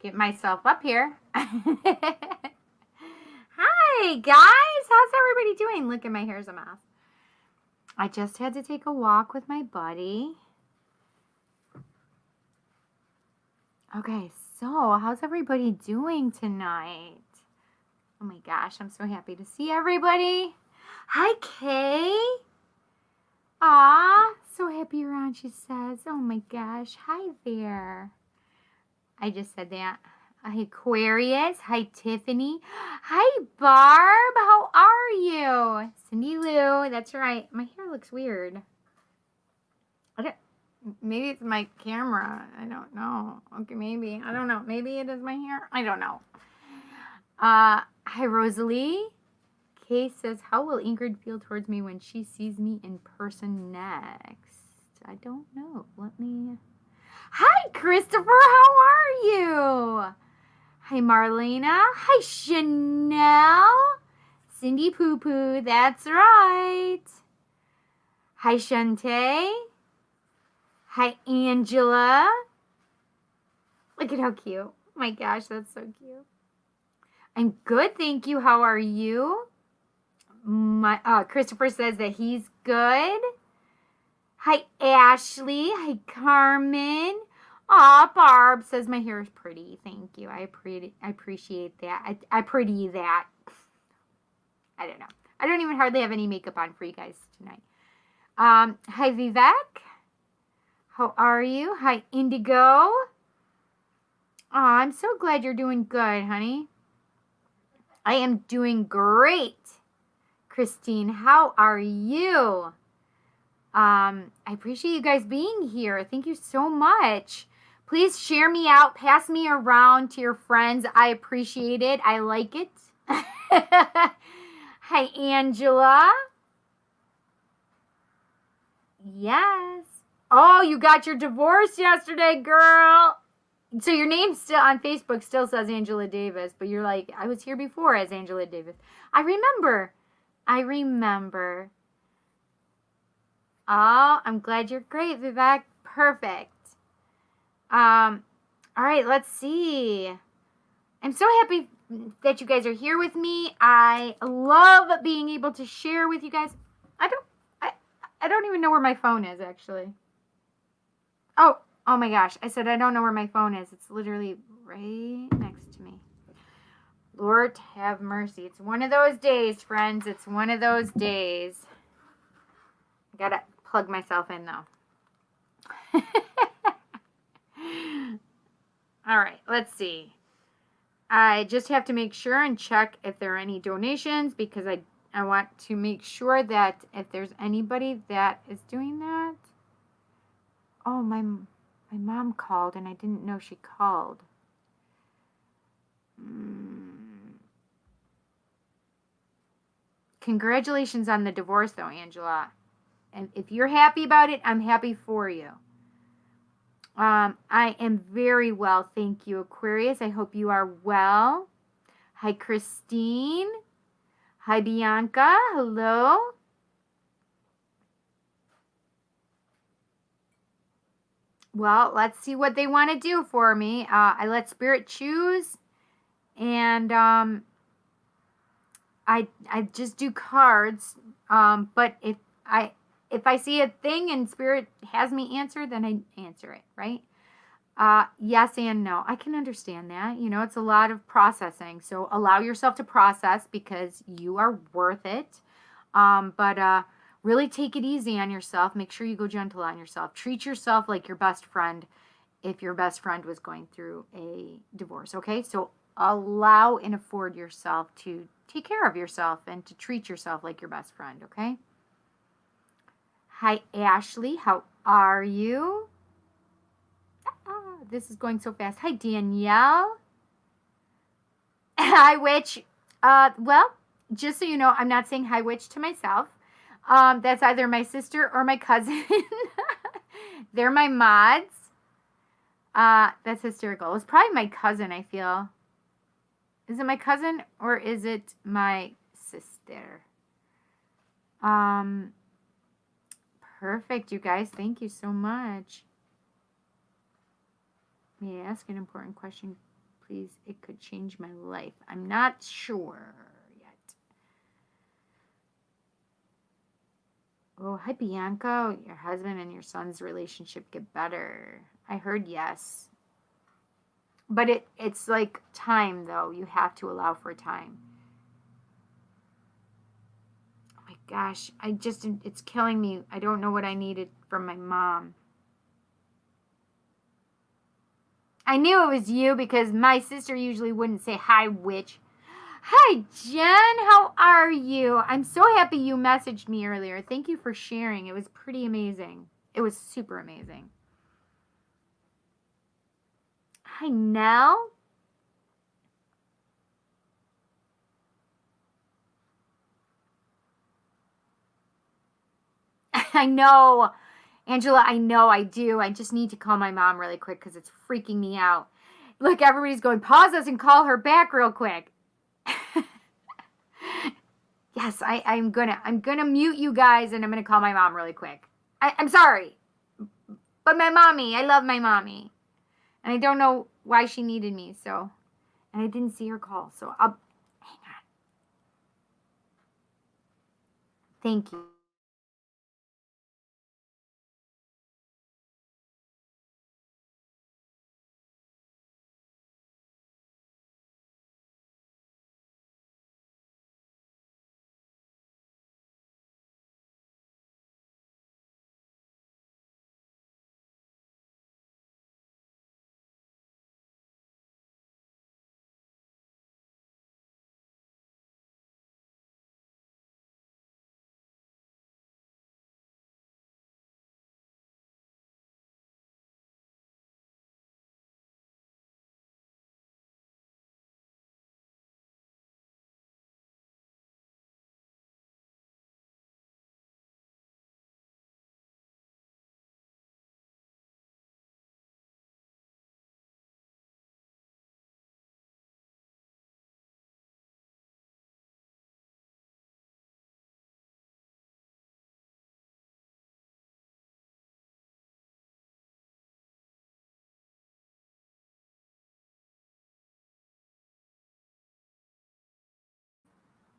Get myself up here. Hi, guys. How's everybody doing? Look at my hair's a mess. I just had to take a walk with my buddy. Okay, so how's everybody doing tonight? Oh my gosh, I'm so happy to see everybody. Hi, Kay. Aw, so happy you're on, she says. Oh my gosh, hi there. I just said that. Hi, Aquarius. Hi, Tiffany. Hi, Barb. How are you? Cindy Lou. That's right. My hair looks weird. Maybe it's my camera. I don't know. Okay, maybe. I don't know. Maybe it is my hair. I don't know. Hi, Rosalie. Kay says, how will Ingrid feel towards me when she sees me in person next? I don't know. Let me... Hi, Christopher. How are you? Hi, Marlena. Hi, Chanel. Cindy Poo Poo. That's right. Hi, Shantae. Hi, Angela. Look at how cute. Oh my gosh, that's so cute. I'm good, thank you. How are you? Christopher says that he's good. Hi, Ashley. Hi, Carmen. Aw, Barb says my hair is pretty. Thank you. I appreciate that. I pretty that. I don't know. I don't even hardly have any makeup on for you guys tonight. Hi, Vivek. How are you? Hi, Indigo. Aw, I'm so glad you're doing good, honey. I am doing great. Christine, how are you? I appreciate you guys being here. Thank you so much. Please share me out. Pass me around to your friends. I appreciate it. I like it. Hi, Angela. Yes. Oh, you got your divorce yesterday, girl. So your name still on Facebook still says Angela Davis, but you're like, I was here before as Angela Davis. I remember. Oh, I'm glad you're great, Vivek. Perfect. All right, let's see. I'm so happy that you guys are here with me. I love being able to share with you guys. I don't even know where my phone is, actually. Oh my gosh. I said I don't know where my phone is. It's literally right next to me. Lord have mercy. It's one of those days, friends. It's one of those days. I gotta plug myself in, though. All right, let's see. I just have to make sure and check if there are any donations because I want to make sure that if there's anybody that is doing that. Oh, my mom called and I didn't know she called. Congratulations on the divorce, though, Angela. And if you're happy about it, I'm happy for you. I am very well, thank you, Aquarius. I hope you are well. Hi, Christine. Hi, Bianca. Hello. Well, let's see what they want to do for me. I let Spirit choose, and I just do cards. But if I see a thing and Spirit has me answer, then I answer it, right? Yes and no. I can understand that. You know, it's a lot of processing. So allow yourself to process because you are worth it. But really take it easy on yourself. Make sure you go gentle on yourself. Treat yourself like your best friend if your best friend was going through a divorce, okay? So allow and afford yourself to take care of yourself and to treat yourself like your best friend, okay? Hi, Ashley. How are you? This is going so fast. Hi, Danielle. Hi, witch. Well, just so you know, I'm not saying hi, witch to myself. That's either my sister or my cousin. They're my mods. That's hysterical. It was probably my cousin, I feel. Is it my cousin or is it my sister? Perfect, you guys. Thank you so much. May I ask an important question, Please, it could change my life. I'm not sure yet. Oh, hi, Bianca. Your husband and your son's relationship get better. I heard yes. But it's like time, though. You have to allow for time. Oh, my gosh. It's killing me. I don't know what I needed from my mom. I knew it was you because my sister usually wouldn't say hi, witch. Hi, Jen. How are you? I'm so happy you messaged me earlier. Thank you for sharing. It was pretty amazing. It was super amazing. Hi, Nell. I know. Angela, I know I do. I just need to call my mom really quick because it's freaking me out. Look, everybody's going, pause us and call her back real quick. Yes, I'm gonna mute you guys and I'm gonna call my mom really quick. I'm sorry. But my mommy, I love my mommy. And I don't know why she needed me, so. And I didn't see her call, so I'll, hang on. Thank you.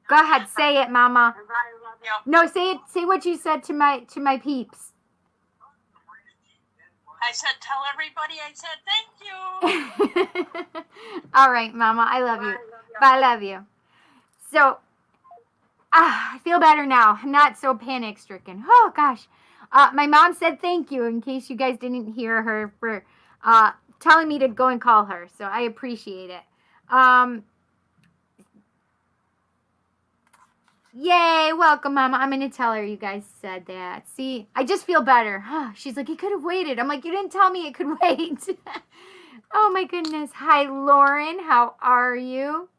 Go ahead, say it, Mama. No, say it. Say what you said to my peeps. I said, tell everybody I said thank you. All right, Mama. I love you. I love you. So, I feel better now. I'm not so panic stricken. Oh gosh. My mom said thank you in case you guys didn't hear her for telling me to go and call her. So I appreciate it. Yay, welcome, Mama. I'm going to tell her you guys said that. See, I just feel better. She's like, it could have waited. I'm like, you didn't tell me it could wait. Oh, my goodness. Hi, Lauren. How are you?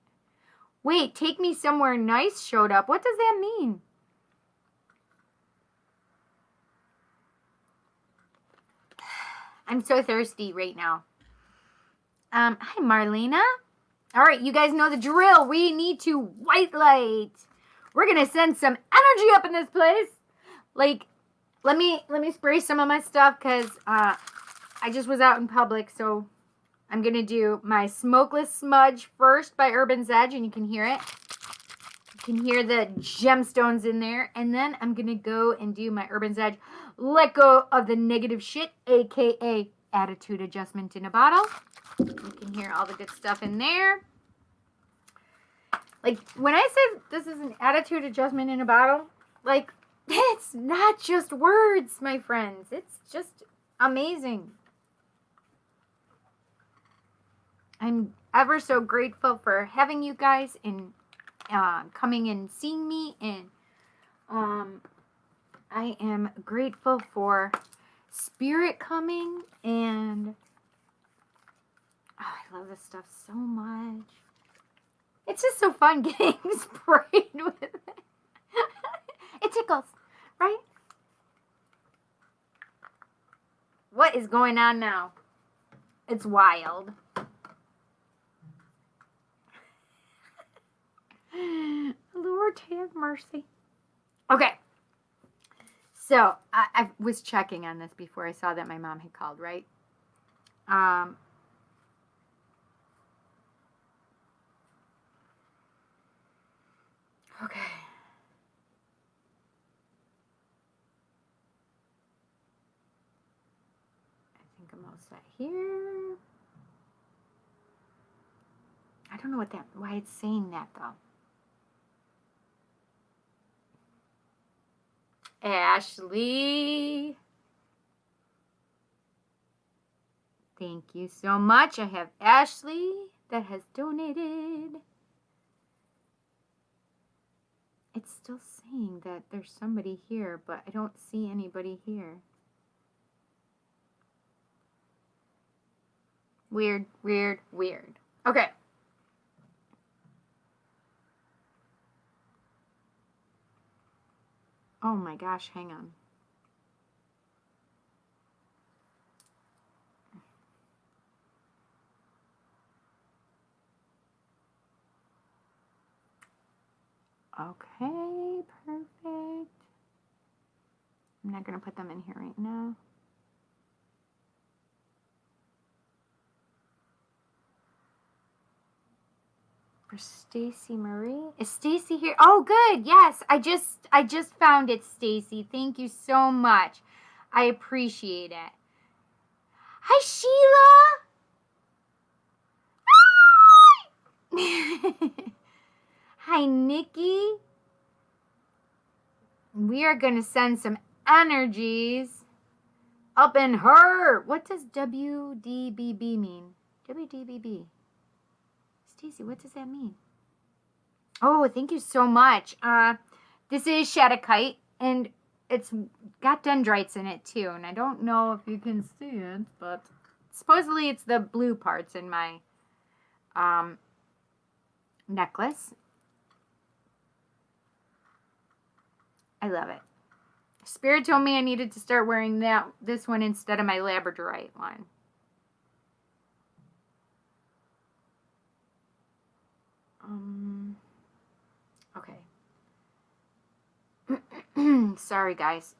Wait, take me somewhere nice showed up. What does that mean? I'm so thirsty right now. Hi, Marlena. All right, you guys know the drill. We need to white light. We're going to send some energy up in this place. Like, let me spray some of my stuff because I just was out in public, so I'm going to do my Smokeless Smudge first by Urban's Edge, and you can hear it. You can hear the gemstones in there, and then I'm going to go and do my Urban's Edge Let Go of the Negative Shit, a.k.a. Attitude Adjustment in a Bottle. You can hear all the good stuff in there. Like, when I say this is an attitude adjustment in a bottle, like, it's not just words, my friends. It's just amazing. I'm ever so grateful for having you guys and coming and seeing me. And I am grateful for Spirit coming. And I love this stuff so much. It's just so fun getting sprayed with it. It tickles, right? What is going on now? It's wild. Lord have mercy. Okay. So, I was checking on this before I saw that my mom had called, right? Okay. I think I'm all set here. I don't know why it's saying that though. Ashley. Thank you so much. I have Ashley that has donated. It's still saying that there's somebody here, but I don't see anybody here. Weird, weird, weird. Okay. Oh my gosh, hang on. Okay, perfect. I'm not going to put them in here right now. For Stacy Marie. Is Stacy here? Oh, good. Yes, I just found it, Stacy. Thank you so much. I appreciate it. Hi, Sheila. Hi, Nikki. We are going to send some energies up in her. What does WDBB mean? WDBB. Stacy, what does that mean? Oh, thank you so much. This is Shattuckite, and it's got dendrites in it too. And I don't know if you can see it, but supposedly it's the blue parts in my necklace. I love it. Spirit told me I needed to start wearing this one instead of my labradorite one. Okay. Sorry, guys.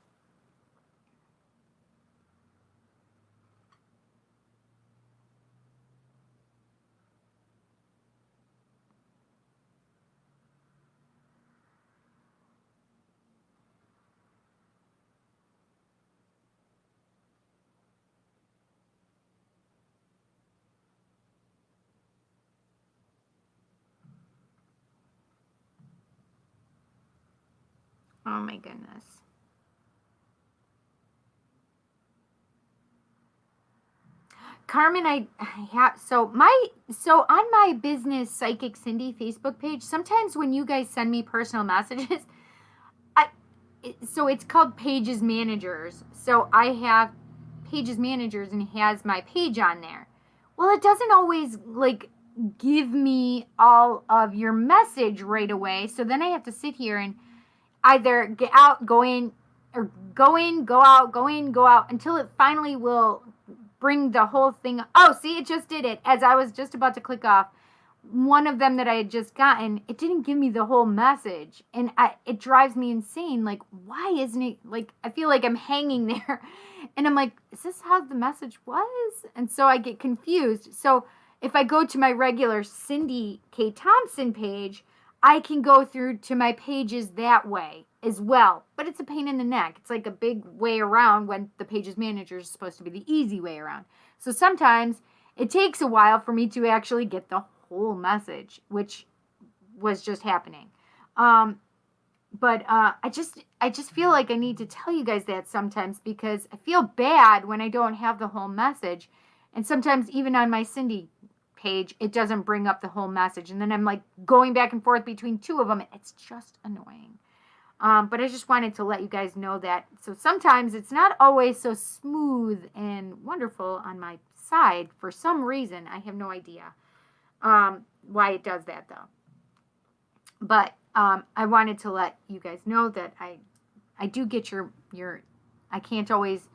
Oh my goodness. Carmen, I have so on my business Psychic Cindy Facebook page, sometimes when you guys send me personal messages, so it's called Pages Managers. So I have Pages Managers and it has my page on there. Well, it doesn't always like give me all of your message right away. So then I have to sit here and either get out, go in, or go in, go out, go in, go out until it finally will bring the whole thing. Oh, see, it just did it as I was just about to click off. One of them that I had just gotten, it didn't give me the whole message. And it drives me insane. Like, why isn't it, like, I feel like I'm hanging there. And I'm like, is this how the message was? And so I get confused. So if I go to my regular Cindy K. Thompson page, I can go through to my pages that way as well. But it's a pain in the neck. It's like a big way around when the Pages Manager is supposed to be the easy way around. So sometimes it takes a while for me to actually get the whole message, which was just happening. But I just feel like I need to tell you guys that sometimes because I feel bad when I don't have the whole message. And sometimes even on my Cindy page, it doesn't bring up the whole message. And then I'm like going back and forth between two of them. It's just annoying. But I just wanted to let you guys know that. So sometimes it's not always so smooth and wonderful on my side for some reason. I have no idea why it does that though. But I wanted to let you guys know that I do get your I can't always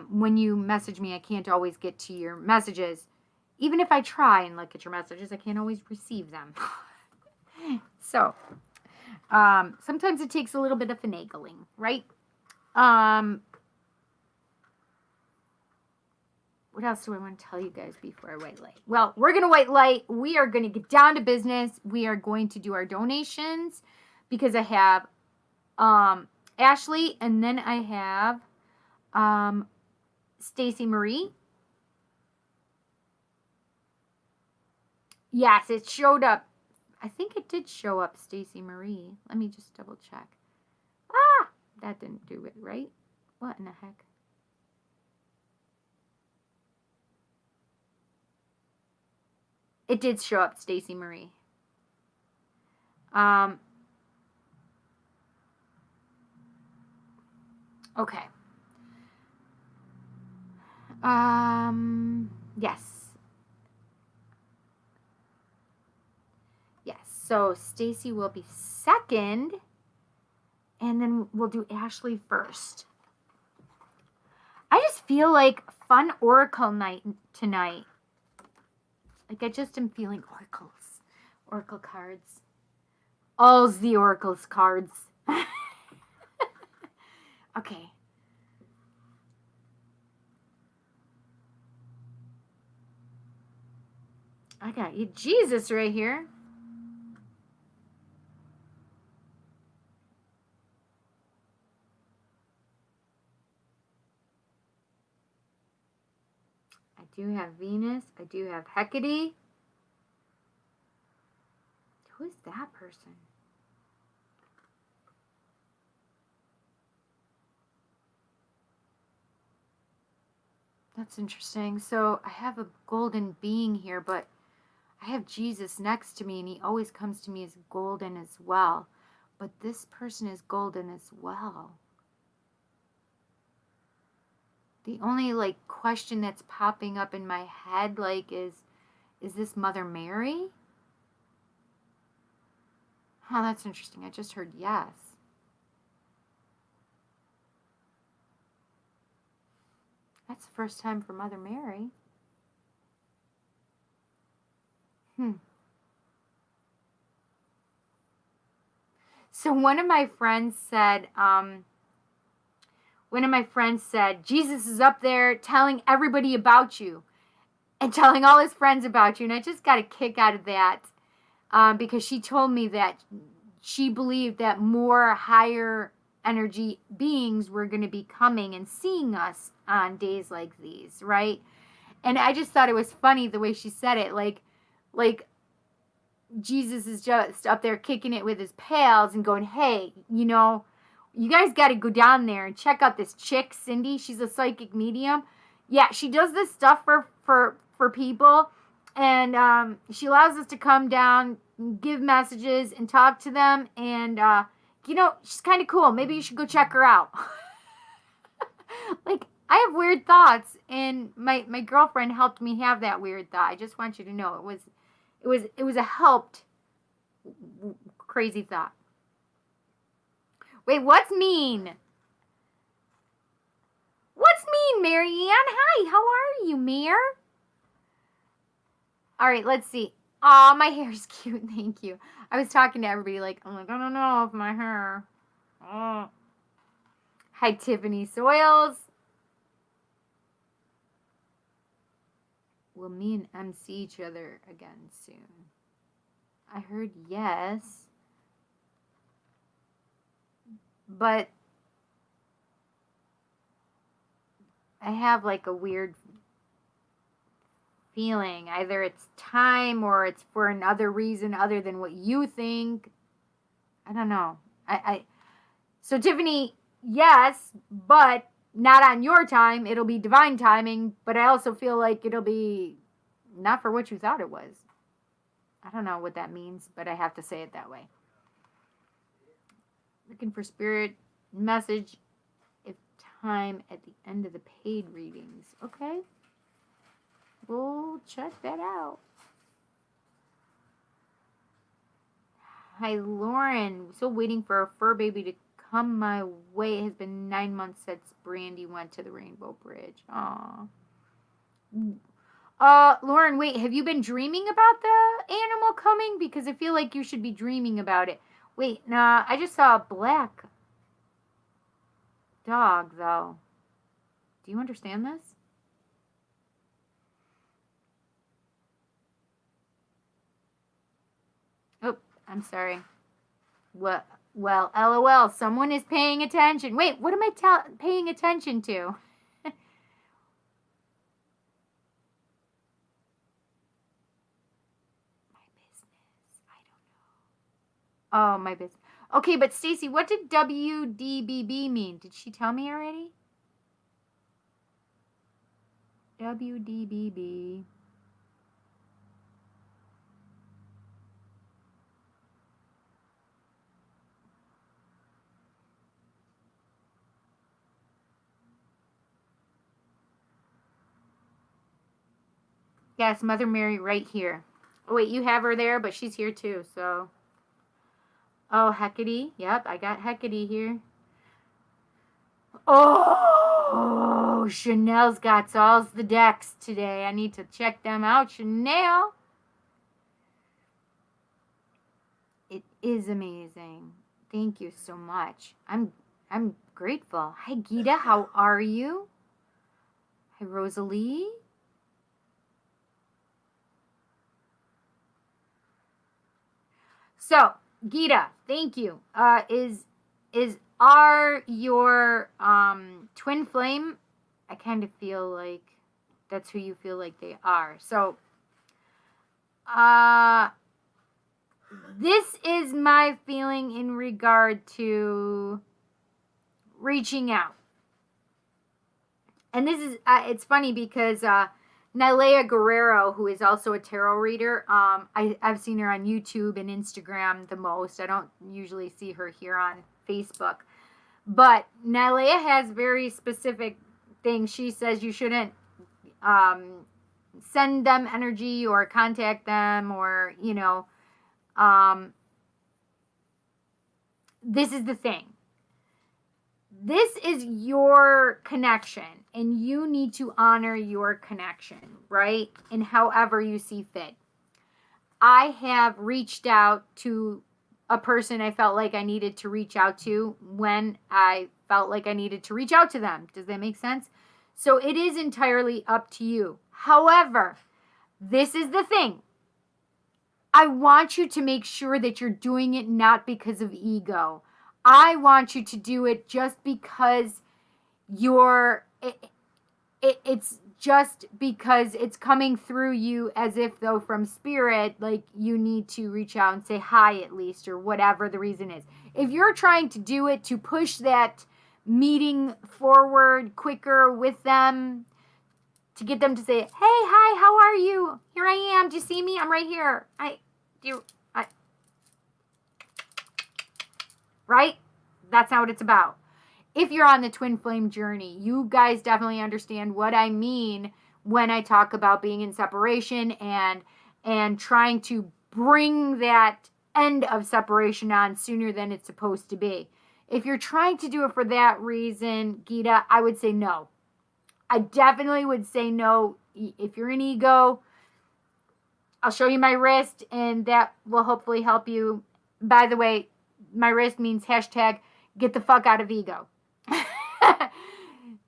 when you message me, I can't always get to your messages. Even if I try and look at your messages, I can't always receive them. So sometimes it takes a little bit of finagling, right? what else do I want to tell you guys before I white light? Well, we're going to white light. We are going to get down to business. We are going to do our donations because I have Ashley, and then I have Stacy Marie. Yes, it showed up. I think it did show up, Stacy Marie. Let me just double check. Ah, that didn't do it, right? What in the heck? It did show up, Stacy Marie. Okay. Yes. Yes. So Stacy will be second, and then we'll do Ashley first. I just feel like fun oracle night tonight. Like I just am feeling oracles. Oracle cards. All's the oracles cards. Okay. I got you. Jesus right here. I do have Venus. I do have Hecate. Who is that person? That's interesting. So I have a golden being here, but I have Jesus next to me, and he always comes to me as golden as well. But this person is golden as well. The only question that's popping up in my head is this Mother Mary? Oh, that's interesting. I just heard yes. That's the first time for Mother Mary. So one of my friends said, Jesus is up there telling everybody about you and telling all his friends about you. And I just got a kick out of that because she told me that she believed that more higher energy beings were going to be coming and seeing us on days like these, right? And I just thought it was funny the way she said it, like Jesus is just up there kicking it with his pals and going, hey, you guys got to go down there and check out this chick, Cindy. She's a psychic medium. Yeah, she does this stuff for people, and she allows us to come down, give messages, and talk to them. And she's kind of cool. Maybe you should go check her out. I have weird thoughts, and my girlfriend helped me have that weird thought. I just want you to know it was a helped crazy thought. Wait, what's mean? What's mean, Marianne? Hi, how are you, Mare? All right, let's see. Aw, my hair is cute. Thank you. I was talking to everybody I don't know if my hair. Oh. Hi, Tiffany Soils. Will me and M see each other again soon? I heard yes. But I have a weird feeling. Either it's time or it's for another reason other than what you think. I don't know. So Tiffany, yes, but not on your time. It'll be divine timing, but I also feel like it'll be not for what you thought it was. I don't know what that means, but I have to say it that way. Looking for spirit message if time at the end of the paid readings. Okay. We'll check that out. Hi, Lauren. Still waiting for a fur baby to come my way. It has been 9 months since Brandy went to the Rainbow Bridge. Aww. Lauren, wait, have you been dreaming about the animal coming? Because I feel like you should be dreaming about it. Wait, nah, I just saw a black dog, though. Do you understand this? Oh, I'm sorry. Well, LOL, someone is paying attention. Wait, what am I paying attention to? Oh, my business. Okay, but Stacy, what did WDBB mean? Did she tell me already? WDBB. Yes, Mother Mary right here. Oh, wait, you have her there, but she's here too, so. Oh, Hecate. Yep, I got Hecate here. Oh, Chanel's got all the decks today. I need to check them out. Chanel. It is amazing. Thank you so much. I'm grateful. Hi, Gita. How are you? Hi, Rosalie. So, Gita, thank you. Are your twin flame? I kind of feel like that's who you feel like they are. So, this is my feeling in regard to reaching out. And this is it's funny because Nylea Guerrero, who is also a tarot reader, I've seen her on YouTube and Instagram the most. I don't usually see her here on Facebook. But Nylea has very specific things. She says you shouldn't send them energy or contact them or, this is the thing. This is your connection, and you need to honor your connection, right? And however you see fit. I have reached out to a person I felt like I needed to reach out to when I felt like I needed to reach out to them. Does that make sense? So it is entirely up to you. However, this is the thing. I want you to make sure that you're doing it not because of ego. I want you to do it just because it's just because it's coming through you as if though from spirit, like you need to reach out and say hi at least or whatever the reason is. If you're trying to do it to push that meeting forward quicker with them, to get them to say, hey, hi, how are you? Here I am. Do you see me? I'm right here. Right? That's not what it's about. If you're on the twin flame journey, you guys definitely understand what I mean when I talk about being in separation and trying to bring that end of separation on sooner than it's supposed to be. If you're trying to do it for that reason, Gita, I would say no. I definitely would say no. If you're an ego, I'll show you my wrist, and that will hopefully help you. By the way, my wrist means hashtag get the fuck out of ego.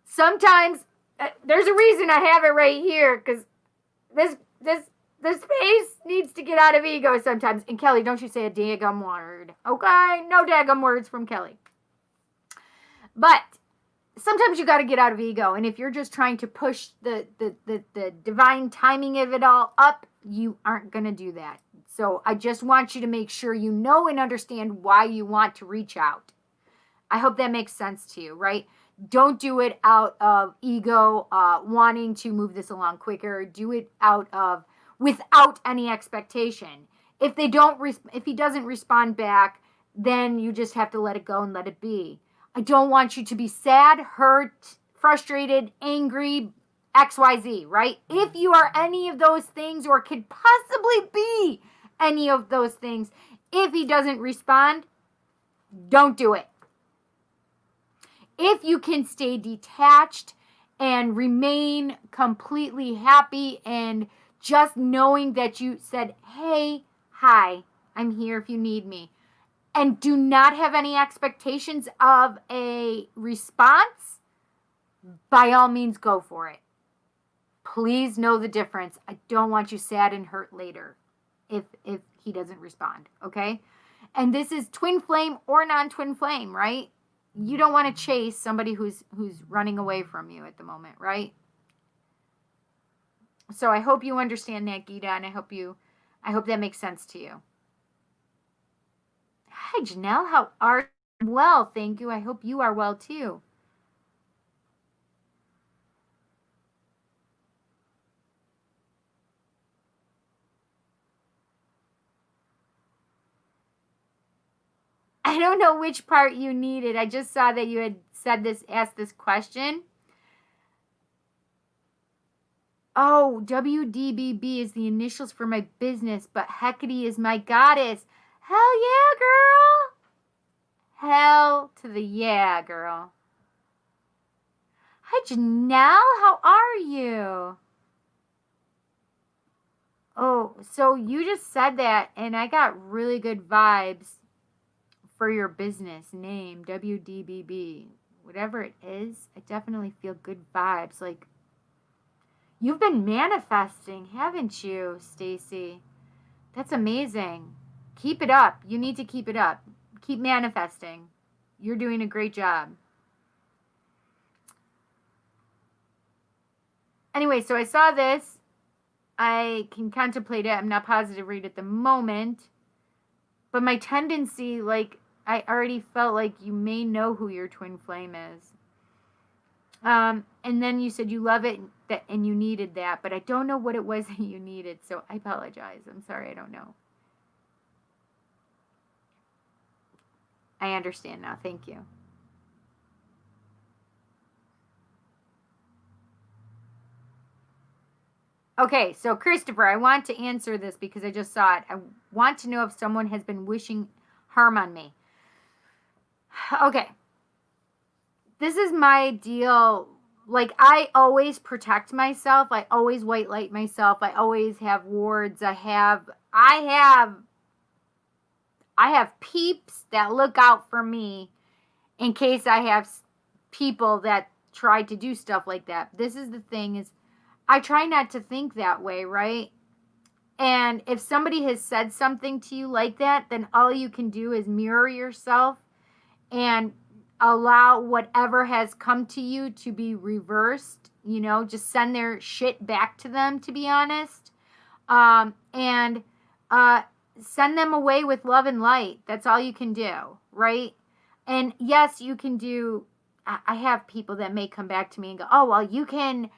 Sometimes there's a reason I have it right here, because this face needs to get out of ego sometimes. And Kelly, don't you say a daggum word. Okay? No daggum words from Kelly. But sometimes you got to get out of ego. And if you're just trying to push the divine timing of it all up, you aren't going to do that. So I just want you to make sure you know and understand why you want to reach out. I hope that makes sense to you, right? Don't do it out of ego, wanting to move this along quicker. Do it without any expectation. If he doesn't respond back, then you just have to let it go and let it be. I don't want you to be sad, hurt, frustrated, angry, XYZ, right? If you are any of those things or could possibly be any of those things, if he doesn't respond, don't do it. If you can stay detached and remain completely happy and just knowing that you said, hey, hi, I'm here if you need me, and do not have any expectations of a response, by all means, go for it. Please know the difference. I don't want you sad and hurt later if he doesn't respond, okay? And this is twin flame or non-twin flame, right? You don't want to chase somebody who's running away from you at the moment, right? So I hope you understand that, Gita, and I hope that makes sense to you. Hi, Janelle. How are you? Well, thank you. I hope you are well too. I don't know which part you needed. I just saw that you had asked this question. Oh, WDBB is the initials for my business, but Hecate is my goddess. Hell yeah, girl. Hell to the yeah, girl. Hi, Janelle. How are you? Oh, so you just said that, and I got really good vibes for your business name, WDBB. Whatever it is, I definitely feel good vibes. Like, you've been manifesting, haven't you, Stacy? That's amazing. Keep it up. You need to keep it up. Keep manifesting. You're doing a great job. Anyway, so I saw this. I can contemplate it. I'm not positive right at the moment. But my tendency, like, I already felt like you may know who your twin flame is. And then you said you love it and you needed that. But I don't know what it was that you needed. So I apologize. I'm sorry. I don't know. I understand now. Thank you. Okay, so Christopher, I want to answer this because I just saw it. I want to know if someone has been wishing harm on me. Okay. This is my deal. Like, I always protect myself. I always white light myself. I always have wards. I have peeps that look out for me in case I have people that try to do stuff like that. This is the thing is, I try not to think that way, right? And if somebody has said something to you like that, then all you can do is mirror yourself and allow whatever has come to you to be reversed. You know, just send their shit back to them, to be honest. And send them away with love and light. That's all you can do, right? And yes, you can do, I have people that may come back to me and go, oh, well, you can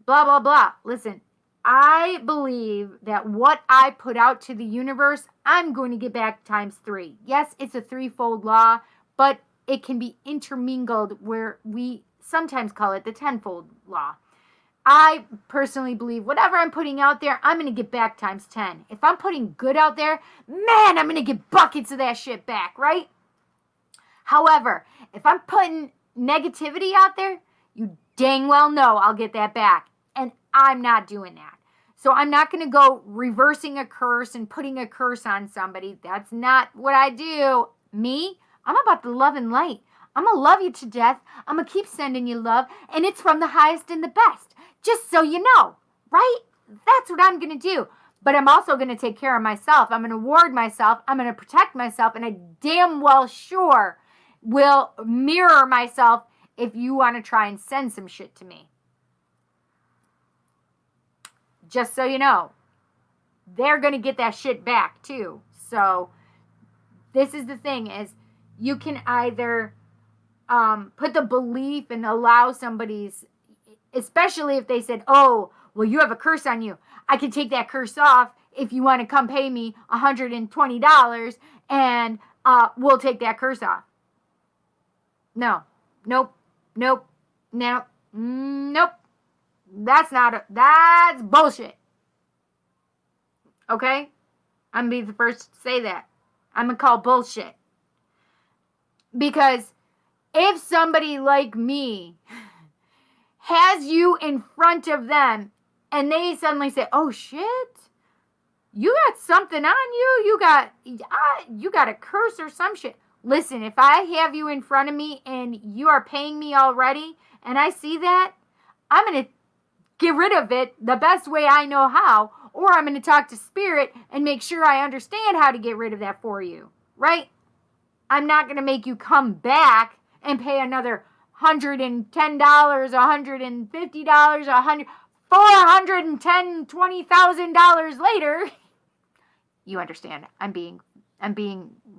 blah, blah, blah. Listen, I believe that what I put out to the universe, I'm going to get back times 3. Yes, it's a threefold law, but it can be intermingled where we sometimes call it the tenfold law. I personally believe whatever I'm putting out there, I'm going to get back times 10. If I'm putting good out there, man, I'm going to get buckets of that shit back, right? However, if I'm putting negativity out there, you dang well know I'll get that back. And I'm not doing that. So I'm not going to go reversing a curse and putting a curse on somebody. That's not what I do. Me, I'm about the love and light. I'm going to love you to death. I'm going to keep sending you love. And it's from the highest and the best. Just so you know, right? That's what I'm going to do. But I'm also going to take care of myself. I'm going to ward myself. I'm going to protect myself. And I damn well sure will mirror myself if you want to try and send some shit to me. Just so you know, they're going to get that shit back too. So this is the thing is you can either put the belief and allow somebody's, especially if they said, oh, well, you have a curse on you. I can take that curse off if you want to come pay me $120 and we'll take that curse off. No. Nope. Nope. Nope. Nope. That's bullshit. Okay? I'm going to be the first to say that. I'm going to call bullshit. Because if somebody like me has you in front of them and they suddenly say, oh shit, you got something on you, you got a curse or some shit. Listen, if I have you in front of me and you are paying me already and I see that, I'm going to get rid of it the best way I know how, or I'm going to talk to spirit and make sure I understand how to get rid of that for you, right? I'm not going to make you come back and pay another $110, $150, $410,000-$20,000 later. You understand? I'm being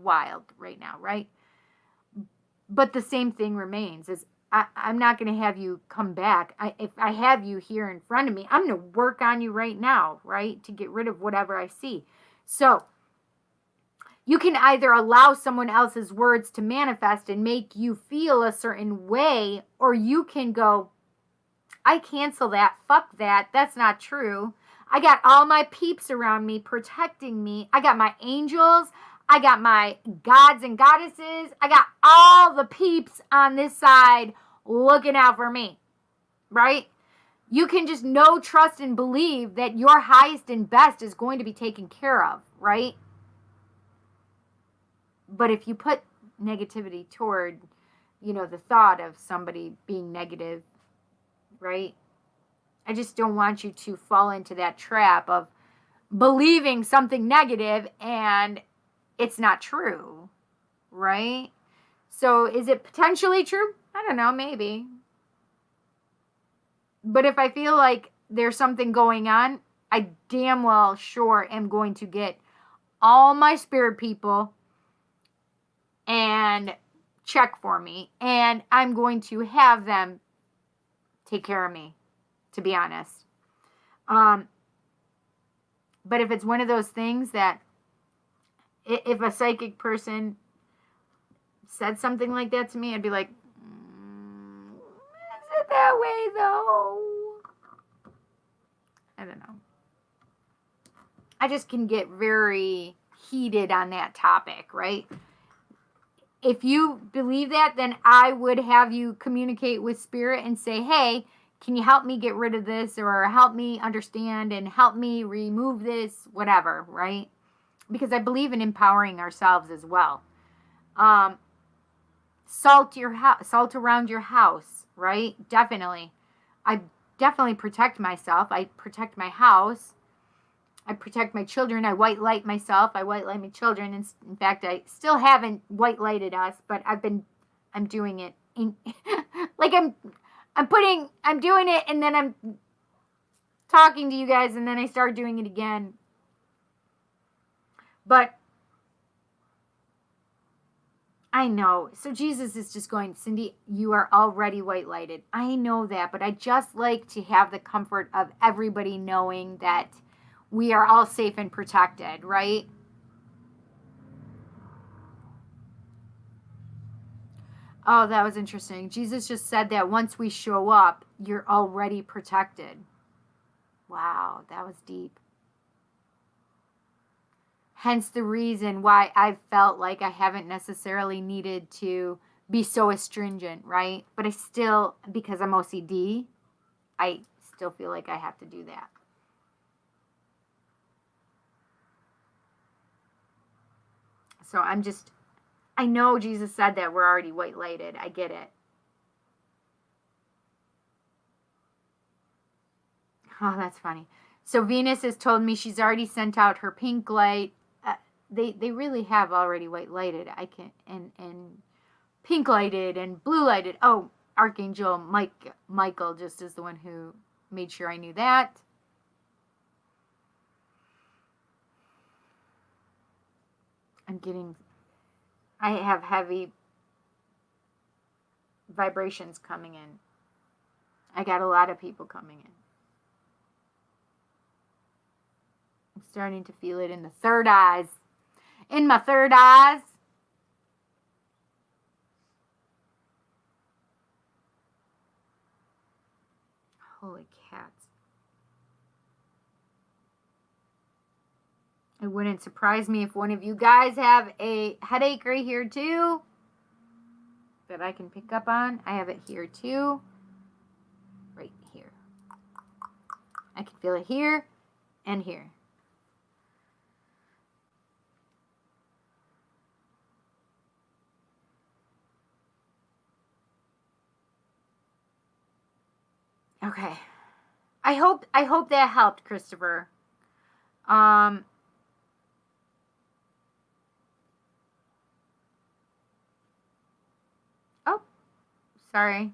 wild right now, right? But the same thing remains is I'm not going to have you come back. If I have you here in front of me, I'm going to work on you right now, right? To get rid of whatever I see. So you can either allow someone else's words to manifest and make you feel a certain way, or you can go, I cancel that. Fuck that. That's not true. I got all my peeps around me protecting me. I got my angels. I got my gods and goddesses. I got all the peeps on this side looking out for me, right? You can just know, trust, and believe that your highest and best is going to be taken care of, right? But if you put negativity toward, the thought of somebody being negative, right? I just don't want you to fall into that trap of believing something negative and it's not true, right? So is it potentially true? I don't know, maybe. But if I feel like there's something going on, I damn well sure am going to get all my spirit people and check for me, and I'm going to have them take care of me, to be honest. But if it's one of those things that if a psychic person said something like that to me, I'd be like, is it that way though? I don't know. I just can get very heated on that topic, right? If you believe that, then I would have you communicate with spirit and say, hey, can you help me get rid of this, or help me understand and help me remove this, whatever, right? Because I believe in empowering ourselves as well. Salt around your house, right? Definitely. I definitely protect myself. I protect my house. I protect my children. I white light myself. I white light my children. In fact, I still haven't white lighted us, but I'm doing it. Like I'm doing it, and then I'm talking to you guys, and then I start doing it again. But I know. So Jesus is just going, Cindy, you are already white lighted. I know that, but I just like to have the comfort of everybody knowing that we are all safe and protected, right? Oh, that was interesting. Jesus just said that once we show up, you're already protected. Wow, that was deep. Hence the reason why I felt like I haven't necessarily needed to be so astringent, right? But I still, because I'm OCD, I still feel like I have to do that. So I know Jesus said that we're already white lighted. I get it. Oh, that's funny. So Venus has told me she's already sent out her pink light. They really have already white lighted. I can and pink lighted and blue lighted. Oh, Archangel Michael just is the one who made sure I knew that. I have heavy vibrations coming in. I got a lot of people coming in. I'm starting to feel it in the third eyes. In my third eyes. Holy cats. It wouldn't surprise me if one of you guys have a headache right here too that I can pick up on. I have it here too. Right here. I can feel it here and here. Okay. I hope that helped, Christopher. Oh, sorry.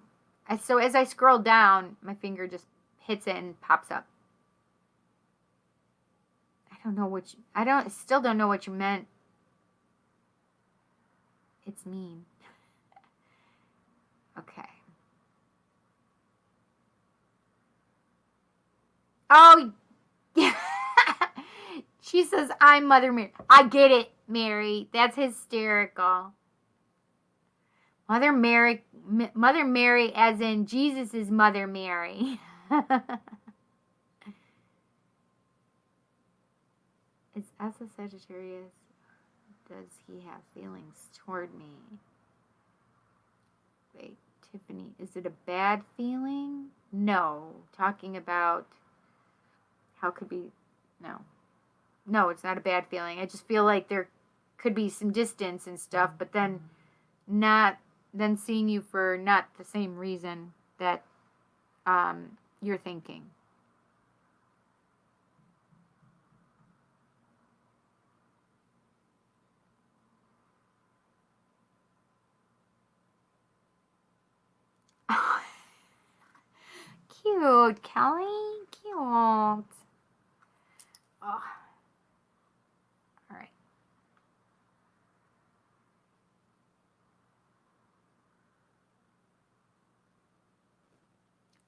So as I scroll down, my finger just hits it and pops up. Still don't know what you meant. It's mean. Okay. Oh, yeah. She says, I'm Mother Mary. I get it, Mary. That's hysterical. Mother Mary as in Jesus is Mother Mary. Is as a Sagittarius, does he have feelings toward me? Wait, Tiffany, is it a bad feeling? No. Talking about how could be, no. No, it's not a bad feeling. I just feel like there could be some distance and stuff, but then seeing you for not the same reason that you're thinking. Cute, Kelly. Cute. Oh. All right.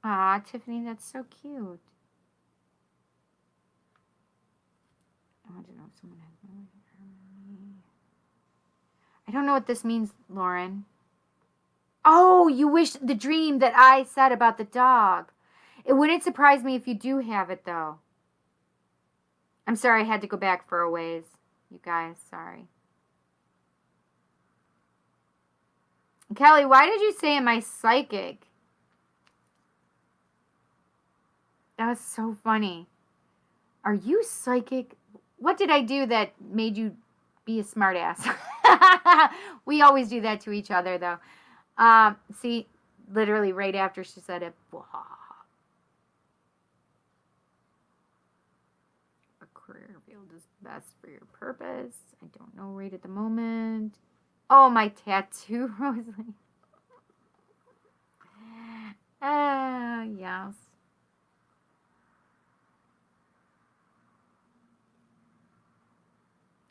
Ah, Tiffany, that's so cute. I don't know if someone has me. I don't know what this means, Lauren. Oh, you wish the dream that I said about the dog. It wouldn't surprise me if you do have it, though. I'm sorry I had to go back for a ways. You guys, sorry. Kelly, why did you say am I psychic? That was so funny. Are you psychic? What did I do that made you be a smartass? We always do that to each other, though. See, literally right after she said it. Blah. A career field is best for your purpose. I don't know right at the moment. Oh, my tattoo, Rosalie. Yes.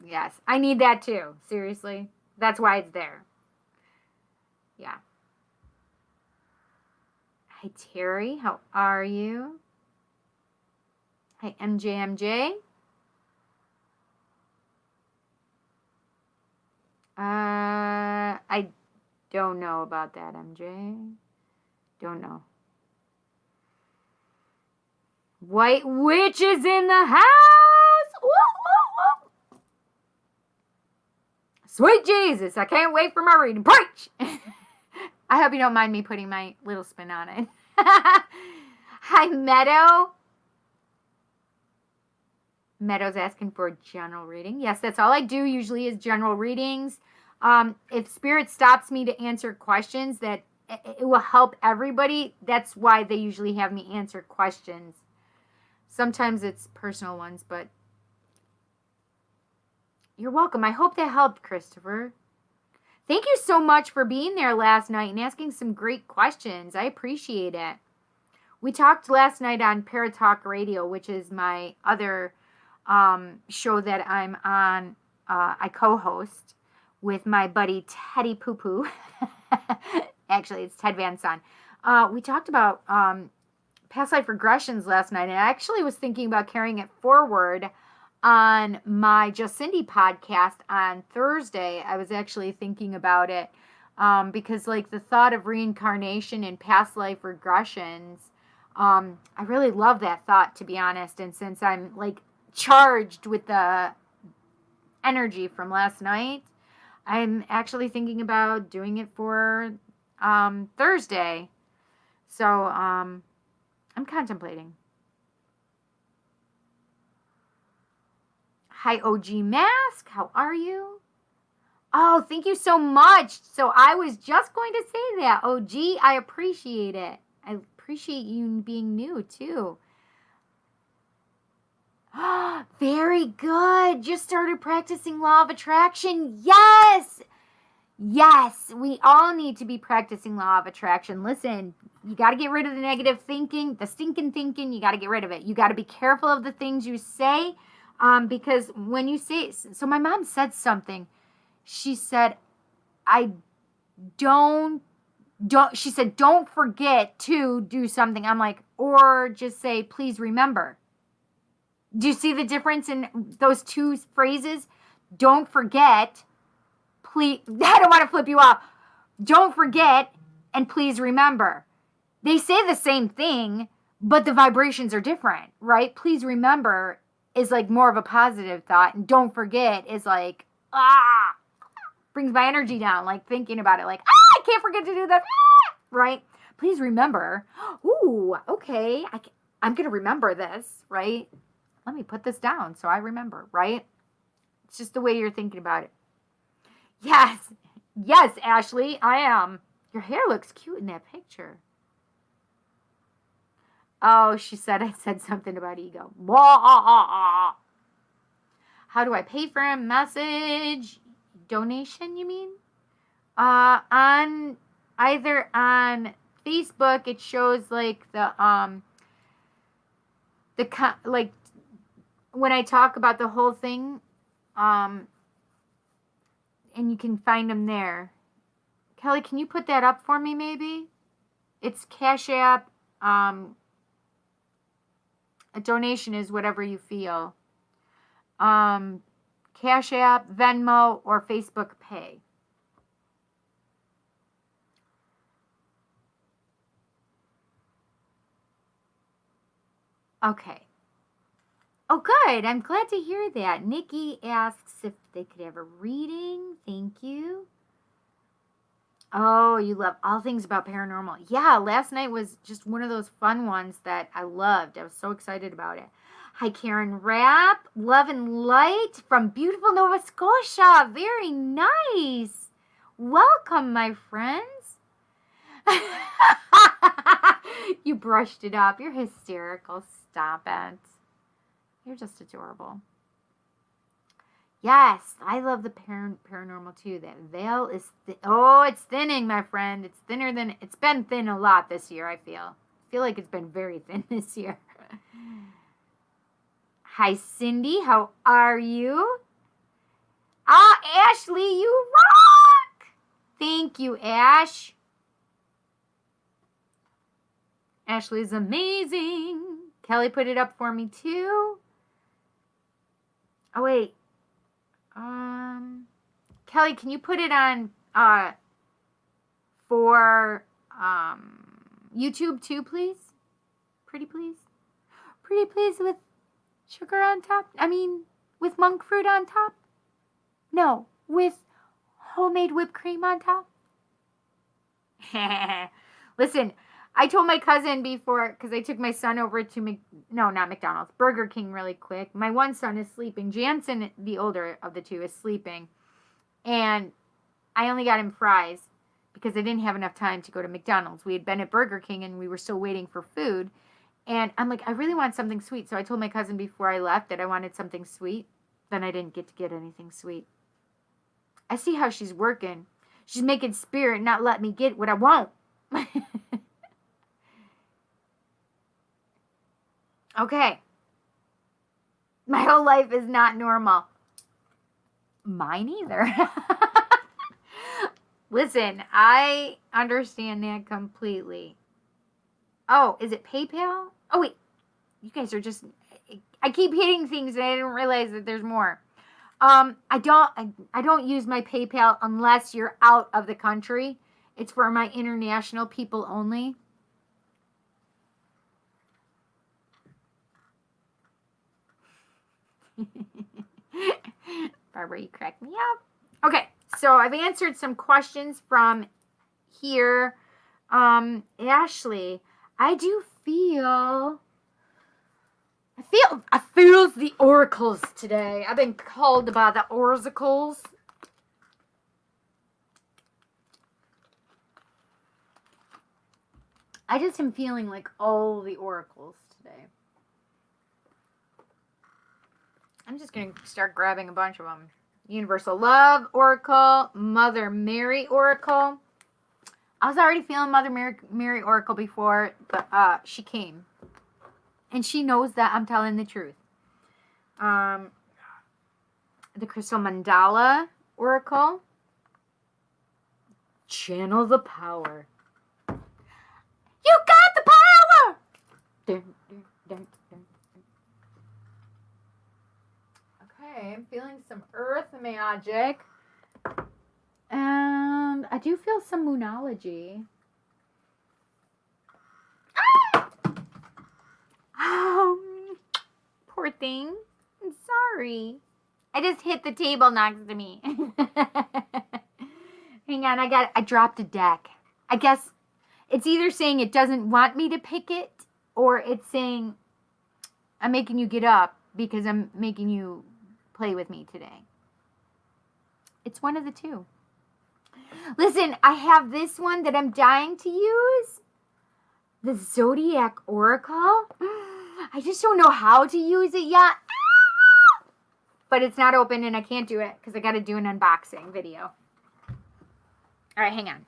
Yes, I need that too. Seriously. That's why it's there. Yeah. Hi, Terry. How are you? Hi, MJMJ. I don't know about that, MJ. Don't know. White Witch is in the house. Woo, woo, woo. Sweet Jesus, I can't wait for my reading. Preach! I hope you don't mind me putting my little spin on it. Hi, Meadow. Meadow's asking for a general reading. Yes, that's all I do usually is general readings. If Spirit stops me to answer questions that it will help everybody, that's why they usually have me answer questions. Sometimes it's personal ones, but you're welcome. I hope that helped, Christopher. Thank you so much for being there last night and asking some great questions. I appreciate it. We talked last night on Paratalk Radio, which is my other show that I'm on. I co-host with my buddy Teddy Poo Poo. Actually, it's Ted Van Son. We talked about past life regressions last night, and I actually was thinking about carrying it forward on my Just Cindy podcast on Thursday. I was actually thinking about it because, like, the thought of reincarnation and past life regressions, I really love that thought, to be honest. And since I'm, like, charged with the energy from last night, I'm actually thinking about doing it for Thursday. So I'm contemplating. Hi, OG Mask. How are you? Oh, thank you so much. So I was just going to say that. OG, I appreciate it. I appreciate you being new, too. Very Very good. Just started practicing law of attraction. Yes. Yes, we all need to be practicing law of attraction. Listen, you got to get rid of the negative thinking, the stinking thinking. You got to get rid of it. You got to be careful of the things you say, because when you say, so my mom said something. She said, I don't, she said, don't forget to do something. I'm like, or just say, please remember. Do you see the difference in those two phrases? Don't forget. Please, I don't want to flip you off. Don't forget, and please remember. They say the same thing, but the vibrations are different, right? Please remember is like more of a positive thought, and don't forget is like, brings my energy down, like thinking about it, like, I can't forget to do that, right? Please remember. Ooh, okay, I'm going to remember this, right? Let me put this down so I remember, right? It's just the way you're thinking about it. Yes. Yes, Ashley, I am. Your hair looks cute in that picture. Oh, she said I said something about ego. How do I pay for a message? Donation, you mean? On either on Facebook, it shows like like when I talk about the whole thing, and you can find them there. Kelly, can you put that up for me, maybe? It's CashApp. A donation is whatever you feel. CashApp, Venmo, or Facebook Pay. Okay. Oh, good. I'm glad to hear that. Nikki asks if they could have a reading. Thank you. Oh, you love all things about paranormal. Yeah, last night was just one of those fun ones that I loved. I was so excited about it. Hi, Karen Rapp. Love and light from beautiful Nova Scotia. Very nice. Welcome, my friends. You brushed it up. You're hysterical. Stop it. You're just adorable. Yes, I love the paranormal too. That veil is it's thinning, my friend. It's thinner than it's been thin a lot this year. I feel like it's been very thin this year. Hi, Cindy. How are you? Ashley, you rock. Thank you, Ash. Ashley's amazing. Kelly put it up for me too. Oh wait. Kelly, can you put it on for YouTube too, please? Pretty please? Pretty please with sugar on top? I mean, with monk fruit on top? No, with homemade whipped cream on top? Listen, I told my cousin before, because I took my son over to, not McDonald's, Burger King really quick. My one son is sleeping. Jansen, the older of the two, is sleeping. And I only got him fries because I didn't have enough time to go to McDonald's. We had been at Burger King and we were still waiting for food. And I'm like, I really want something sweet. So I told my cousin before I left that I wanted something sweet. Then I didn't get to get anything sweet. I see how she's working. She's making spirit not let me get what I want. Okay. My whole life is not normal. Mine either. Listen, I understand that completely. Oh, is it PayPal? Oh, wait. You guys are just... I keep hitting things and I didn't realize that there's more. I don't use my PayPal unless you're out of the country. It's for my international people only. Barbara, you crack me up. Okay, so I've answered some questions from here. Ashley, I feel the oracles today. I've been called by the oracles. I just am feeling like all the oracles today. I'm just going to start grabbing a bunch of them. Universal Love Oracle, Mother Mary Oracle. I was already feeling Mother Mary Oracle before, but she came. And she knows that I'm telling the truth. The Crystal Mandala Oracle. Channel the power. You got the power! Dun, dun, dun, dun. Okay, I'm feeling some earth magic. And I do feel some moonology. Ah! Oh, poor thing. I'm sorry. I just hit the table next to me. Hang on, I dropped a deck. I guess it's either saying it doesn't want me to pick it, or it's saying I'm making you get up because I'm making you play with me today. It's one of the two. Listen, I have this one that I'm dying to use. The Zodiac Oracle. I just don't know how to use it yet. But it's not open and I can't do it because I got to do an unboxing video. All right, hang on.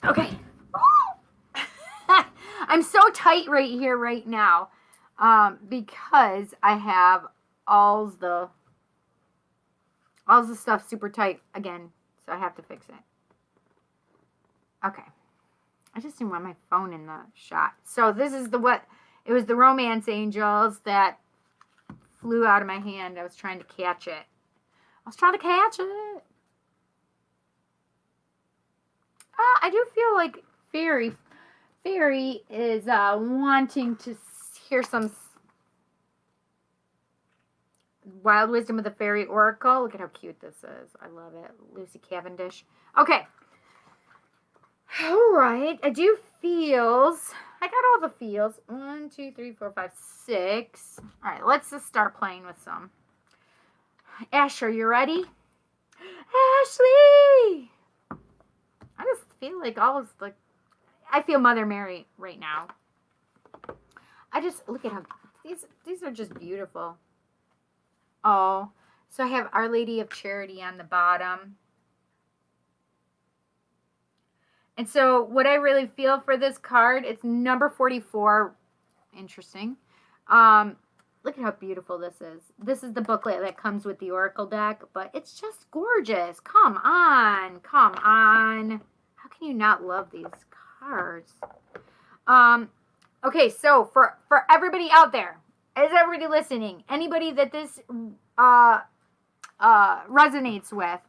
Okay. I'm so tight right here right now because I have all the stuff super tight again, so I have to fix it. Okay. I just didn't want my phone in the shot. So this is it was the Romance Angels that flew out of my hand. I was trying to catch it. I do feel like Fairy is wanting to hear some Wild Wisdom of the Fairy Oracle. Look at how cute this is. I love it. Lucy Cavendish. Okay. All right. I got all the feels. 1, 2, 3, 4, 5, 6. All right. Let's just start playing with some. Ash, are you ready? Ashley! I just feel like I feel Mother Mary right now. Look at how these are just beautiful. Oh, so I have Our Lady of Charity on the bottom. And so what I really feel for this card, it's number 44. Interesting. Look at how beautiful this is. This is the booklet that comes with the Oracle deck, but it's just gorgeous. Come on. Come on. How can you not love these cards? Okay, so for everybody out there, is everybody listening? Anybody that this resonates with,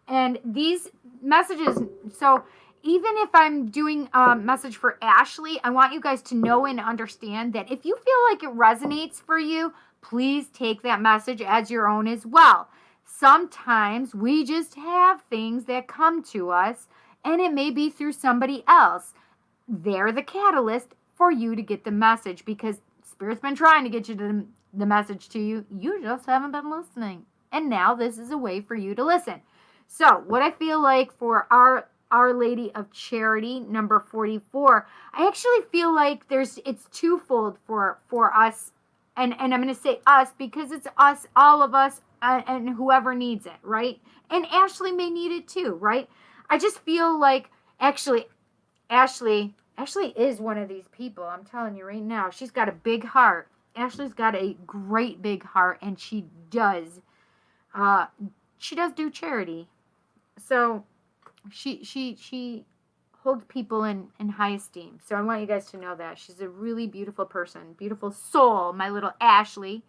and these messages, so even if I'm doing a message for Ashley, I want you guys to know and understand that if you feel like it resonates for you, please take that message as your own as well. Sometimes we just have things that come to us, and it may be through somebody else. They're the catalyst for you to get the message, because Spirit's been trying to get you to the message to you. You just haven't been listening. And now this is a way for you to listen. So what I feel like for Our Lady of Charity, number 44, I actually feel like it's twofold for us. And I'm going to say us because it's us, all of us, and whoever needs it, right? And Ashley may need it too, right? I just feel like Ashley is one of these people. I'm telling you right now. She's got a big heart. Ashley's got a great big heart, and she does do charity. So she holds people in high esteem. So I want you guys to know that. She's a really beautiful person, beautiful soul, my little Ashley.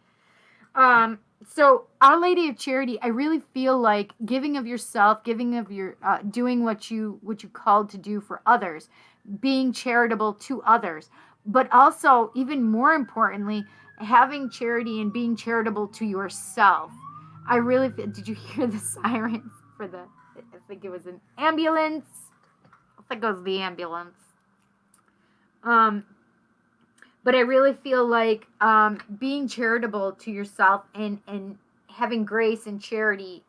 So Our Lady of Charity, I really feel like giving of yourself, giving of your, doing what you called to do for others, being charitable to others, but also even more importantly, having charity and being charitable to yourself. I really feel, did you hear the sirens for I think it was an ambulance. I think it was the ambulance. But I really feel like being charitable to yourself and having grace and charity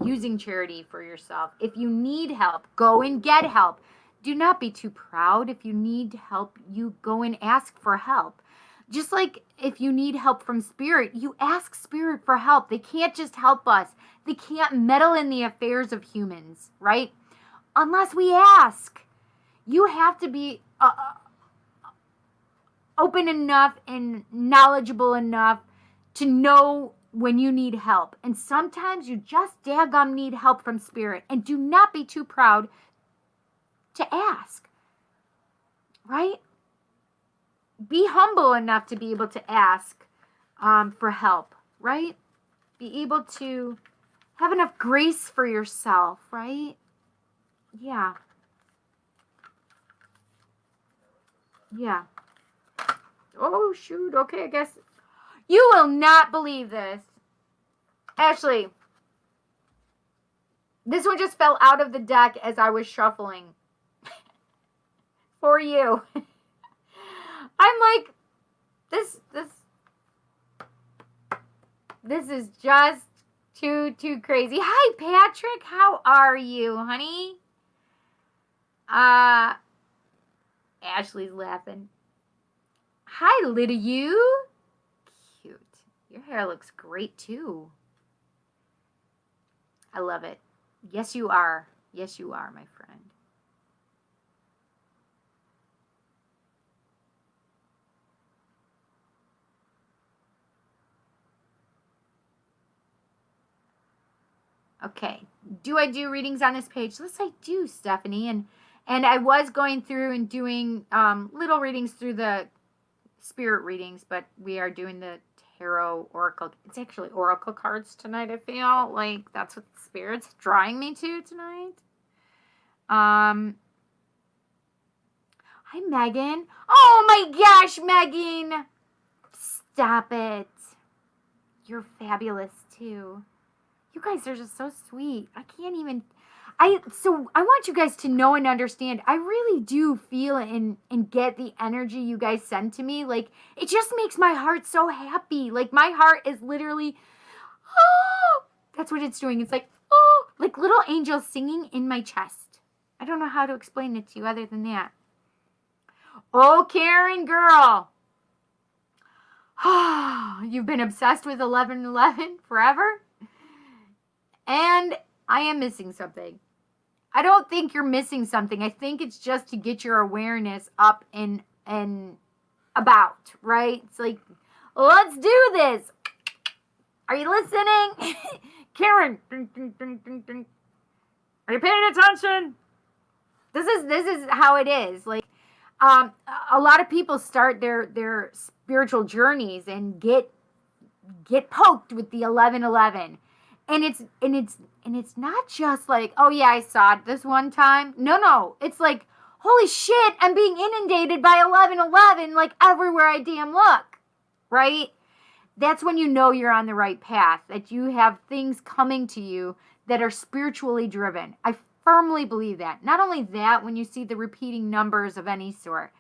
using charity for yourself. If you need help, go and get help. Do not be too proud. If you need help, you go and ask for help. Just like if you need help from spirit, you ask spirit for help. They can't just help us. They can't meddle in the affairs of humans, right? Unless we ask. You have to be open enough and knowledgeable enough to know when you need help. And sometimes you just daggum need help from spirit. And do not be too proud to ask, right? Be humble enough to be able to ask for help, right? Be able to have enough grace for yourself, right? Yeah. Yeah. Oh, shoot. Okay, I guess. You will not believe this. Ashley, this one just fell out of the deck as I was shuffling. For you. I'm like, this is just too crazy. Hi, Patrick. How are you, honey? Ashley's laughing. Hi, little you. Cute. Your hair looks great, too. I love it. Yes, you are. Yes, you are, my friend. Okay. Do I do readings on this page? Yes, I do, Stephanie. And I was going through and doing little readings through the spirit readings, but we are doing the tarot oracle. It's actually oracle cards tonight, I feel like that's what spirit's drawing me to tonight. Hi, Megan. Oh my gosh, Megan. Stop it. You're fabulous too. You guys are just so sweet. I can't even. So I want you guys to know and understand. I really do feel and get the energy you guys send to me. Like, it just makes my heart so happy. Like, my heart is literally, oh, that's what it's doing. It's like, oh, like little angels singing in my chest. I don't know how to explain it to you other than that. Oh, Karen, girl. You've been obsessed with 1111 forever? And I am missing something. I don't think you're missing something. I think it's just to get your awareness up and about, right? It's like, let's do this. Are you listening? Karen, are you paying attention? This is how it is. Like, a lot of people start their spiritual journeys and get poked with the 1111. And it's not just like, oh yeah, I saw it this one time. No. It's like, holy shit, I'm being inundated by 1111 like everywhere I damn look. Right? That's when you know you're on the right path, that you have things coming to you that are spiritually driven. I firmly believe that. Not only that, when you see the repeating numbers of any sort.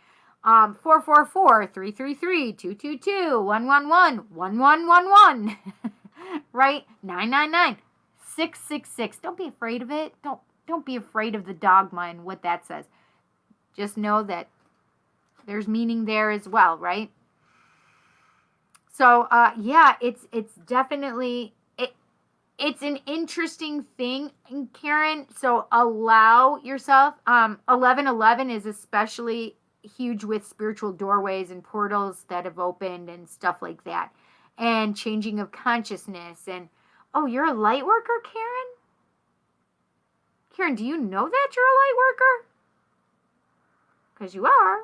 444, 333, 222, 111, 1111. Right? 999, 666. Don't be afraid of it. Don't be afraid of the dogma and what that says. Just know that there's meaning there as well, right? So, yeah, it's definitely, it's an interesting thing, Karen. So allow yourself. 1111 is especially huge with spiritual doorways and portals that have opened and stuff like that. And changing of consciousness. And, oh, you're a light worker, Karen? Karen, do you know that you're a light worker? Because you are.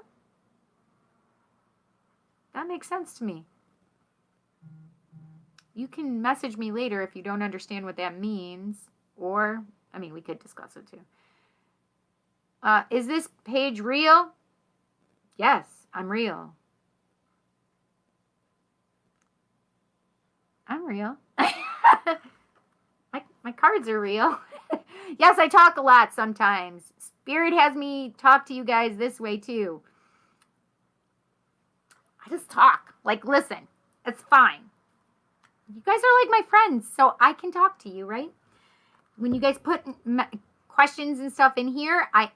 That makes sense to me. You can message me later if you don't understand what that means. Or, I mean, we could discuss it too. Is this page real? Yes, I'm real. I'm real. My cards are real. Yes, I talk a lot sometimes. Spirit has me talk to you guys this way too. I just talk. Like, listen, it's fine. You guys are like my friends, so I can talk to you, right? when you guys put questions and stuff in here, I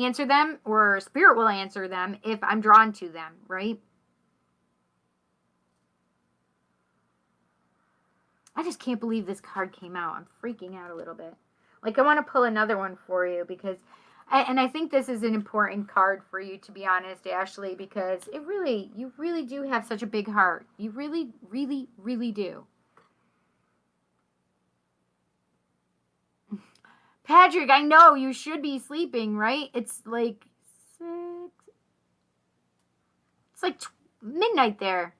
answer them, or Spirit will answer them if I'm drawn to them, right? I just can't believe this card came out. I'm freaking out a little bit. Like, I want to pull another one for you because, and I think this is an important card for you, to be honest, Ashley, because you really do have such a big heart. You really, really, really do. Patrick, I know you should be sleeping, right? It's like 6. It's like midnight there.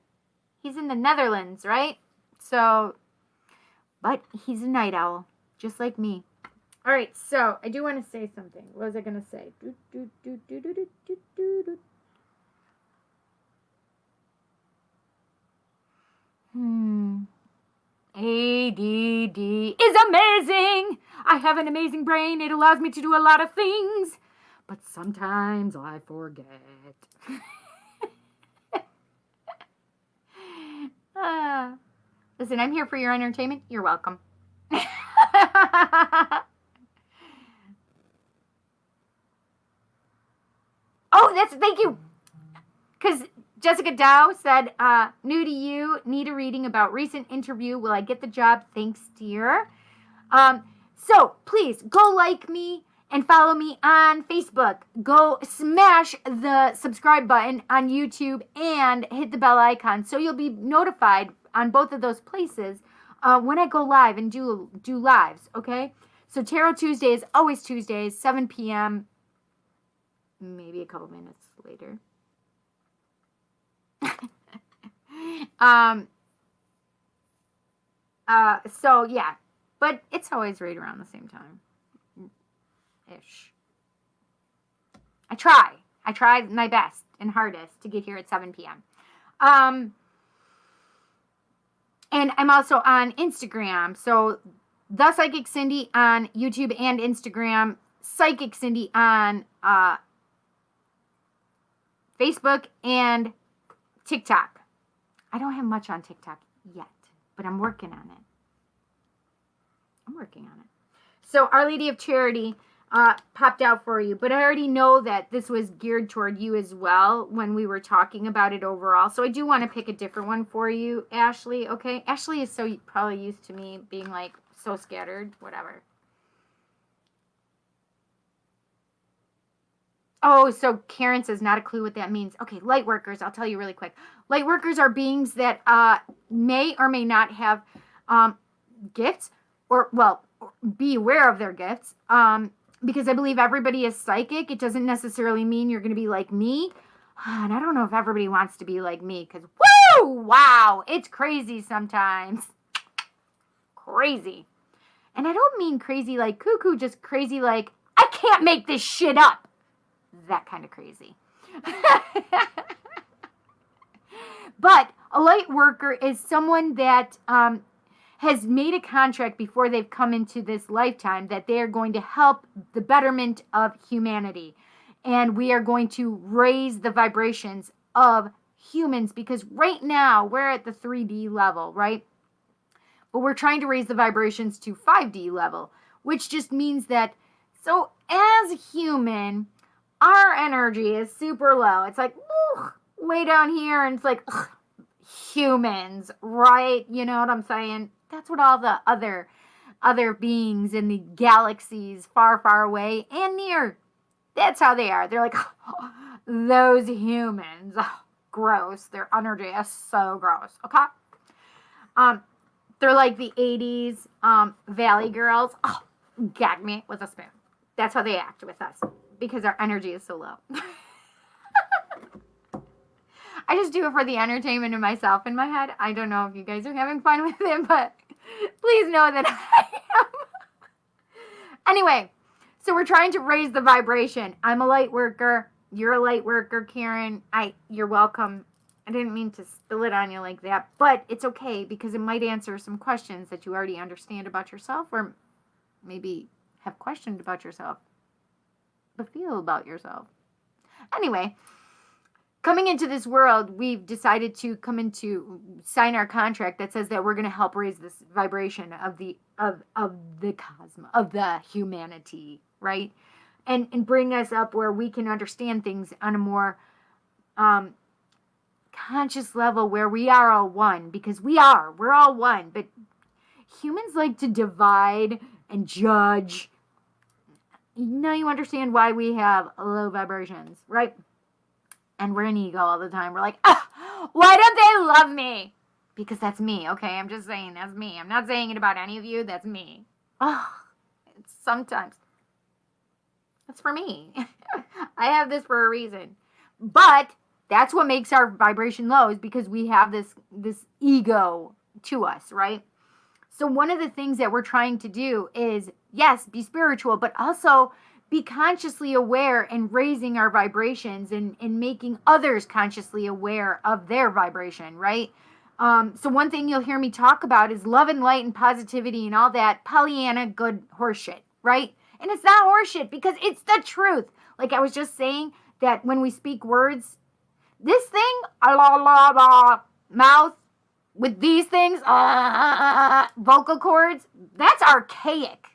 He's in the Netherlands, right? So, but he's a night owl, just like me. All right, so I do want to say something. What was I going to say? ADD is amazing. I have an amazing brain. It allows me to do a lot of things, but sometimes I forget. Listen, I'm here for your entertainment. You're welcome. Oh, thank you. Because Jessica Dow said, new to you, need a reading about recent interview. Will I get the job? Thanks, dear. So please go like me and follow me on Facebook. Go smash the subscribe button on YouTube and hit the bell icon so you'll be notified on both of those places when I go live and do lives, okay? So Tarot Tuesday is always Tuesdays, 7 p.m., maybe a couple minutes later. So yeah, but it's always right around the same time ish. I try my best and hardest to get here at 7 p.m. And I'm also on Instagram, so ThePsychicCindy on YouTube and Instagram, PsychicCindy on Facebook and TikTok. I don't have much on TikTok yet, but I'm working on it. So Our Lady of Charity popped out for you, but I already know that this was geared toward you as well when we were talking about it overall. So I do want to pick a different one for you, Ashley, okay? Ashley is so probably used to me being like so scattered, whatever. Oh, so Karen says not a clue what that means. Okay, light workers, I'll tell you really quick. Light workers are beings that may or may not have gifts, or, well, be aware of their gifts. Because I believe everybody is psychic. It doesn't necessarily mean you're going to be like me. And I don't know if everybody wants to be like me because, woo, wow, it's crazy sometimes. Crazy. And I don't mean crazy like cuckoo, just crazy like, I can't make this shit up. That kind of crazy. But a light worker is someone that has made a contract before they've come into this lifetime that they are going to help the betterment of humanity. And we are going to raise the vibrations of humans because right now we're at the 3D level, right? But we're trying to raise the vibrations to 5D level, which just means that, so as a human, our energy is super low. It's like, way down here, and it's like, humans, right? You know what I'm saying? That's what all the other beings in the galaxies far, far away and near, that's how they are. They're like, those humans, gross. Their energy is so gross, okay? They're like the 80s Valley girls. Gag me with a spoon. That's how they act with us because our energy is so low. I just do it for the entertainment of myself in my head. I don't know if you guys are having fun with it, but please know that I am. Anyway, so we're trying to raise the vibration. I'm a light worker. You're a light worker, Karen. You're welcome. I didn't mean to spill it on you like that, but it's okay because it might answer some questions that you already understand about yourself or maybe have questioned about yourself, but feel about yourself. Anyway, coming into this world, we've decided to sign our contract that says that we're going to help raise this vibration of the cosmos, of the humanity, right? And bring us up where we can understand things on a more conscious level, where we are all one, because we're all one. But humans like to divide and judge. Now you understand why we have low vibrations, right? And we're in ego all the time. We're like, why don't they love me? Because that's me, okay? I'm just saying that's me. I'm not saying it about any of you. That's me. It's sometimes. That's for me. I have this for a reason. But that's what makes our vibration low, is because we have this ego to us, right? So one of the things that we're trying to do is, yes, be spiritual, but also be consciously aware and raising our vibrations and making others consciously aware of their vibration, right? So one thing you'll hear me talk about is love and light and positivity and all that Pollyanna good horseshit, right? And it's not horseshit, because it's the truth. Like I was just saying, that when we speak words, this thing, mouth, with these things, vocal cords, that's archaic.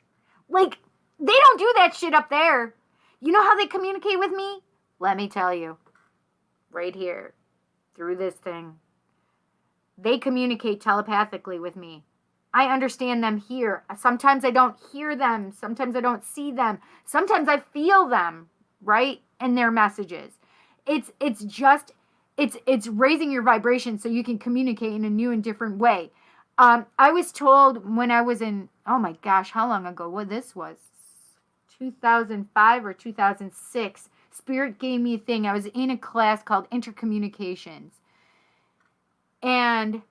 Like, they don't do that shit up there. You know how they communicate with me? Let me tell you. Right here. Through this thing. They communicate telepathically with me. I understand them here. Sometimes I don't hear them. Sometimes I don't see them. Sometimes I feel them, right? In their messages. It's raising your vibration so you can communicate in a new and different way. I was told when I was in, oh my gosh, how long ago? What this was? 2005 or 2006. Spirit gave me a thing. I was in a class called Intercommunications. And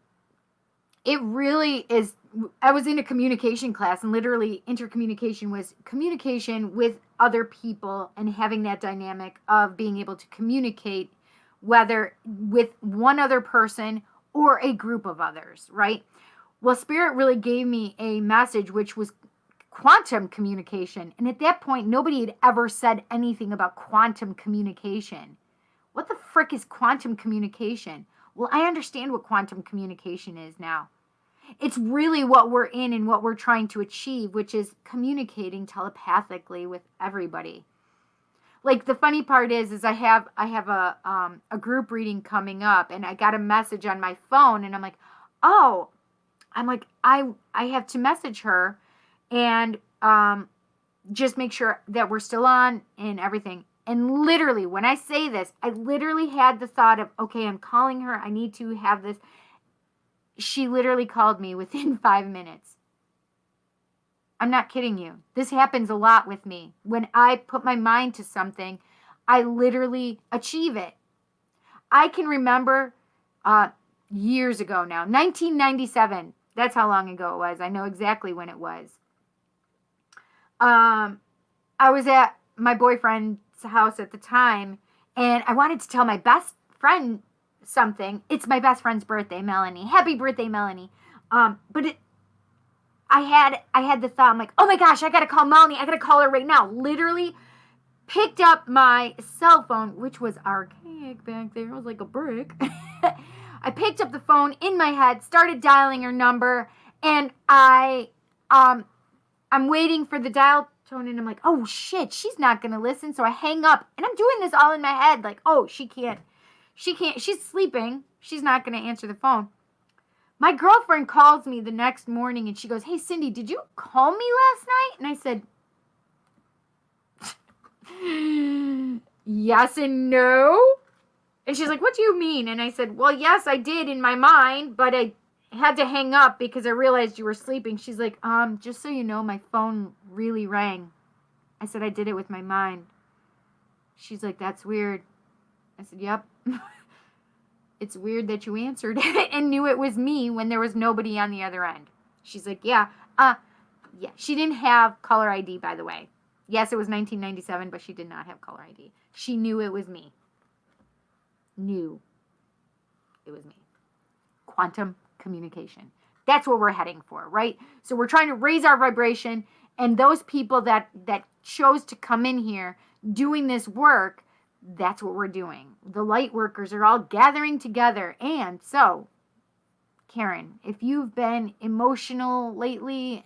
it really is, I was in a communication class, and literally intercommunication was communication with other people and having that dynamic of being able to communicate, whether with one other person or a group of others, right? Well, Spirit really gave me a message, which was quantum communication. And at that point, nobody had ever said anything about quantum communication. What the frick is quantum communication? Well, I understand what quantum communication is now. It's really what we're in and what we're trying to achieve, which is communicating telepathically with everybody. Like, the funny part is I have a group reading coming up, and I got a message on my phone, and I'm like, I have to message her and just make sure that we're still on and everything. And literally, when I say this, I literally had the thought of, okay, I'm calling her. I need to have this. She literally called me within 5 minutes. I'm not kidding you. This happens a lot with me. When I put my mind to something, I literally achieve it. I can remember years ago now, 1997. That's how long ago it was. I know exactly when it was. I was at my boyfriend's house at the time, and I wanted to tell my best friend something. It's my best friend's birthday, Melanie. Happy birthday, Melanie. But I had the thought, I'm like, oh my gosh, I gotta call Melanie. I gotta call her right now. Literally picked up my cell phone, which was archaic back there. It was like a brick. I picked up the phone in my head, started dialing her number, and I'm waiting for the dial tone, and I'm like, oh shit, she's not gonna listen. So I hang up, and I'm doing this all in my head, like, oh, she can't, she's sleeping. She's not gonna answer the phone. My girlfriend calls me the next morning, and she goes, hey, Cindy, did you call me last night? And I said, yes and no. And she's like, what do you mean? And I said, well, yes, I did in my mind, but I had to hang up because I realized you were sleeping. She's like, just so you know, my phone really rang. I said, I did it with my mind. She's like, that's weird. I said, yep. It's weird that you answered it and knew it was me when there was nobody on the other end. She's like, yeah. Yeah. She didn't have caller ID, by the way. Yes, it was 1997, but she did not have caller ID. She knew it was me. Knew it was me. Quantum communication. That's what we're heading for, right? So we're trying to raise our vibration, and those people that chose to come in here doing this work, that's what we're doing. The light workers are all gathering together. And so, Karen, if you've been emotional lately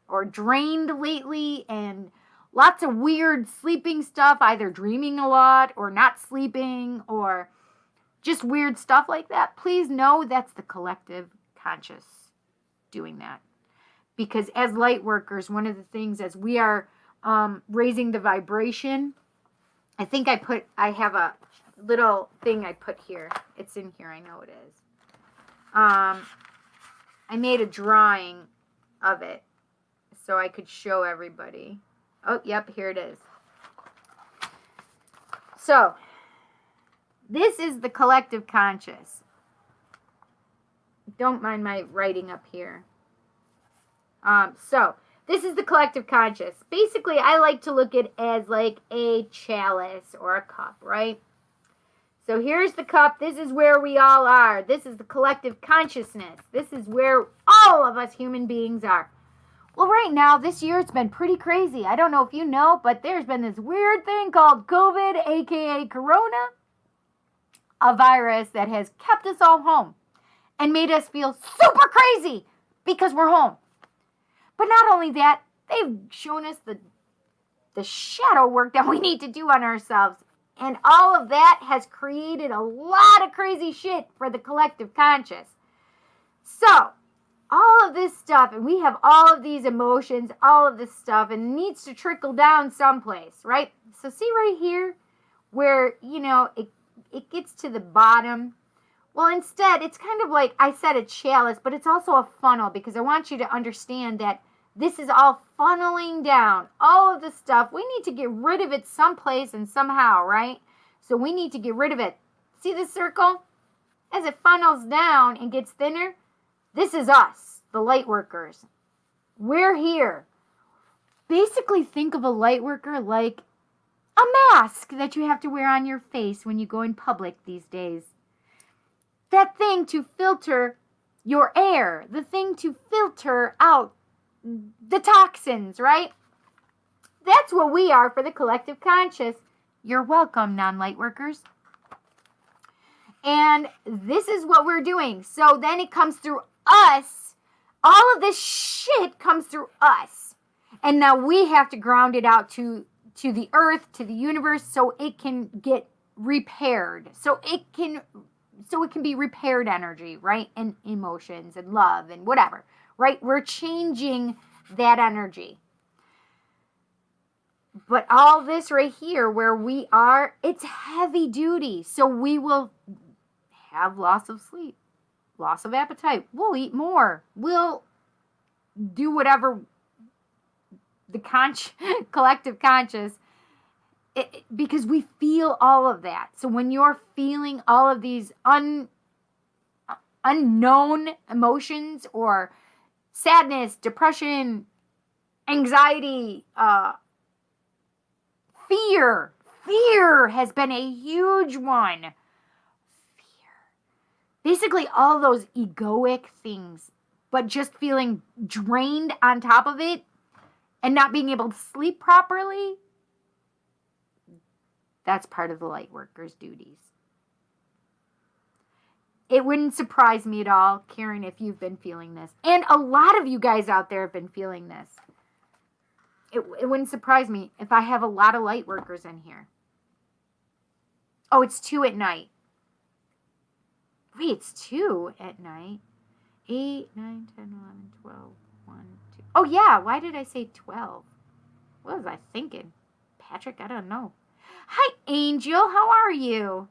or drained lately and lots of weird sleeping stuff, either dreaming a lot or not sleeping or just weird stuff like that, please know that's the collective conscious doing that. Because as light workers, one of the things as we are raising the vibration, I think I have a little thing I put here. It's in here. I know it is. I made a drawing of it so I could show everybody. Oh, yep, here it is. So, this is the collective conscious. Don't mind my writing up here. So, this is the collective conscious. Basically, I like to look at it as like a chalice or a cup, right? So here's the cup. This is where we all are. This is the collective consciousness. This is where all of us human beings are. Well, right now, this year, it's been pretty crazy. I don't know if you know, but there's been this weird thing called COVID, aka Corona, a virus that has kept us all home and made us feel super crazy because we're home. But not only that, they've shown us the shadow work that we need to do on ourselves. And all of that has created a lot of crazy shit for the collective conscious. So, all of this stuff, and we have all of these emotions, all of this stuff, and it needs to trickle down someplace, right? So see right here where, it gets to the bottom. Well, instead, it's kind of like, I said a chalice, but it's also a funnel because I want you to understand that this is all funneling down. All of the stuff, we need to get rid of it someplace and somehow, right? So we need to get rid of it. See the circle? As it funnels down and gets thinner, this is us, the light workers. We're here. Basically, think of a light worker like a mask that you have to wear on your face when you go in public these days. That thing to filter your air, the thing to filter out the toxins, right? That's what we are for the collective conscious. You're welcome, non-light workers. And this is what we're doing. So then it comes through us. All of this shit comes through us. And now we have to ground it out to the earth, to the universe, so it can get repaired. So it can be repaired energy, right? And emotions and love and whatever, right? We're changing that energy. But all this right here where we are, it's heavy duty. So we will have loss of sleep, loss of appetite. We'll eat more. We'll do whatever the collective conscious, because we feel all of that. So when you're feeling all of these unknown emotions or sadness, depression, anxiety, fear has been a huge one. Fear. Basically all those egoic things, but just feeling drained on top of it and not being able to sleep properly. That's part of the light worker's duties. It wouldn't surprise me at all, Karen, if you've been feeling this. And a lot of you guys out there have been feeling this. It wouldn't surprise me if I have a lot of light workers in here. Oh, it's 2 at night. Wait, it's 2 at night. 8, 9, 10, 11, 12, 1, 2. Oh, yeah. Why did I say 12? What was I thinking? Patrick, I don't know. Hi, Angel. How are you?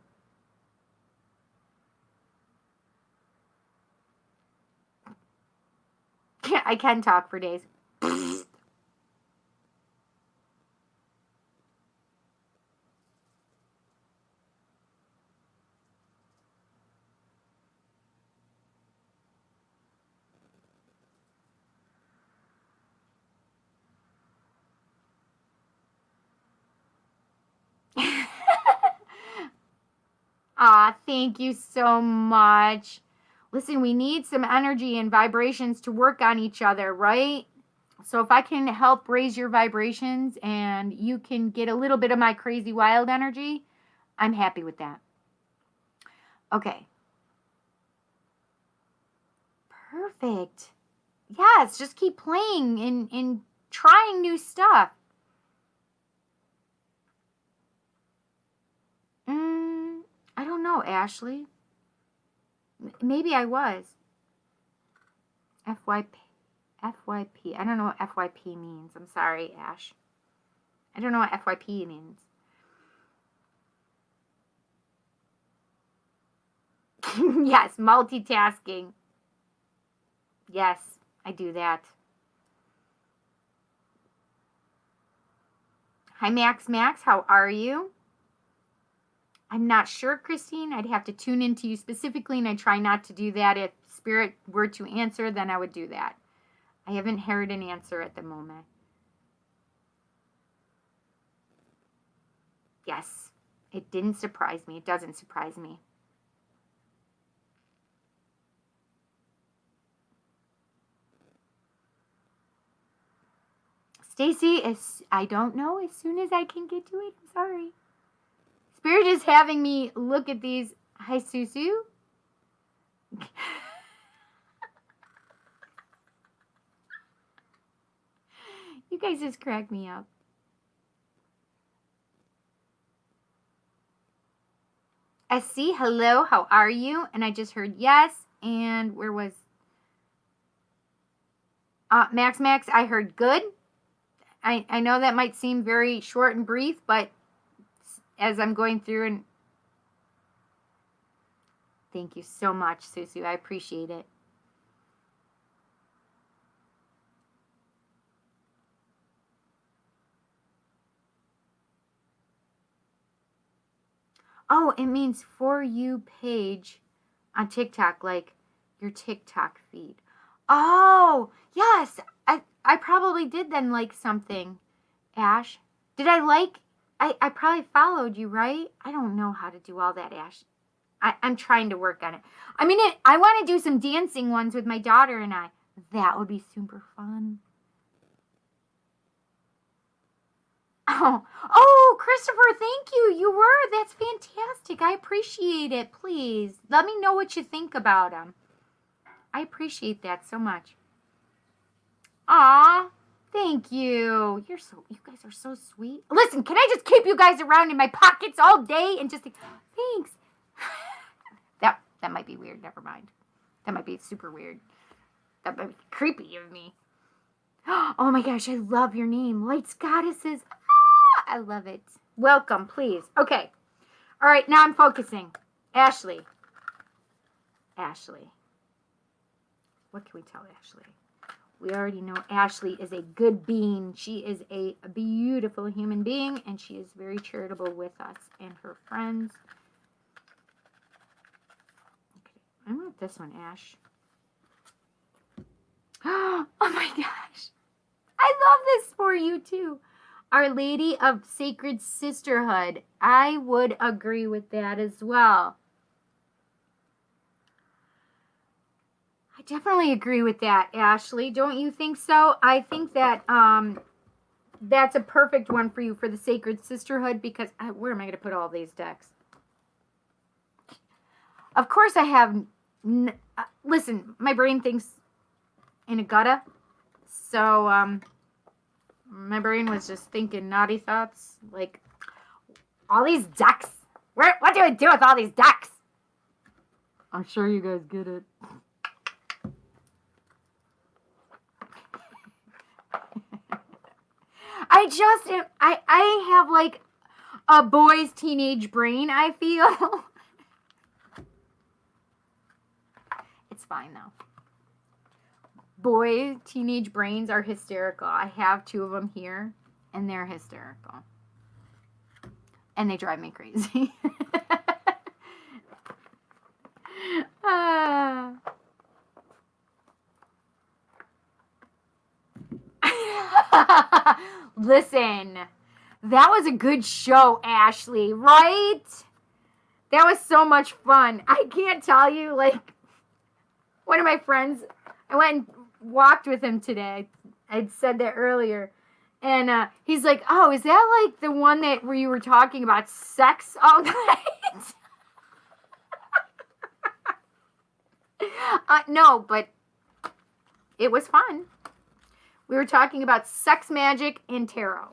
I can talk for days. Aw, thank you so much. Listen, we need some energy and vibrations to work on each other, right? So if I can help raise your vibrations and you can get a little bit of my crazy wild energy, I'm happy with that. Okay. Perfect. Yes, just keep playing and trying new stuff. I don't know, Ashley. Maybe I was. FYP. FYP. I don't know what FYP means. I'm sorry, Ash. I don't know what FYP means. Yes, multitasking. Yes, I do that. Hi, Max. How are you? I'm not sure, Christine. I'd have to tune into you specifically, and I try not to do that. If Spirit were to answer, then I would do that. I haven't heard an answer at the moment. Yes, it didn't surprise me. It doesn't surprise me. Stacy, I don't know. As soon as I can get to it, I'm sorry. Spirit is having me look at these. Hi, Susu. You guys just crack me up. SC, hello, how are you? And I just heard yes. And where was Max? I heard good. I know that might seem very short and brief, but as I'm going through and thank you so much, Susu. I appreciate it. Oh, it means For You page on TikTok, like your TikTok feed. Oh, yes. I probably did then like something, Ash. Did I like? I probably followed you, right? I don't know how to do all that, Ash. I'm trying to work on it. I mean, I want to do some dancing ones with my daughter and I. That would be super fun. Oh, Christopher, thank you. You were. That's fantastic. I appreciate it. Please, let me know what you think about them. I appreciate that so much. Aw, thank you. You guys are so sweet. Listen, can I just keep you guys around in my pockets all day and just think, thanks? That might be weird. Never mind. That might be super weird. That might be creepy of me. Oh my gosh, I love your name. Lights Goddesses. Ah, I love it. Welcome, please. Okay. All right, now I'm focusing. Ashley. What can we tell Ashley? We already know Ashley is a good being. She is a beautiful human being, and she is very charitable with us and her friends. Okay, I want this one, Ash. Oh my gosh. I love this for you, too. Our Lady of Sacred Sisterhood. I would agree with that as well. I definitely agree with that, Ashley. Don't you think so? I think that that's a perfect one for you for the Sacred Sisterhood because where am I going to put all these decks? Of course I have... listen, my brain thinks in a gutta. So, my brain was just thinking naughty thoughts. Like, all these decks. What do I do with all these decks? I'm sure you guys get it. I have like a boy's teenage brain, I feel. It's fine though. Boy teenage brains are hysterical. I have 2 of them here and they're hysterical. And they drive me crazy. Listen, that was a good show, Ashley, right? That was so much fun. I can't tell you, like, one of my friends, I went and walked with him today. I'd said that earlier. And he's like, oh, is that like the one that where you were talking about sex all night? No, but it was fun. We were talking about sex magic and tarot.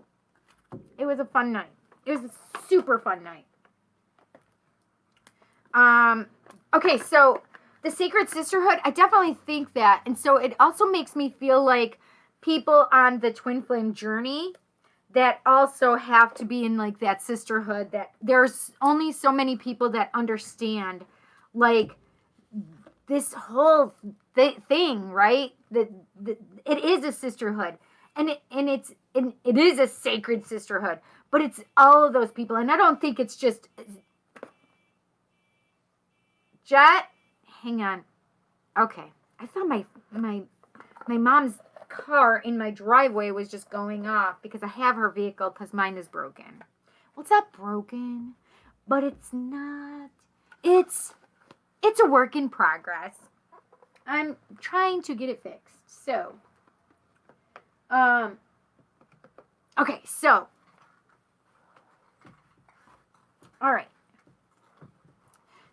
It was a fun night. It was a super fun night. Okay, so the Sacred Sisterhood, I definitely think that. And so it also makes me feel like people on the twin flame journey that also have to be in like that sisterhood, that there's only so many people that understand like this whole thing, right? That it is a sisterhood, and it is a sacred sisterhood, but it's all of those people. And I don't think it's just Jet. Hang on. Okay, I thought my mom's car in my driveway was just going off because I have her vehicle because mine is broken. Well, it's not broken, but it's not. It's a work in progress. I'm trying to get it fixed. So, okay, so, all right.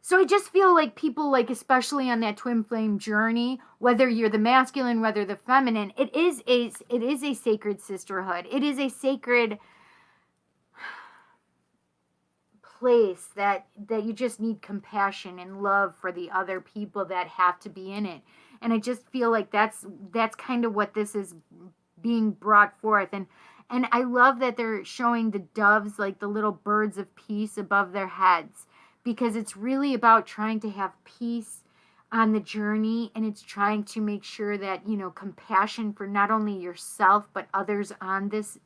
So I just feel like people, like, especially on that twin flame journey, whether you're the masculine, whether the feminine, it is a sacred sisterhood. It is a sacred place that you just need compassion and love for the other people that have to be in it. And I just feel like that's kind of what this is being brought forth. And I love that they're showing the doves, like the little birds of peace above their heads, because it's really about trying to have peace on the journey, and it's trying to make sure that, you know, compassion for not only yourself but others on this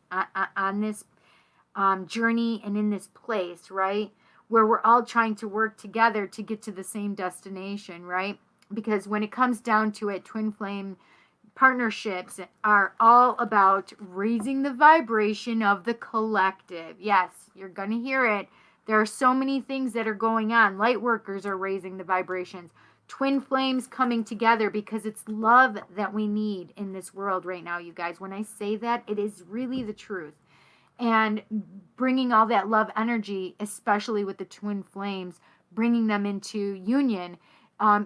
journey and in this place, right, where we're all trying to work together to get to the same destination, right? Because when it comes down to it, twin flame partnerships are all about raising the vibration of the collective. Yes, you're going to hear it. There are so many things that are going on. Light workers are raising the vibrations. Twin flames coming together, because it's love that we need in this world right now, you guys. When I say that, it is really the truth. And bringing all that love energy, especially with the twin flames, bringing them into union,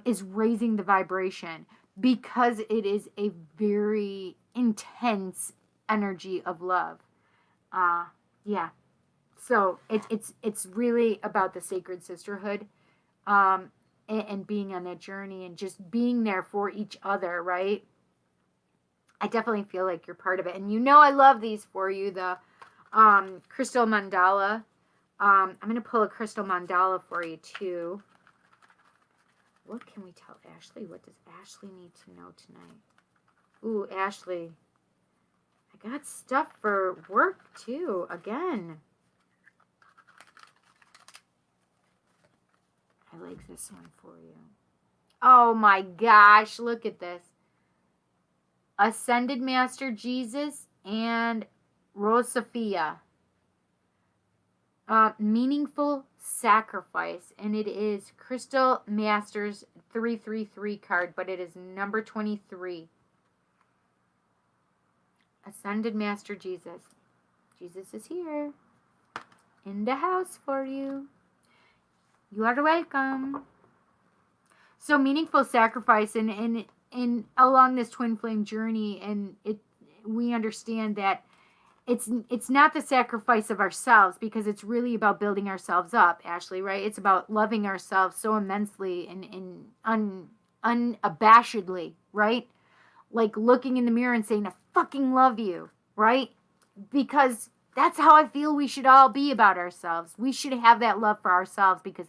is raising the vibration, because it is a very intense energy of love. Yeah. So it's really about the sacred sisterhood, and being on that journey and just being there for each other, right? I definitely feel like you're part of it. And you know I love these for you, the crystal mandala. I'm going to pull a crystal mandala for you too. What can we tell Ashley? What does Ashley need to know tonight? Ooh, Ashley, I got stuff for work too, again. I like this one for you. Oh my gosh, look at this. Ascended Master Jesus and Rose Sophia. Meaningful sacrifice. And it is Crystal Masters 333 card, but it is number 23. Ascended Master Jesus. Jesus is here in the house for you. You are welcome. So meaningful sacrifice, and along this twin flame journey, and we understand that it's not the sacrifice of ourselves, because it's really about building ourselves up, Ashley, right? It's about loving ourselves so immensely and unabashedly, right? Like looking in the mirror and saying, I fucking love you, right? Because that's how I feel we should all be about ourselves. We should have that love for ourselves, because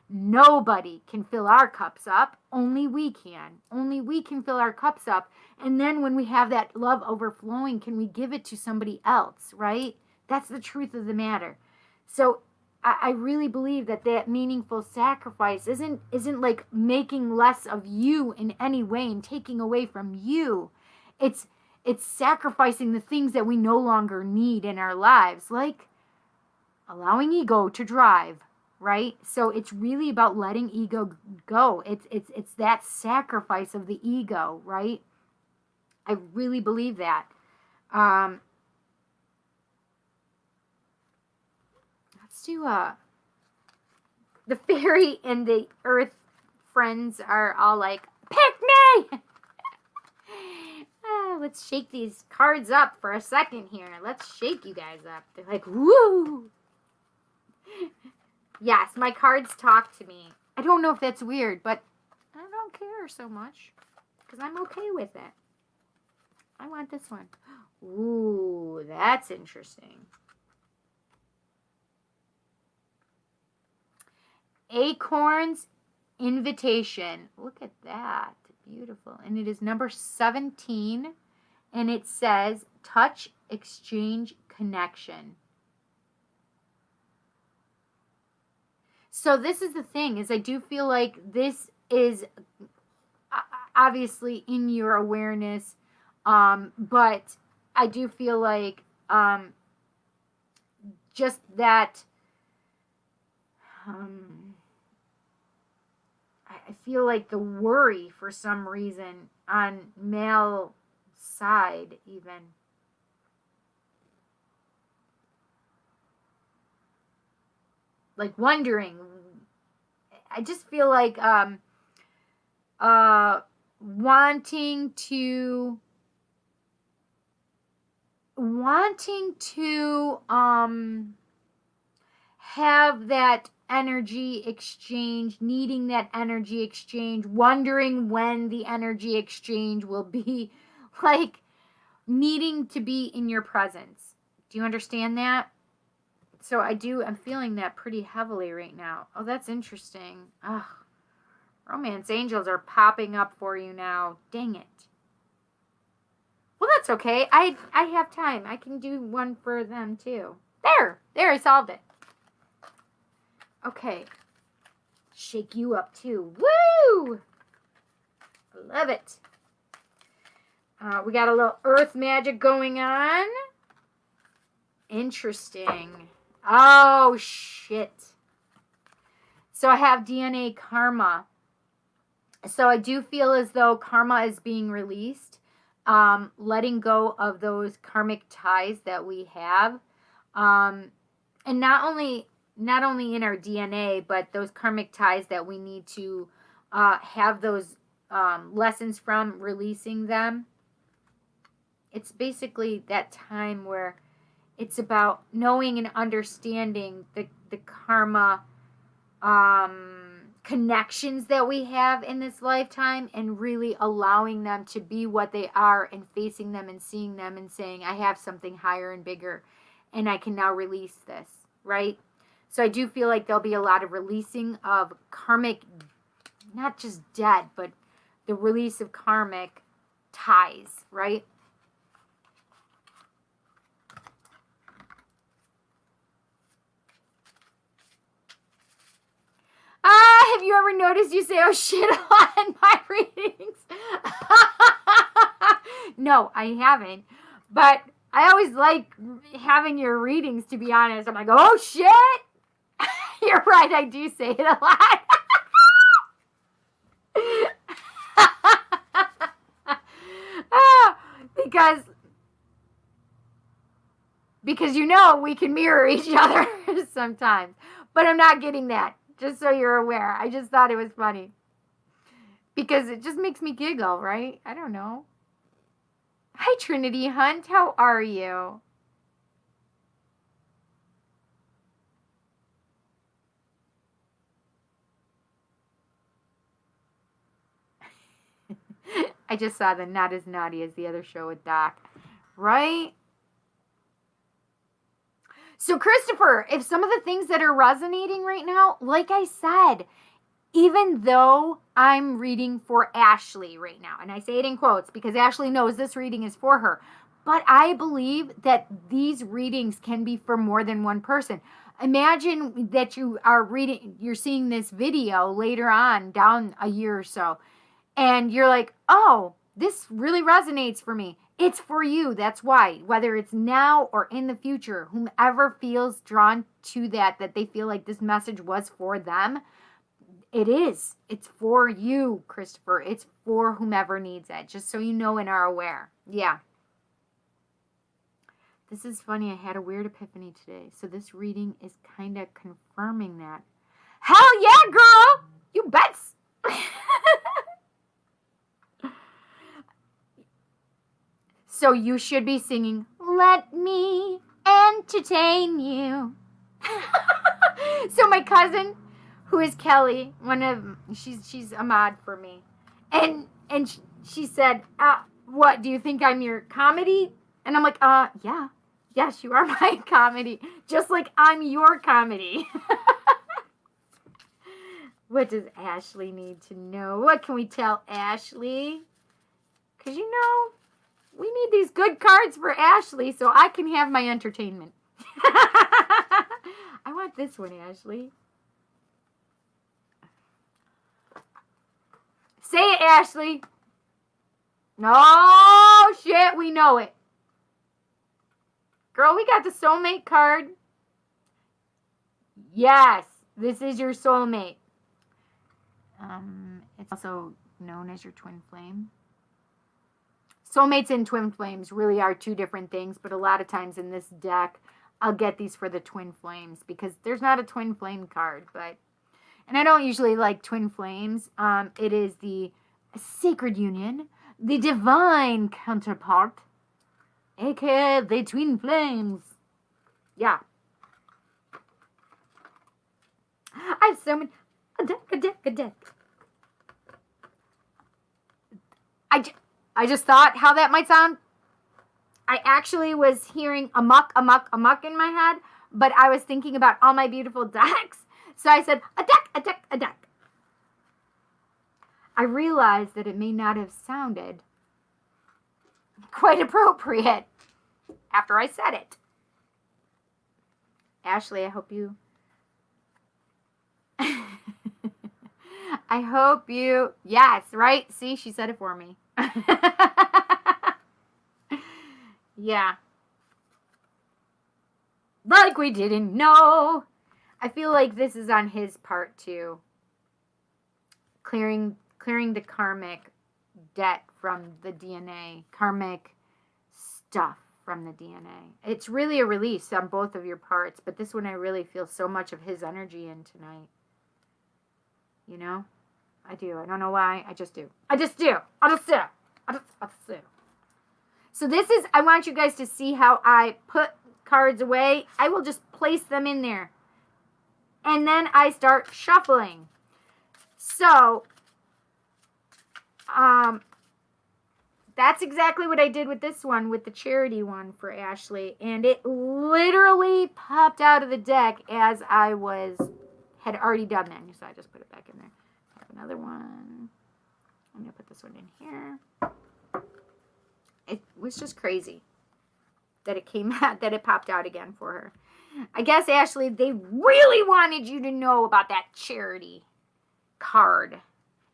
nobody can fill our cups up. Only we can. Only we can fill our cups up. And then when we have that love overflowing, can we give it to somebody else, right? That's the truth of the matter. So I really believe that meaningful sacrifice isn't like making less of you in any way and taking away from you. It's sacrificing the things that we no longer need in our lives, like allowing ego to drive, right? So it's really about letting ego go. It's that sacrifice of the ego, right? I really believe that. do the fairy and the earth friends are all like, pick me! Let's shake these cards up for a second here. Let's shake you guys up. They're like, woo! Yes, my cards talk to me. I don't know if that's weird, but I don't care so much because I'm okay with it. I want this one. Ooh, that's interesting. Acorn's Invitation. Look at that. Beautiful. And it is number 17. And it says, touch, exchange, connection. So this is the thing, is I do feel like this is obviously in your awareness, but I do feel like just that I feel like the worry for some reason on male side even. Like wondering. I just feel like wanting to have that energy exchange, needing that energy exchange, wondering when the energy exchange will be, like needing to be in your presence. Do you understand that? So I'm feeling that pretty heavily right now. Oh, that's interesting. Ugh. Romance angels are popping up for you now. Dang it. Well, that's okay. I have time. I can do one for them too. There, I solved it. Okay. Shake you up too. Woo! Love it. We got a little earth magic going on. Interesting. Oh, shit. So I have DNA karma. So I do feel as though karma is being released. Letting go of those karmic ties that we have. And not only in our DNA, but those karmic ties that we need to have those lessons from, releasing them. It's basically that time where it's about knowing and understanding the karma connections that we have in this lifetime and really allowing them to be what they are and facing them and seeing them and saying, I have something higher and bigger and I can now release this, right? So I do feel like there'll be a lot of releasing of karmic, not just debt, but the release of karmic ties, right? Have you ever noticed you say, oh shit, a lot in my readings? No, I haven't. But I always like having your readings, to be honest. I'm like, oh shit. You're right, I do say it a lot. Because you know we can mirror each other sometimes. But I'm not getting that. Just so you're aware. I just thought it was funny. Because it just makes me giggle, right? I don't know. Hi, Trinity Hunt. How are you? I just saw the Not As Naughty as the Other Show with Doc. Right? So, Christopher, if some of the things that are resonating right now, like I said, even though I'm reading for Ashley right now, and I say it in quotes because Ashley knows this reading is for her, but I believe that these readings can be for more than one person. Imagine that you're seeing this video later on down a year or so, and you're like, oh, this really resonates for me. It's for you. That's why. Whether it's now or in the future, whomever feels drawn to that they feel like this message was for them, it is. It's for you, Christopher. It's for whomever needs it. Just so you know and are aware. Yeah. This is funny. I had a weird epiphany today. So this reading is kind of confirming that. Hell yeah, girl! You bets! So you should be singing, "Let me entertain you." So my cousin, who is Kelly, she's a mod for me, and she said, "What do you think I'm your comedy?" And I'm like, yeah, yes, you are my comedy, just like I'm your comedy." What does Ashley need to know? What can we tell Ashley? Because we need these good cards for Ashley so I can have my entertainment. I want this one, Ashley. Say it, Ashley. No, shit, we know it. Girl, we got the soulmate card. Yes, this is your soulmate. It's also known as your twin flame. Soulmates and twin flames really are two different things, but a lot of times in this deck, I'll get these for the twin flames because there's not a twin flame card, and I don't usually like twin flames. It is the sacred union, the divine counterpart, aka the twin flames. Yeah. I've summoned a deck. I just thought how that might sound. I actually was hearing amok in my head, but I was thinking about all my beautiful decks. So I said, a deck. I realized that it may not have sounded quite appropriate after I said it. Ashley, I hope you... I hope you... Yes, right? See, she said it for me. Yeah. Like we didn't know. I feel like this is on his part too. Clearing the karmic debt from the DNA. Karmic stuff from the DNA. It's really a release on both of your parts, but this one I really feel so much of his energy in tonight. You know? I do. I don't know why. I just do. So this is, I want you guys to see how I put cards away. I will just place them in there. And then I start shuffling. So, that's exactly what I did with this one, with the charity one for Ashley. And it literally popped out of the deck as I had already done that. So I just put it back in there. I have another one. I'm going to put this one in here. It was just crazy that it came out, that it popped out again for her. I guess, Ashley, they really wanted you to know about that charity card.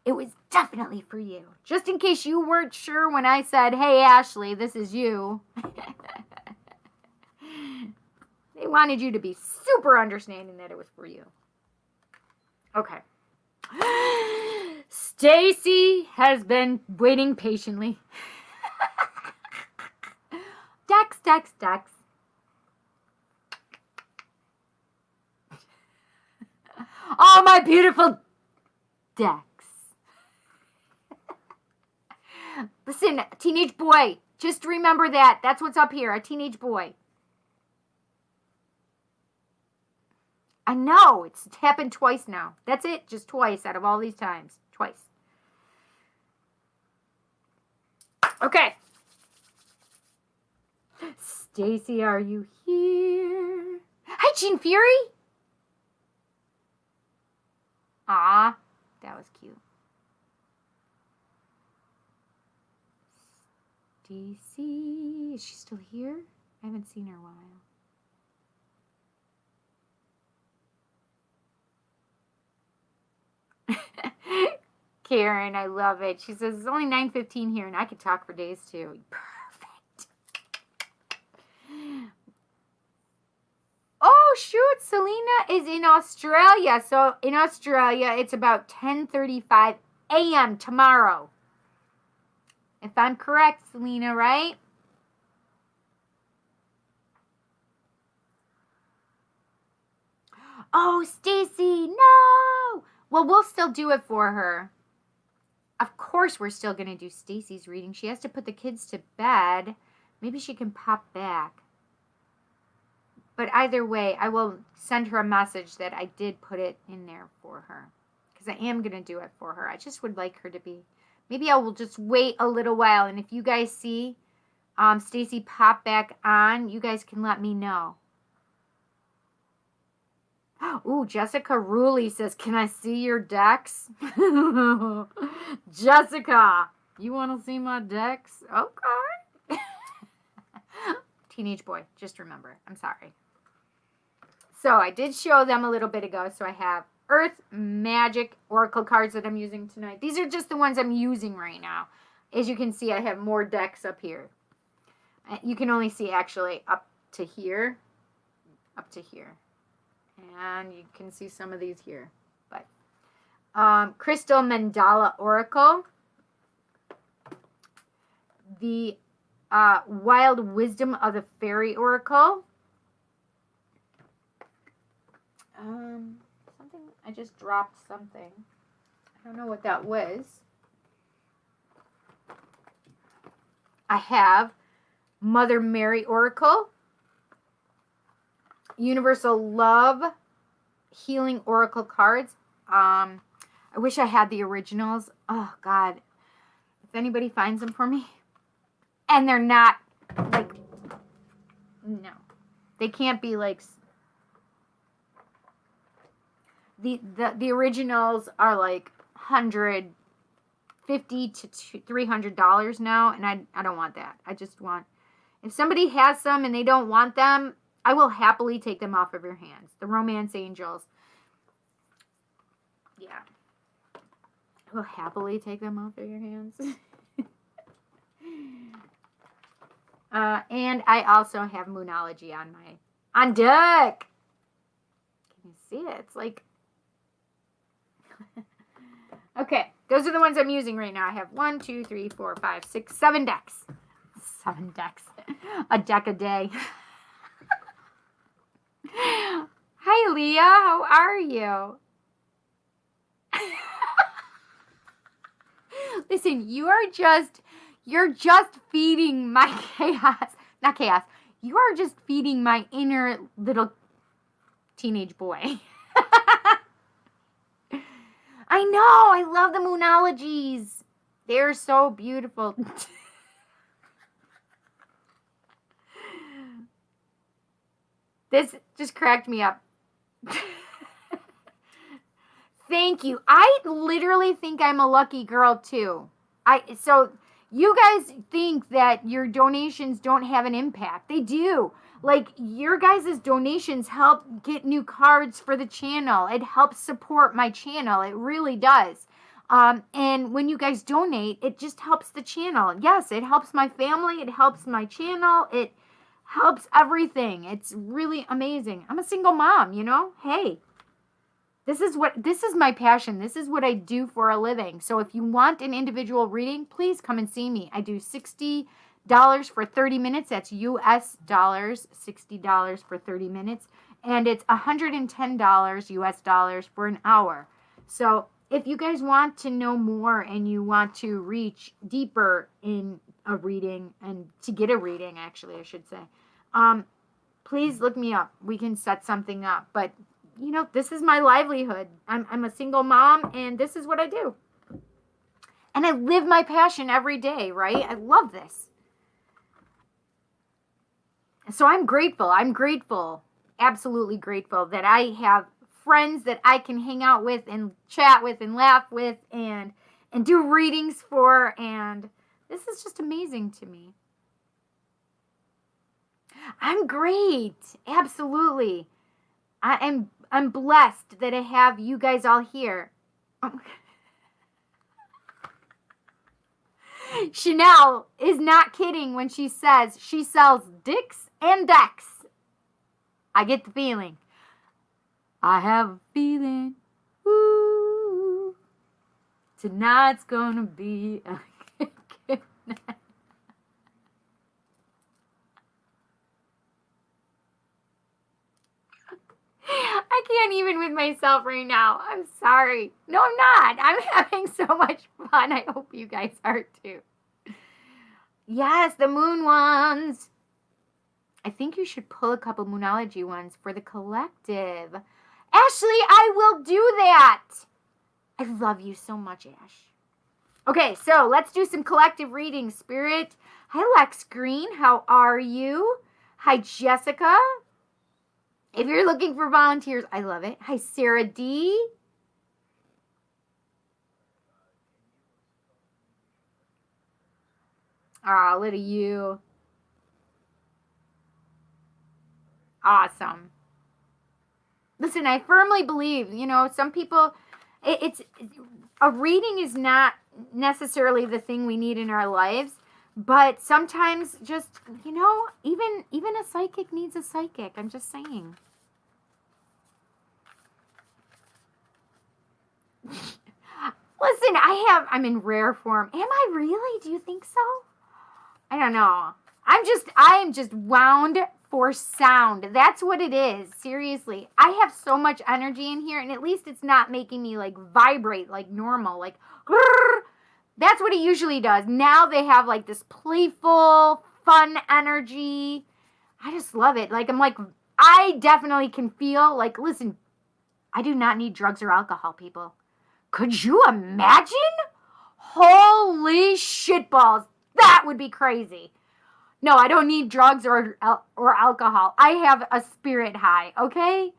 It was definitely for you. Just in case you weren't sure when I said, "Hey, Ashley, this is you." They wanted you to be super understanding that it was for you. Okay. Stacy has been waiting patiently. Dex. Oh, my beautiful Dex. Listen, teenage boy, just remember that. That's what's up here, a teenage boy. I know, it's happened twice now. That's it, just twice out of all these times. Twice. Okay. Stacy, are you here? Hi, Jean Fury. Ah, that was cute. Stacy, is she still here? I haven't seen her in a while. Karen, I love it. She says, it's only 9:15 here, and I could talk for days, too. Perfect. Oh, shoot. Selena is in Australia. So, in Australia, it's about 10:35 a.m. tomorrow. If I'm correct, Selena, right? Oh, Stacy, no. Well, we'll still do it for her. Of course we're still going to do Stacy's reading. She has to put the kids to bed. Maybe she can pop back. But either way, I will send her a message that I did put it in there for her. Because I am going to do it for her. I just would like her to be. Maybe I will just wait a little while. And if you guys see Stacy pop back on, you guys can let me know. Ooh, Jessica Ruley says, can I see your decks? Jessica, you want to see my decks? Okay. Teenage boy, just remember. I'm sorry. So I did show them a little bit ago. So I have Earth Magic Oracle cards that I'm using tonight. These are just the ones I'm using right now. As you can see, I have more decks up here. You can only see actually up to here. Up to here. And you can see some of these here. But Crystal Mandala Oracle. The Wild Wisdom of the Fairy Oracle. Something, I just dropped something. I don't know what that was. I have Mother Mary Oracle. Universal Love Healing Oracle cards. I wish I had the originals. Oh, God. If anybody finds them for me. And they're not, like, no. They can't be, like, the originals are, like, $150 to $300 now. And I don't want that. I just want, if somebody has some and they don't want them, I will happily take them off of your hands. The Romance Angels. Yeah. I will happily take them off of your hands. And I also have Moonology on deck. Can you see it? It's like... Okay. Those are the ones I'm using right now. I have 1, 2, 3, 4, 5, 6, 7 decks. 7 decks. A deck a day. Hi, Leah. How are you? Listen, you're just feeding my chaos. Not chaos. You are just feeding my inner little teenage boy. I know. I love the Moonologies. They're so beautiful. This just cracked me up. Thank you. I literally think I'm a lucky girl too. So you guys think that your donations don't have an impact. They do. Like, your guys' donations help get new cards for the channel. It helps support my channel. It really does. And when you guys donate, it just helps the channel. Yes, it helps my family. It helps my channel. It helps everything. It's really amazing. I'm a single mom, you know? Hey, this is my passion. This is what I do for a living. So if you want an individual reading, please come and see me. I do $60 for 30 minutes. That's US dollars, $60 for 30 minutes. And it's $110 US dollars for an hour. So if you guys want to know more and you want to reach deeper in a reading, and to get a reading, actually, I should say, please look me up. We can set something up. But, you know, this is my livelihood. I'm a single mom, and this is what I do. And I live my passion every day, right? I love this. So I'm grateful. I'm grateful, absolutely grateful that I have friends that I can hang out with and chat with and laugh with and do readings for, and this is just amazing to me. I'm great. Absolutely. I'm blessed that I have you guys all here. Chanel is not kidding when she says she sells dicks and decks. I get the feeling. I have a feeling. Ooh, tonight's gonna be a good night. I can't even with myself right now. I'm sorry. No, I'm not. I'm having so much fun. I hope you guys are too. Yes, the moon ones. I think you should pull a couple Moonology ones for the collective. Ashley, I will do that. I love you so much, Ash. Okay, so let's do some collective readings, Spirit. Hi, Lex Green. How are you? Hi, Jessica. If you're looking for volunteers, I love it. Hi, Sarah D. Oh, look at you. Awesome. Listen, I firmly believe, some people, it's a reading is not necessarily the thing we need in our lives, but sometimes just, even a psychic needs a psychic. I'm just saying. Listen, I'm in rare form. Am I really? Do you think so? I don't know. I am just wound for sound. That's what it is. Seriously. I have so much energy in here, and at least it's not making me like vibrate like normal. Like, grrr. That's what it usually does. Now they have like this playful, fun energy. I just love it. Like, I definitely can feel like, listen, I do not need drugs or alcohol, people. Could you imagine? Holy shitballs. That would be crazy. No, I don't need drugs or alcohol. I have a spirit high, okay?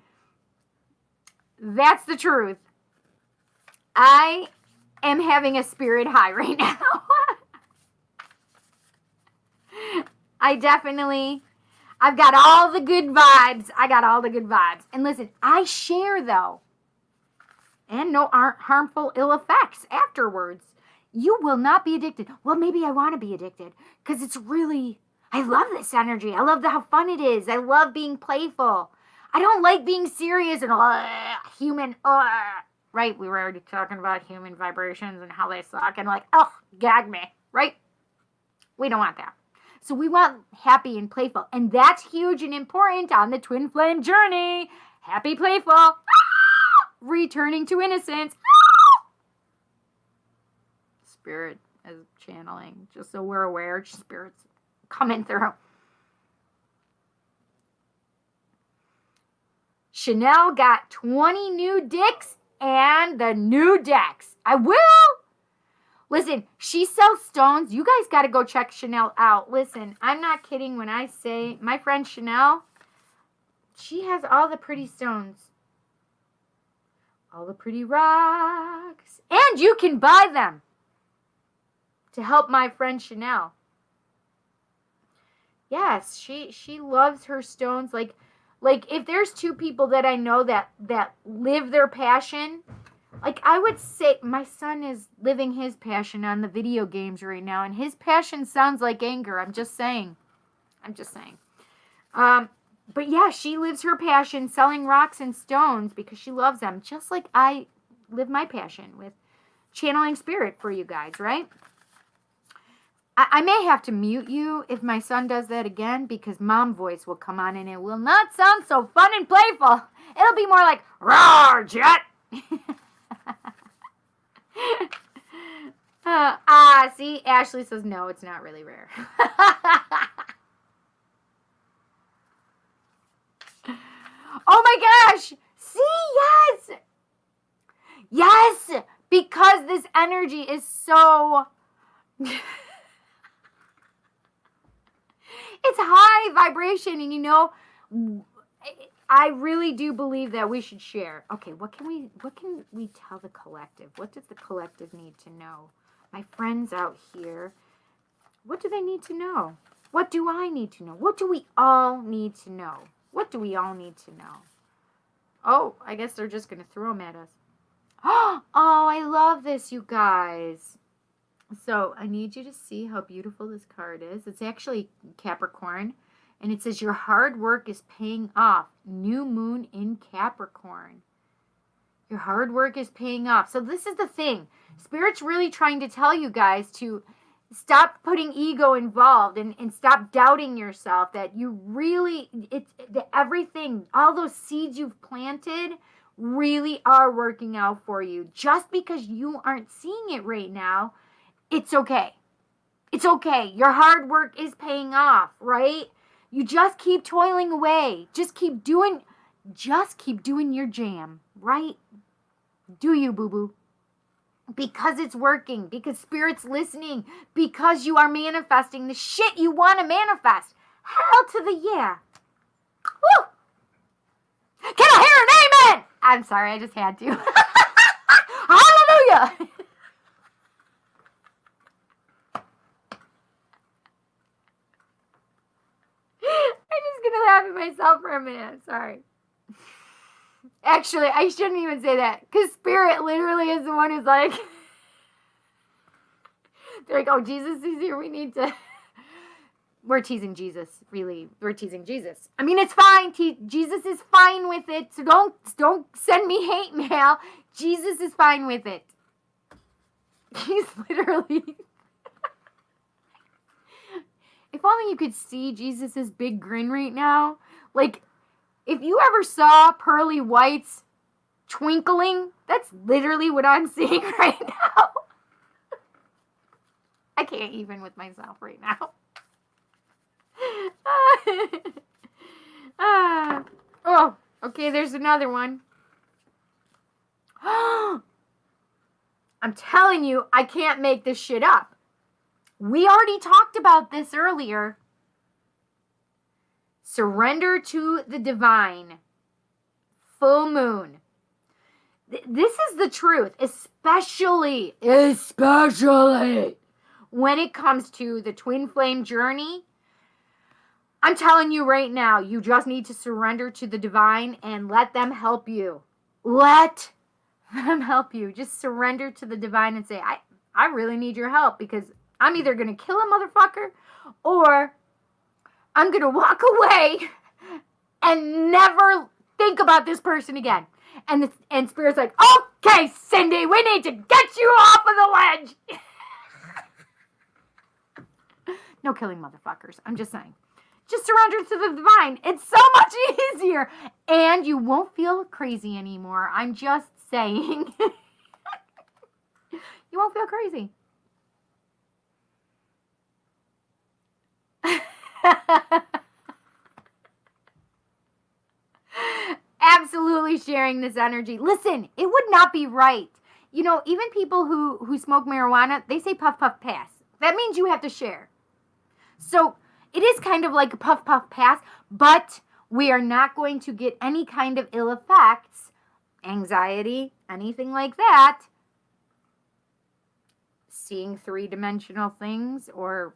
That's the truth. I am having a spirit high right now. I've got all the good vibes. And listen, I share though. And no harmful ill effects afterwards. You will not be addicted. Well, maybe I want to be addicted because I love this energy. I love how fun it is. I love being playful. I don't like being serious and human. Right? We were already talking about human vibrations and how they suck and gag me. Right? We don't want that. So we want happy and playful. And that's huge and important on the twin flame journey. Happy, playful. Returning to innocence. Spirit is channeling, just so we're aware. Spirit's coming through. Chanel got 20 new dicks and the new decks. I will. Listen, she sells stones. You guys got to go check Chanel out. Listen, I'm not kidding when I say my friend Chanel, she has all the pretty stones. All the pretty rocks. And you can buy them to help my friend Chanel. Yes, she loves her stones. Like if there's two people that I know that live their passion, like I would say my son is living his passion on the video games right now, and his passion sounds like anger. I'm just saying. But yeah, she lives her passion selling rocks and stones because she loves them, just like I live my passion with channeling spirit for you guys, right? I may have to mute you if my son does that again because mom voice will come on and it will not sound so fun and playful. It'll be more like, roar, Jet! See, Ashley says, no, it's not really rare. Oh my gosh! See, yes! Yes! Because this energy is so... It's high vibration, and I really do believe that we should share. Okay, what can we tell the collective? What does the collective need to know? My friends out here, what do they need to know? What do I need to know? What do we all need to know? What do we all need to know? Oh, I guess they're just going to throw them at us. Oh, I love this, you guys. So I need you to see how beautiful this card is. It's actually Capricorn. And it says your hard work is paying off. New moon in Capricorn. Your hard work is paying off. So this is the thing. Spirit's really trying to tell you guys to Stop putting ego involved and stop doubting yourself that you really, everything, all those seeds you've planted really are working out for you. Just because you aren't seeing it right now, it's okay. It's okay. Your hard work is paying off, right? You just keep toiling away. Just keep doing your jam, right? Do you, boo-boo? Because it's working, because Spirit's listening, because you are manifesting the shit you want to manifest. Hell to the yeah. Woo! Can I hear an amen? I'm sorry, I just had to. Hallelujah! I'm just going to laugh at myself for a minute. I'm sorry. Actually, I shouldn't even say that, because Spirit literally is the one who's like, they're like, oh, Jesus is here, we need to, we're teasing Jesus, really, we're teasing Jesus. I mean, it's fine, Jesus is fine with it, so don't send me hate mail. Jesus is fine with it. He's literally, if only you could see Jesus's big grin right now, like, if you ever saw pearly whites twinkling, that's literally what I'm seeing right now. I can't even with myself right now. Oh, okay, there's another one. I'm telling you, I can't make this shit up. We already talked about this earlier. Surrender to the divine. Full moon. This is the truth, especially when it comes to the twin flame journey. I'm telling you right now, you just need to surrender to the divine and let them help you. Let them help you. Just surrender to the divine and say, I really need your help, because I'm either going to kill a motherfucker or I'm going to walk away and never think about this person again. And Spirit's like, okay, Cindy, we need to get you off of the ledge. No killing motherfuckers. I'm just saying. Just surrender to the divine. It's so much easier. And you won't feel crazy anymore. I'm just saying. You won't feel crazy. Absolutely sharing this energy. Listen, it would not be right. You know, even people who smoke marijuana, they say puff, puff, pass. That means you have to share. So it is kind of like a puff, puff, pass, but we are not going to get any kind of ill effects, anxiety, anything like that, seeing three-dimensional things or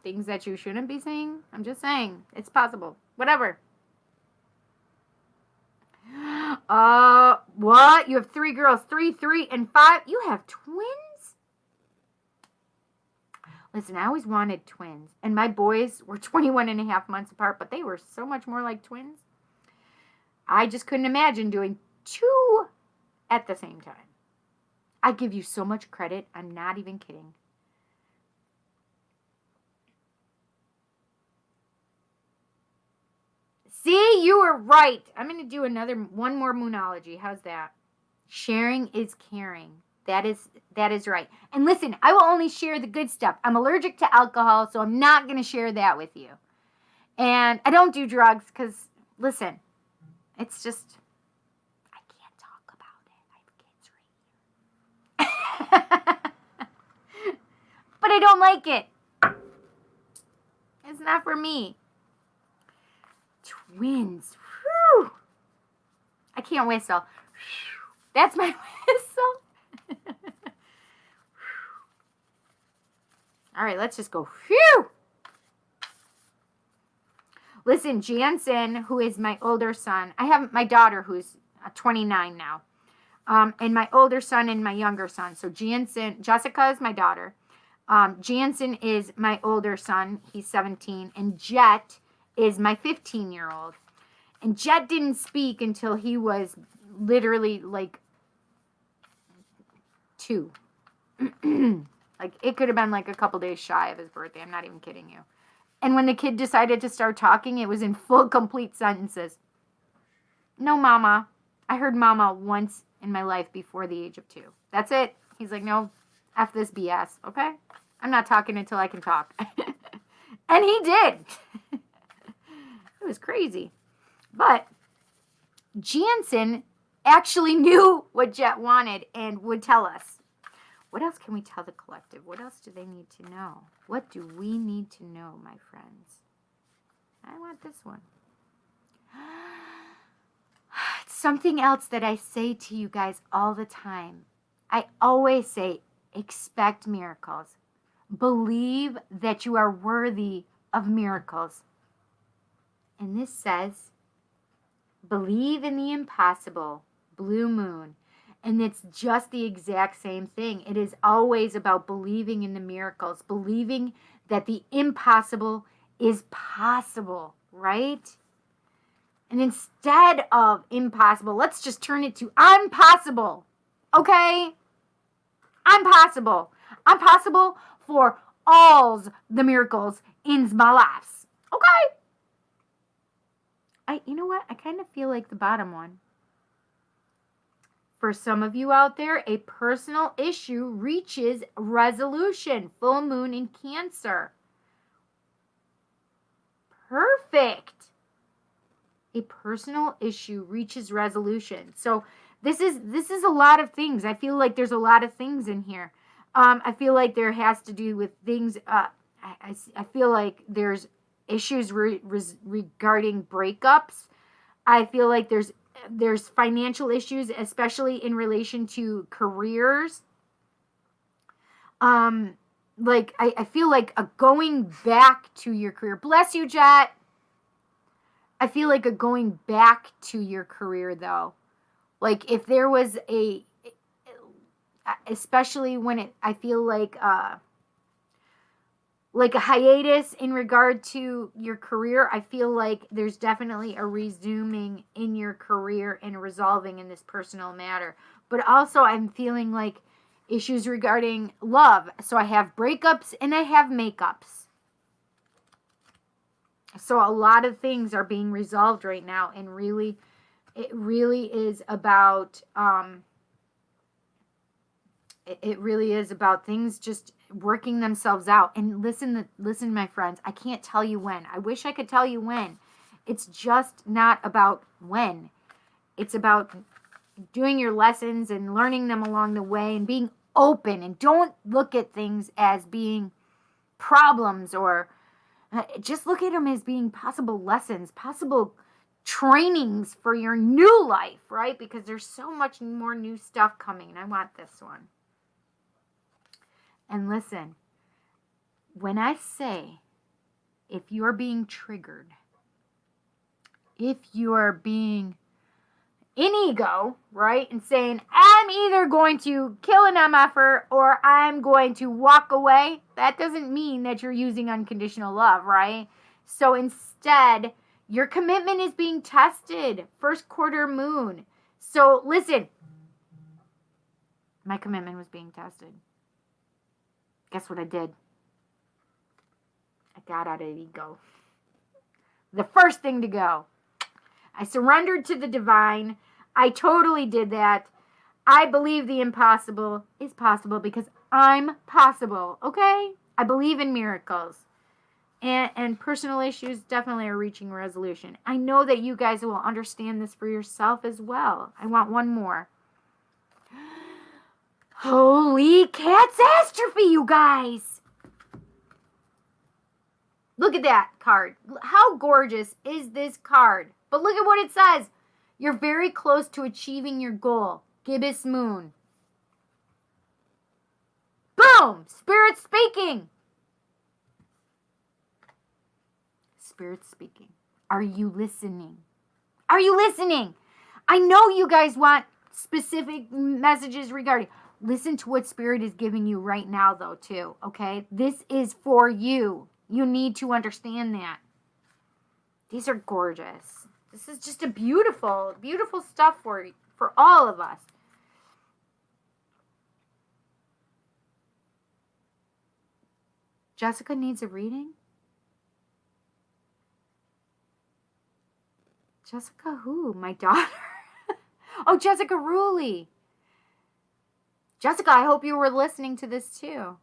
things that you shouldn't be seeing. I'm just saying, it's possible. Whatever. What? You have 3 girls, 3, 3, and 5. You have twins? Listen, I always wanted twins. And my boys were 21 and a half months apart, but they were so much more like twins. I just couldn't imagine doing 2 at the same time. I give you so much credit. I'm not even kidding. See, you were right. I'm going to do one more moonology. How's that? Sharing is caring. That is right. And listen, I will only share the good stuff. I'm allergic to alcohol, so I'm not going to share that with you. And I don't do drugs because, listen, it's just, I can't talk about it. I have kids right here. But I don't like it. It's not for me. Twins. Whew. I can't whistle. That's my whistle. All right, let's just go. Phew. Listen, Jansen, who is my older son, I have my daughter who's 29 now, and my older son and my younger son. So Jansen, Jessica is my daughter. Jansen is my older son. He's 17. And Jet is my 15-year-old. And Jet didn't speak until he was literally like 2. Like, it could have been like a couple days shy of his birthday. I'm not even kidding you. And when the kid decided to start talking, it was in full, complete sentences. No, mama. I heard mama once in my life before the age of 2. That's it. He's like, no, F this BS, okay? I'm not talking until I can talk. And he did. It was crazy. But Jansen actually knew what Jet wanted and would tell us. What else can we tell the collective? What else do they need to know? What do we need to know, my friends? I want this one. It's something else that I say to you guys all the time. I always say, expect miracles. Believe that you are worthy of miracles. And this says, believe in the impossible, blue moon. And it's just the exact same thing. It is always about believing in the miracles, believing that the impossible is possible, right? And instead of impossible, let's just turn it to I'm possible, okay? I'm possible. I'm possible for all the miracles in my life, okay? You know what? I kind of feel like the bottom one. For some of you out there, a personal issue reaches resolution. Full moon in Cancer. Perfect. A personal issue reaches resolution. So this is a lot of things. I feel like there's a lot of things in here. I feel like there has to do with things. I feel like there's issues regarding breakups. I feel like there's financial issues, especially in relation to careers. Like I feel like a going back to your career. Bless you, Jet. I feel like a going back to your career, though. Like if there was especially when I feel like a hiatus in regard to your career, I feel like there's definitely a resuming in your career and resolving in this personal matter. But also I'm feeling like issues regarding love. So I have breakups and I have makeups. So a lot of things are being resolved right now, and it really is about things just working themselves out. And listen, my friends, I can't tell you when. I wish I could tell you when. It's just not about when. It's about doing your lessons and learning them along the way and being open, and don't look at things as being problems, or just look at them as being possible lessons, possible trainings for your new life, right? Because there's so much more new stuff coming. I want this one. And listen, when I say, if you're being triggered, if you are being in ego, right, and saying, I'm either going to kill an MFer or I'm going to walk away, that doesn't mean that you're using unconditional love, right? So instead, your commitment is being tested. First quarter moon. So listen, my commitment was being tested. Guess what I did? I got out of ego. The first thing to go. I surrendered to the divine. I totally did that. I believe the impossible is possible because I'm possible, okay? I believe in miracles. And personal issues definitely are reaching resolution. I know that you guys will understand this for yourself as well. I want one more. Holy catastrophe, you guys! Look at that card. How gorgeous is this card? But look at what it says. You're very close to achieving your goal. Gibbous moon. Boom! Spirit speaking. Spirit speaking. Are you listening? Are you listening? I know you guys want specific messages regarding. Listen to what Spirit is giving you right now, though, too. Okay? This is for you. You need to understand that. These are gorgeous. This is just a beautiful, beautiful stuff for all of us. Jessica needs a reading? Jessica who? My daughter? Oh, Jessica Ruley. Jessica, I hope you were listening to this too.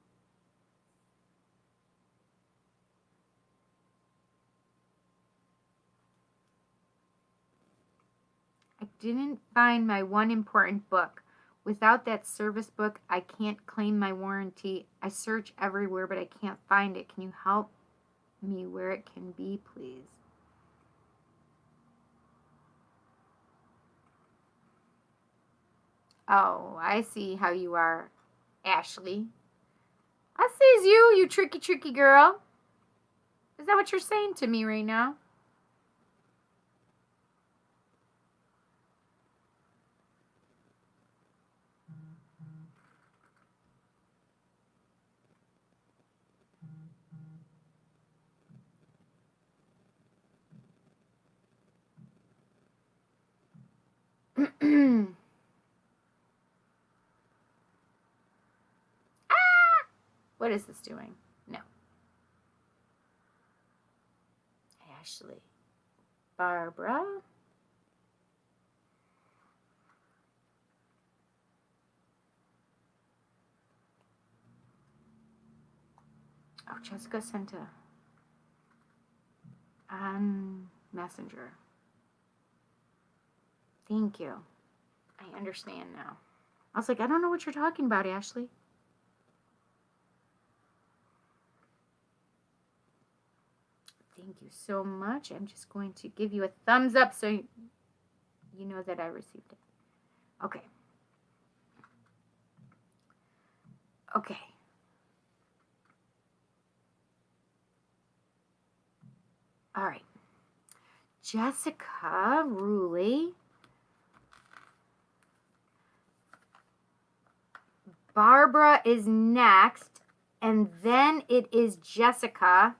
I didn't find my one important book. Without that service book, I can't claim my warranty. I search everywhere, but I can't find it. Can you help me where it can be, please? Oh, I see how you are, Ashley. I sees you, you tricky, tricky girl. Is that what you're saying to me right now? What is this doing? No. Ashley. Barbara. Oh, Jessica sent a on Messenger. Thank you. I understand now. I was like, I don't know what you're talking about, Ashley. Thank you so much. I'm just going to give you a thumbs up so you know that I received it. Okay. Okay. All right. Jessica Ruley. Barbara is next, and then it is Jessica.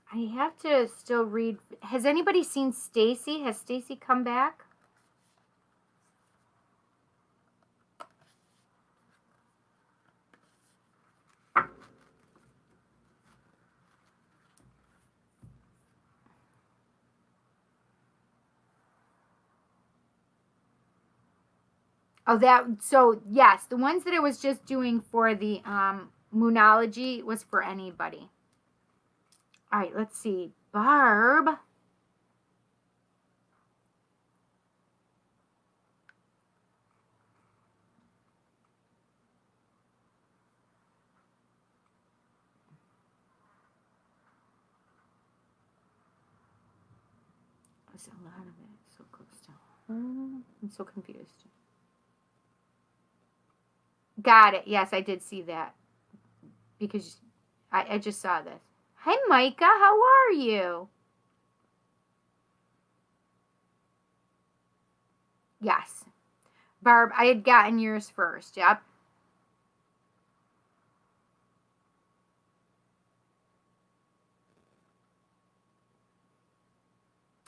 I have to still read. Has anybody seen Stacy? Has Stacy come back? Oh, so yes, the ones that I was just doing for the Moonology was for anybody. All right, let's see. Barb. Was a lot of it so close to home. I'm so confused. Got it. Yes, I did see that. Because I just saw this. Hi, Micah. How are you? Yes. Barb, I had gotten yours first. Yep.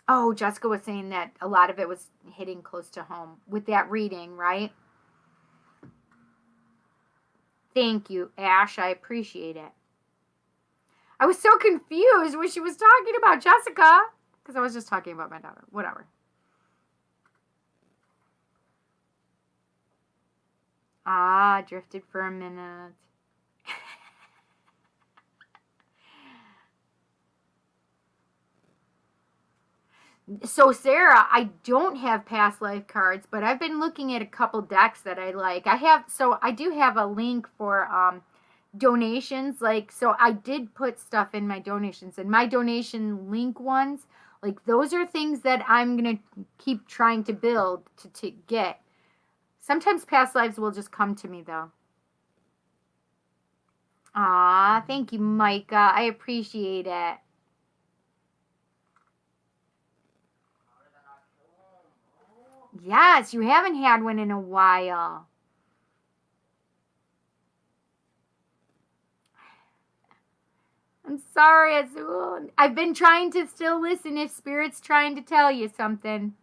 Oh, Jessica was saying that a lot of it was hitting close to home with that reading, right? Thank you, Ash. I appreciate it. I was so confused when she was talking about Jessica because I was just talking about my daughter. Whatever. Ah, drifted for a minute. So, Sarah, I don't have past life cards, but I've been looking at a couple decks that I like. I do have a link for donations. Like, so I did put stuff in my donations, and my donation link ones, like, those are things that I'm going to keep trying to build to get. Sometimes past lives will just come to me, though. Ah, thank you, Micah. I appreciate it. Yes, you haven't had one in a while. I'm sorry, Azul. I've been trying to still listen if Spirit's trying to tell you something.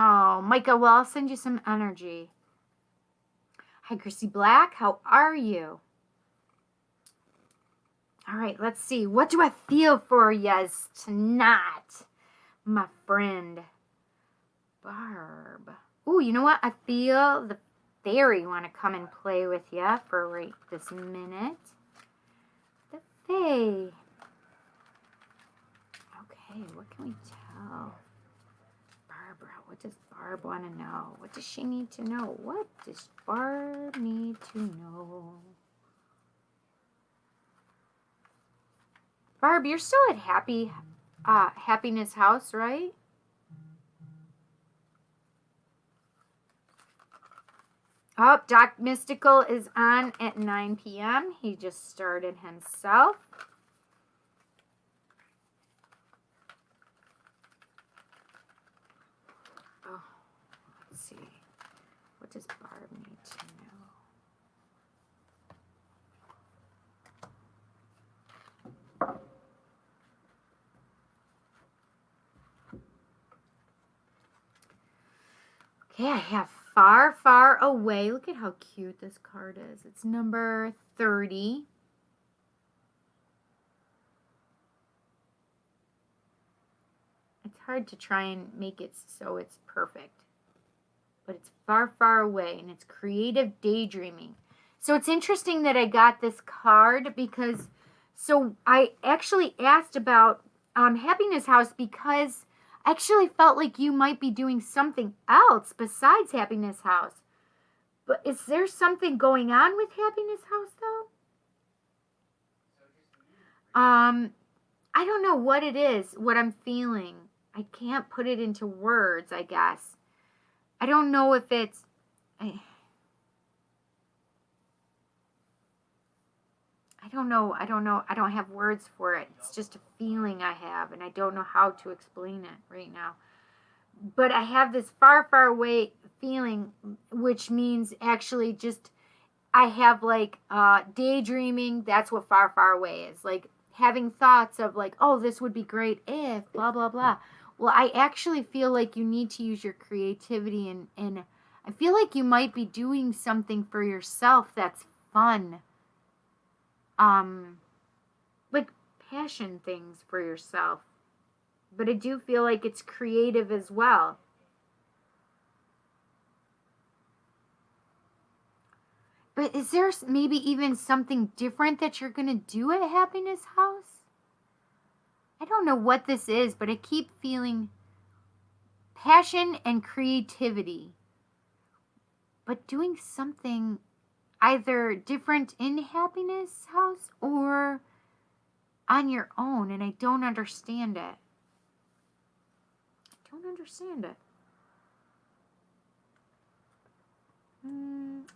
Oh, Micah, well, I'll send you some energy. Hi, Chrissy Black. How are you? All right, let's see. What do I feel for yas tonight, my friend Barb? Ooh, you know what? I feel the fairy want to come and play with you for right this minute. The fae. Okay, what can we tell Barbara? What does Barb want to know? What does she need to know? What does Barb need to know? Barb, you're still at Happiness House, right? Oh, Doc Mystical is on at 9 p.m. He just started himself. Oh, let's see. What does Barb need to know? Okay, I have Far, Far Away. Look at how cute this card is. It's number 30. It's hard to try and make it so it's perfect. But it's Far, Far Away, and it's creative daydreaming. So it's interesting that I got this card because, so I actually asked about Happiness House because I actually felt like you might be doing something else besides Happiness House. But is there something going on with Happiness House, though? I don't know what it is, what I'm feeling. I can't put it into words, I guess. I don't know if it's... I don't know. I don't have words for it. It's just a feeling I have, and I don't know how to explain it right now. But I have this far, far away feeling, which means actually just I have like daydreaming. That's what far, far away is. Like having thoughts of like, oh, this would be great if blah, blah, blah. Well, I actually feel like you need to use your creativity, and I feel like you might be doing something for yourself that's fun. Like passion things for yourself. But I do feel like it's creative as well. But is there maybe even something different that you're going to do at Happiness House? I don't know what this is, but I keep feeling passion and creativity. But doing something either different in Happiness House or on your own, and I don't understand it.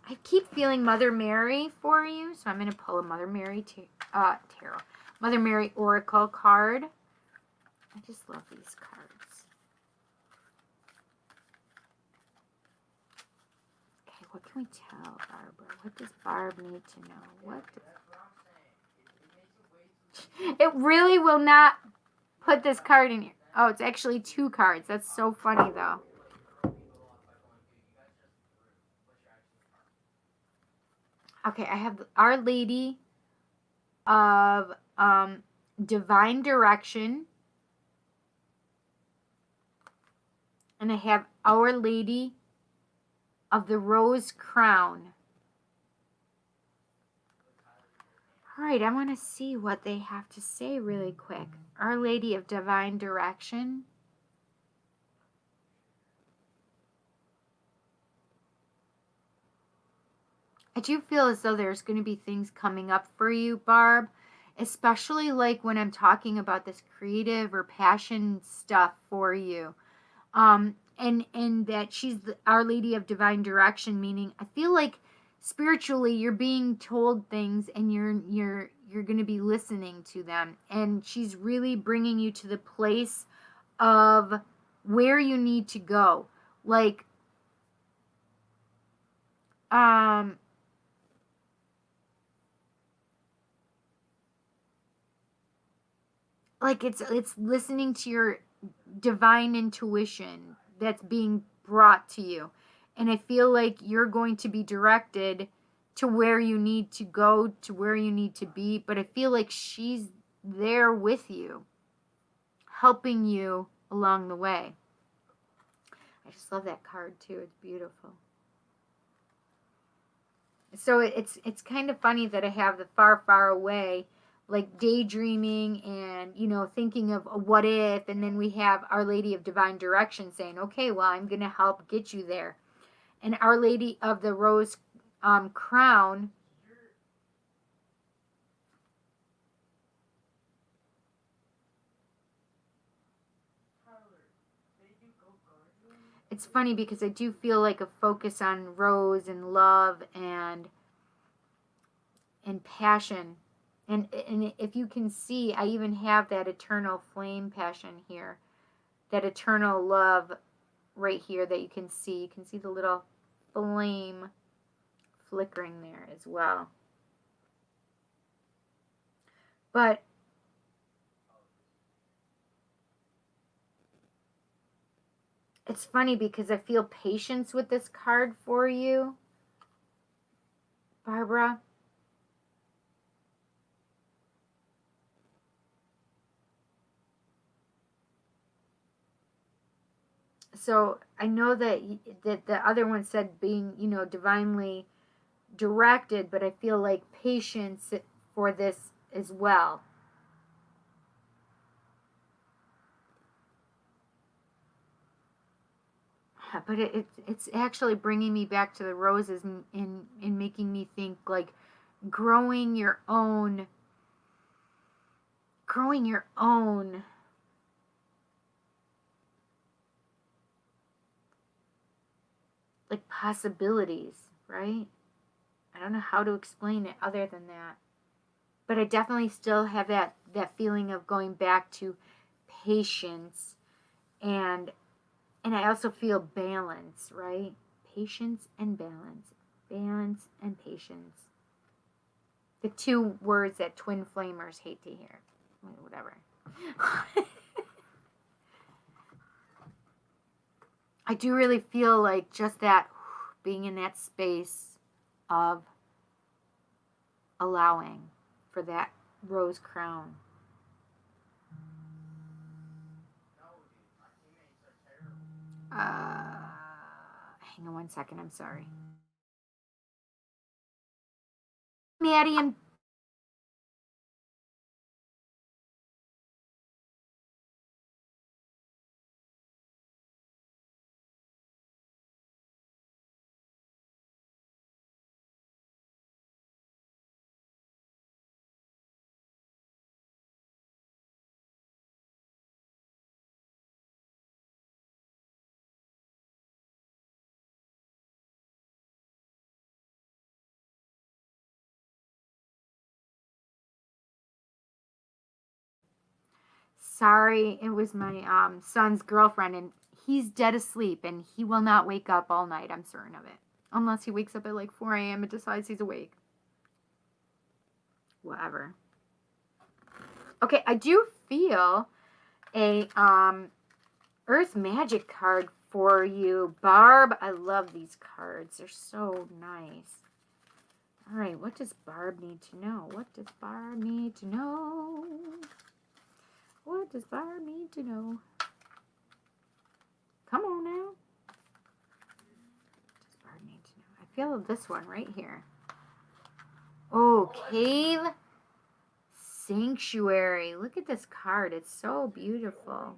I keep feeling Mother Mary for you, so I'm going to pull a Mother Mary tarot. Mother Mary Oracle card. I just love these cards. Okay, what can we tell Barbara? What does Barb need to know? It really will not put this card in here. Oh, it's actually 2 cards. That's so funny, though. Okay, I have Our Lady of Divine Direction. And I have Our Lady of the Rose Crown. All right, I want to see what they have to say really quick. Our Lady of Divine Direction. I do feel as though there's going to be things coming up for you, Barb, especially like when I'm talking about this creative or passion stuff for you. And that she's Our Lady of Divine Direction, meaning I feel like spiritually you're being told things and you're going to be listening to them, and she's really bringing you to the place of where you need to go. Like it's listening to your divine intuition that's being brought to you. And I feel like you're going to be directed to where you need to go, to where you need to be. But I feel like she's there with you, helping you along the way. I just love that card too. It's beautiful. So it's kind of funny that I have the far, far away, like daydreaming and, you know, thinking of a what if, and then we have Our Lady of Divine Direction saying, okay, well, I'm going to help get you there. And Our Lady of the Rose Crown, it's funny because I do feel like a focus on rose and love and passion. And if you can see, I even have that eternal flame passion here, that eternal love right here that you can see. You can see the little flame flickering there as well. But it's funny because I feel patience with this card for you, Barbara. So I know that the other one said being, you know, divinely directed, but I feel like patience for this as well. But it's actually bringing me back to the roses and making me think like growing your own like possibilities, right? I don't know how to explain it other than that. But I definitely still have that feeling of going back to patience, and I also feel balance, right? Patience and balance. Balance and patience. The two words that twin flamers hate to hear. Whatever. I do really feel like just that, being in that space of allowing for that rose crown. Hang on one second, I'm sorry. Maddie and sorry, it was my son's girlfriend, and he's dead asleep, and he will not wake up all night. I'm certain of it, unless he wakes up at like 4 a.m. and decides he's awake. Whatever. Okay, I do feel a Earth Magic card for you, Barb. I love these cards. They're so nice. All right, what does Barb need to know? What does Barb need to know? What does Barb need to know? Come on now. What does Barb need to know? I feel this one right here. Oh, Cave Sanctuary. Look at this card. It's so beautiful.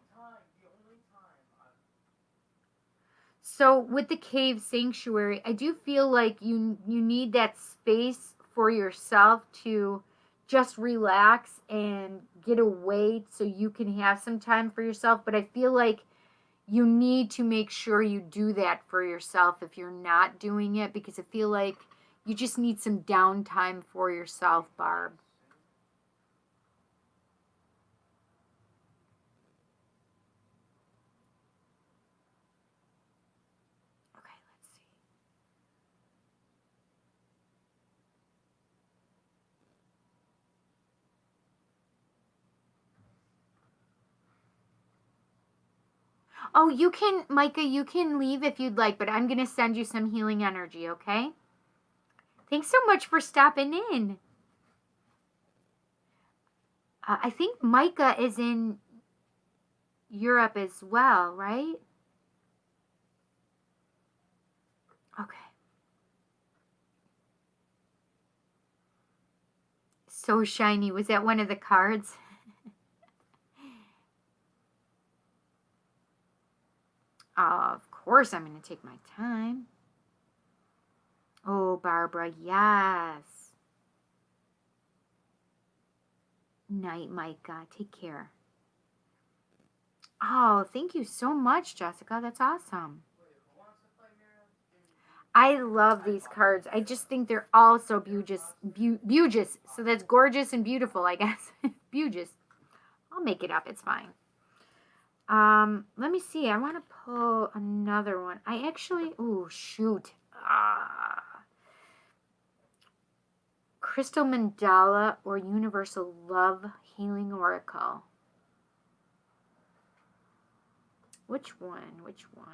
So with the Cave Sanctuary, I do feel like you need that space for yourself to just relax and get away so you can have some time for yourself. But I feel like you need to make sure you do that for yourself if you're not doing it, because I feel like you just need some downtime for yourself, Barb. Okay, let's see. Oh, you can, Micah, you can leave if you'd like, but I'm going to send you some healing energy, okay? Thanks so much for stopping in. I think Micah is in Europe as well, right? Okay. So shiny. Was that one of the cards? Of course I'm going to take my time. Oh, Barbara, yes. Night, Micah. Take care. Oh, thank you so much, Jessica. That's awesome. I love these cards. I just think they're all so beauteous. So that's gorgeous and beautiful, I guess. Beauteous. I'll make it up. It's fine. Let me see. I want to pull another one. I actually, oh, shoot. Crystal Mandala or Universal Love Healing Oracle. Which one? Which one?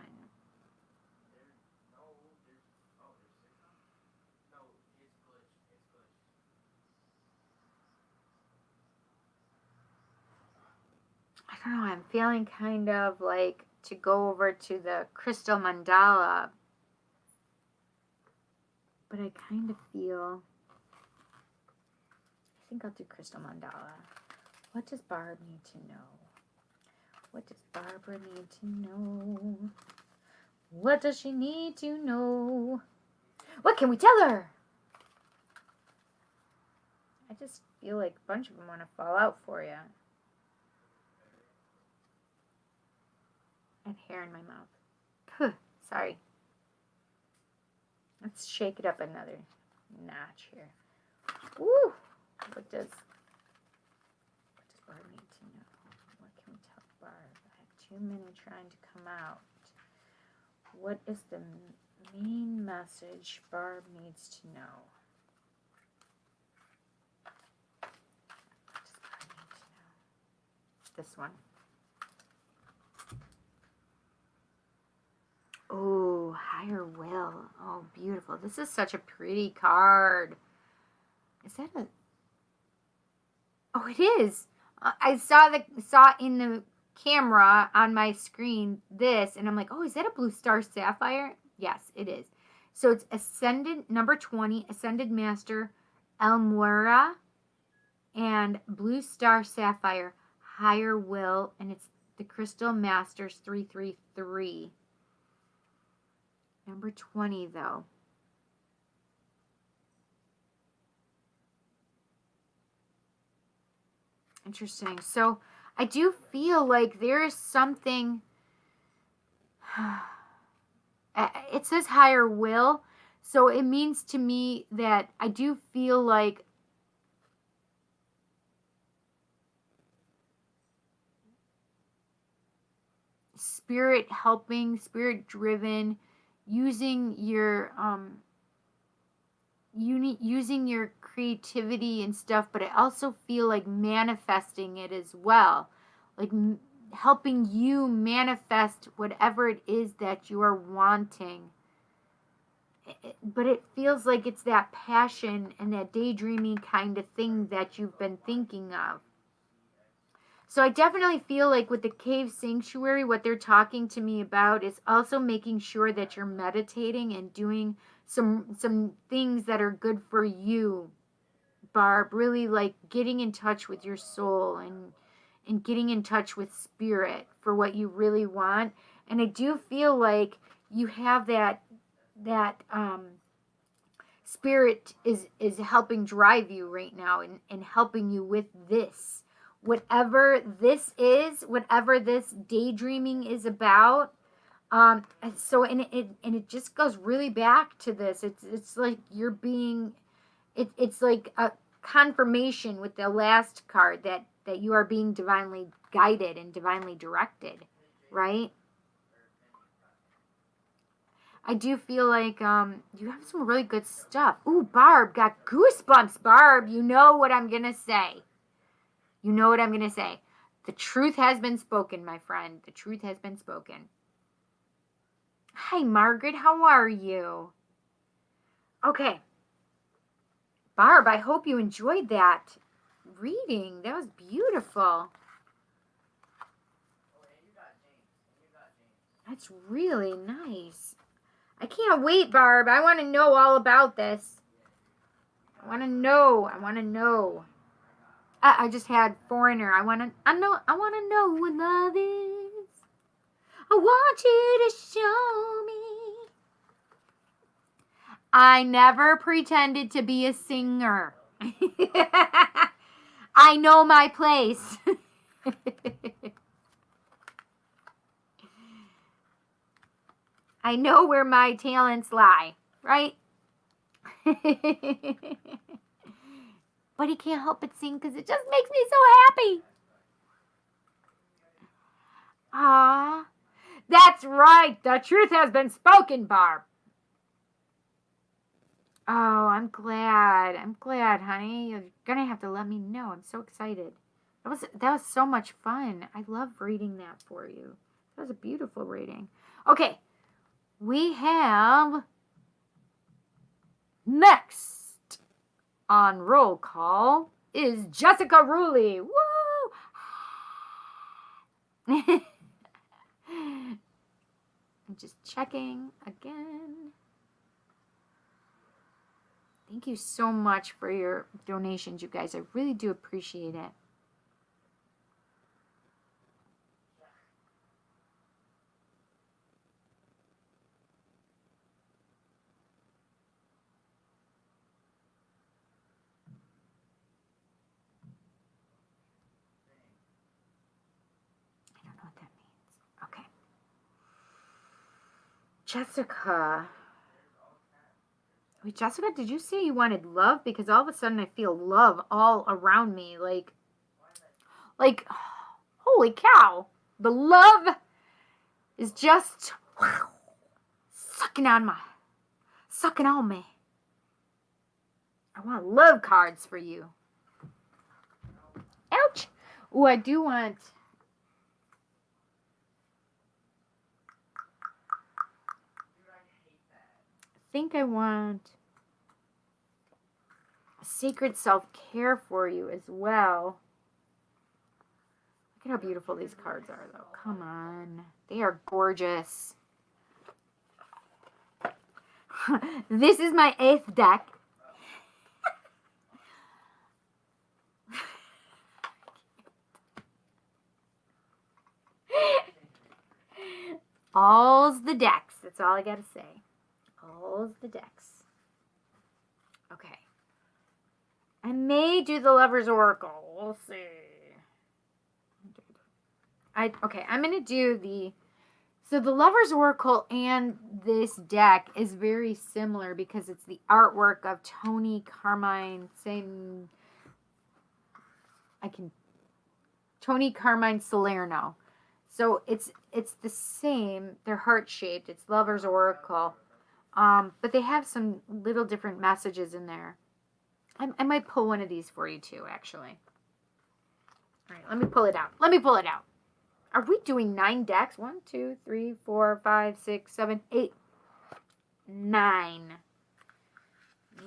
I don't know. I'm feeling kind of like to go over to the Crystal Mandala. But I kind of feel, I think I'll do Crystal Mandala. What does Barb need to know? What does Barbara need to know? What does she need to know? What can we tell her? I just feel like a bunch of them want to fall out for you. I have hair in my mouth. Puh, sorry. Let's shake it up another notch here. Woo! What does Barb need to know? What can we tell Barb? I have too many trying to come out. What is the main message Barb needs to know? What does Barb need to know? This one. Oh, higher will. Oh, beautiful. This is such a pretty card. Is that a... Oh, it is. I saw in the camera on my screen this, and I'm like, oh, is that a blue star sapphire? Yes, it is. So it's Ascended, number 20, Ascended Master Elmora, and Blue Star Sapphire, Higher Will, and it's the Crystal Masters 333. Number 20, though. Interesting. So I do feel like there is something. It says higher will. So it means to me that I do feel like spirit helping, spirit driven, using your using your creativity and stuff, but I also feel like manifesting it as well, like helping you manifest whatever it is that you are wanting. But it feels like it's that passion and that daydreaming kind of thing that you've been thinking of. So I definitely feel like with the cave sanctuary, what they're talking to me about is also making sure that you're meditating and doing some things that are good for you, Barb. Really like getting in touch with your soul and getting in touch with spirit for what you really want. And I do feel like you have that spirit is helping drive you right now and helping you with this. Whatever this is, whatever this daydreaming is about. So and it just goes really back to this. It's like you're being it's like a confirmation with the last card that you are being divinely guided and divinely directed, right? I do feel like you have some really good stuff. Ooh, Barb, got goosebumps, Barb. You know what I'm going to say. You know what I'm going to say. The truth has been spoken, my friend. The truth has been spoken. Hi, Margaret. How are you? Okay. Barb, I hope you enjoyed that reading. That was beautiful. That's really nice. I can't wait, Barb. I want to know all about this. I want to know. I want to know. I just had Foreigner. I want to know what love is. I want you to show me. I never pretended to be a singer. I know my place. I know where my talents lie, right? But he can't help but sing because it just makes me so happy. Ah, that's right. The truth has been spoken, Barb. Oh, I'm glad. I'm glad, honey. You're gonna have to let me know. I'm so excited. That was so much fun. I love reading that for you. That was a beautiful reading. Okay, we have next on roll call is Jessica Ruley. Woo! I'm just checking again. Thank you so much for your donations, you guys. I really do appreciate it. I don't know what that means. Okay. Jessica. Wait, Jessica, did you say you wanted love? Because all of a sudden I feel love all around me. Like, holy cow. The love is just sucking on me. I want love cards for you. Ouch. Oh, I do want... I think I want sacred self-care for you as well. Look at how beautiful these cards are, though. Come on. They are gorgeous. This is my 8th deck. All's the decks. That's all I got to say. All's the decks. Okay. I may do the Lover's Oracle. We'll see. Okay, I'm going to do the... So the Lover's Oracle and this deck is very similar because it's the artwork of Tony Carmine Salerno. So it's the same. They're heart-shaped. It's Lover's Oracle. But they have some little different messages in there. I might pull one of these for you too, actually. All right, let me pull it out. Are we doing 9 decks? 1, 2, 3, 4, 5, 6, 7, 8, 9.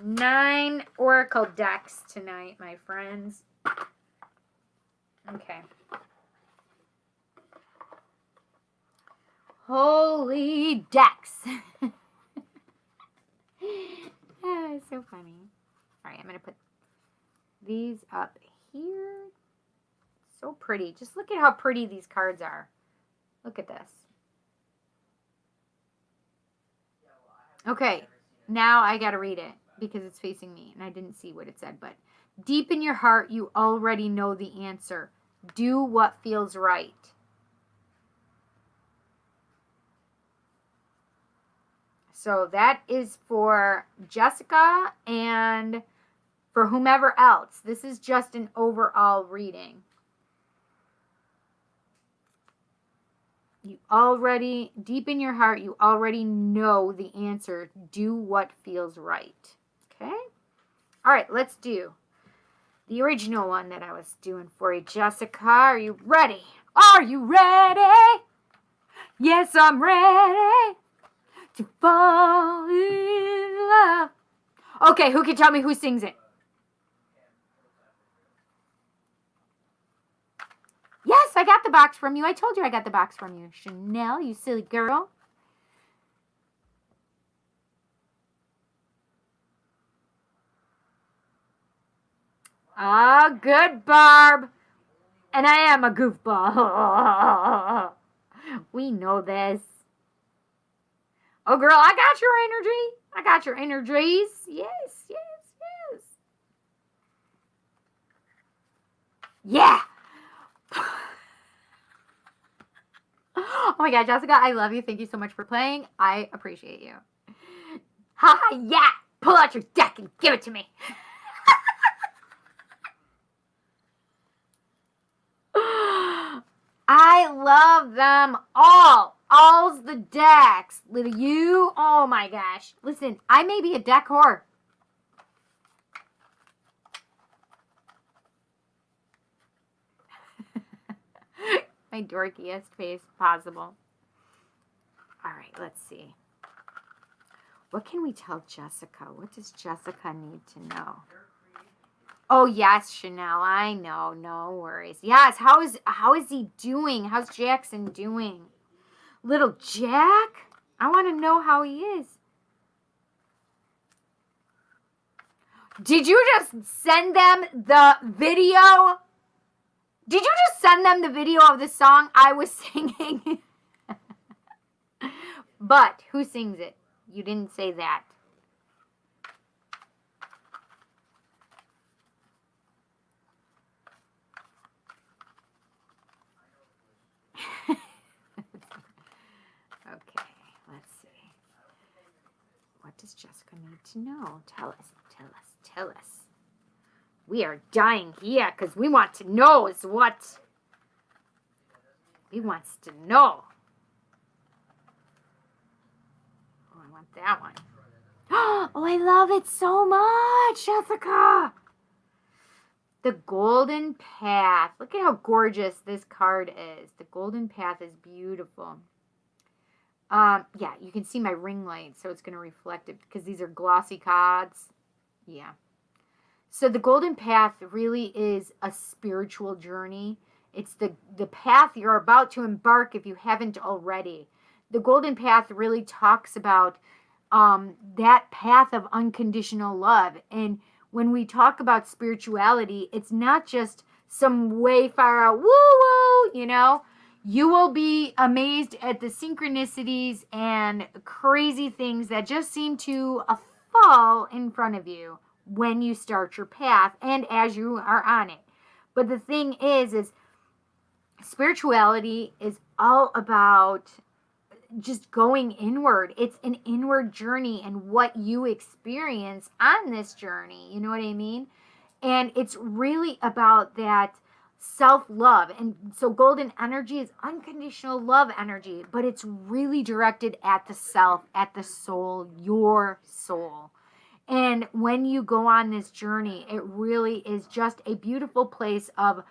9 Oracle decks tonight, my friends. Okay. Holy decks. It's so funny. All right, I'm going to put these up here. So pretty. Just look at how pretty these cards are. Look at this. Okay, now I got to read it because it's facing me and I didn't see what it said. But deep in your heart, you already know the answer. Do what feels right. So that is for Jessica and for whomever else. This is just an overall reading. You already, deep in your heart, you already know the answer. Do what feels right. Okay? All right, let's do The original one that I was doing for you, Jessica. Are you ready? Are you ready? Yes, I'm ready to fall in love. Okay, who can tell me who sings it? Yes, I got the box from you. I told you I got the box from you. Chanel, you silly girl. Ah, good, Barb. And I am a goofball. We know this. Oh, girl, I got your energy. I got your energies. Yes, yes, yes. Yeah. Oh my God, Jessica, I love you. Thank you so much for playing. I appreciate you. Ha ha, yeah. Pull out your deck and give it to me. I love them all. All's the decks. Little you. Oh my gosh. Listen, I may be a deck whore. My dorkiest face possible. All right, let's see. What can we tell Jessica? What does Jessica need to know? Oh, yes, Chanel. I know. No worries. Yes, how is he doing? How's Jackson doing? Little Jack? I want to know how he is. Did you just send them the video? Did you just send them the video of the song I was singing? But who sings it? You didn't say that. Okay, let's see. What does Jessica need to know? Tell us, tell us, tell us. We are dying here because we want to know is what he wants to know. Oh, I want that one. Oh, I love it so much, Jessica. The Golden Path. Look at how gorgeous this card is. The Golden Path is beautiful. Yeah, you can see my ring light, so it's going to reflect it because these are glossy cards. Yeah. So the Golden Path really is a spiritual journey. It's the path you're about to embark if you haven't already. The Golden Path really talks about that path of unconditional love. And when we talk about spirituality, it's not just some way far out, woo-woo, you know. You will be amazed at the synchronicities and crazy things that just seem to fall in front of you when you start your path and as you are on it. But the thing is spirituality is all about just going inward. It's an inward journey and what you experience on this journey. You know what I mean? And it's really about that self-love. And so golden energy is unconditional love energy, but it's really directed at the self, at the soul, your soul. And when you go on this journey, it really is just a beautiful place of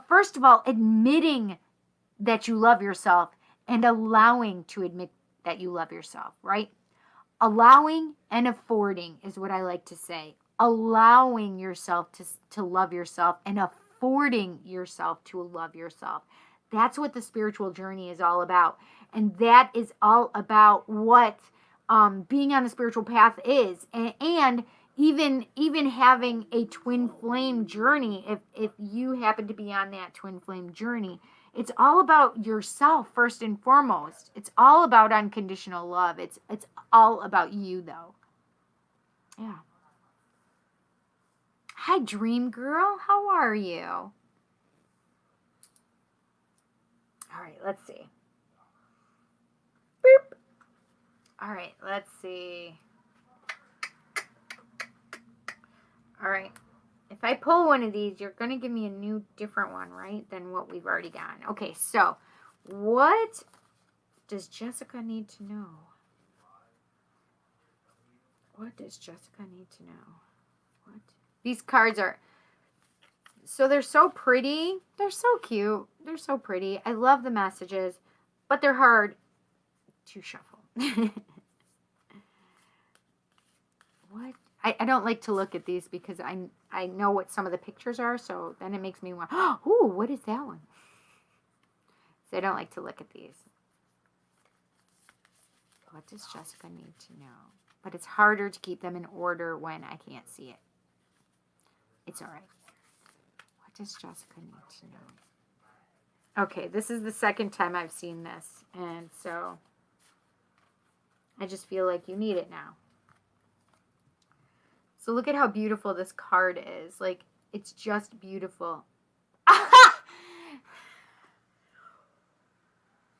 first of all, admitting that you love yourself and allowing to admit that you love yourself, right? Allowing and affording is what I like to say. Allowing yourself to love yourself and affording yourself to love yourself. That's what the spiritual journey is all about. And that is all about what being on the spiritual path is. And even having a twin flame journey, if you happen to be on that twin flame journey, it's all about yourself first and foremost. It's all about unconditional love. It's all about you, though. Yeah. Hi, Dream Girl. How are you? All right, let's see. Boop. All right, let's see. All right. If I pull one of these, you're going to give me a new, different one, right, than what we've already gotten. Okay, so what does Jessica need to know? What does Jessica need to know? What? These cards are So they're so pretty. They're so cute. They're so pretty. I love the messages, but they're hard to shuffle. What? I don't like to look at these because I know what some of the pictures are, so then it makes me want, ooh, what is that one? So I don't like to look at these. What does Jessica need to know? But it's harder to keep them in order when I can't see it. It's all right. What does Jessica need to know? Okay, this is the second time I've seen this, and so I just feel like you need it now. So look at how beautiful this card is. Like, it's just beautiful.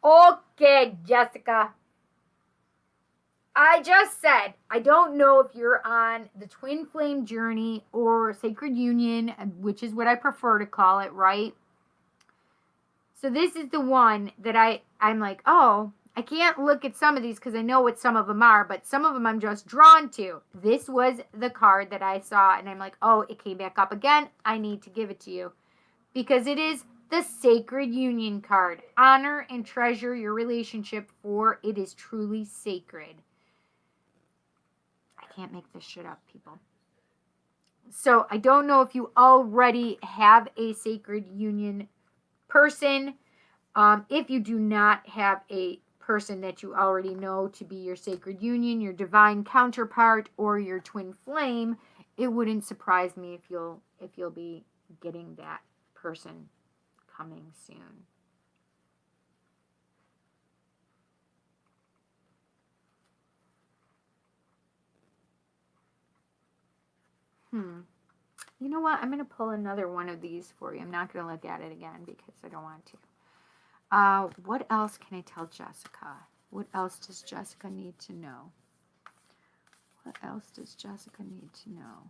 Okay, Jessica. I just said, I don't know if you're on the twin flame journey or sacred union, which is what I prefer to call it, right? So this is the one that I'm like, oh, I can't look at some of these because I know what some of them are, but some of them I'm just drawn to. This was the card that I saw, and I'm like, oh, it came back up again. I need to give it to you because it is the Sacred Union card. Honor and treasure your relationship, for it is truly sacred. I can't make this shit up, people. So I don't know if you already have a Sacred Union person. If you do not have a person that you already know to be your sacred union, your divine counterpart, or your twin flame, it wouldn't surprise me if you'll be getting that person coming soon. You know what? I'm going to pull another one of these for you. I'm not going to look at it again because I don't want to. What else can I tell Jessica? What else does Jessica need to know? What else does Jessica need to know?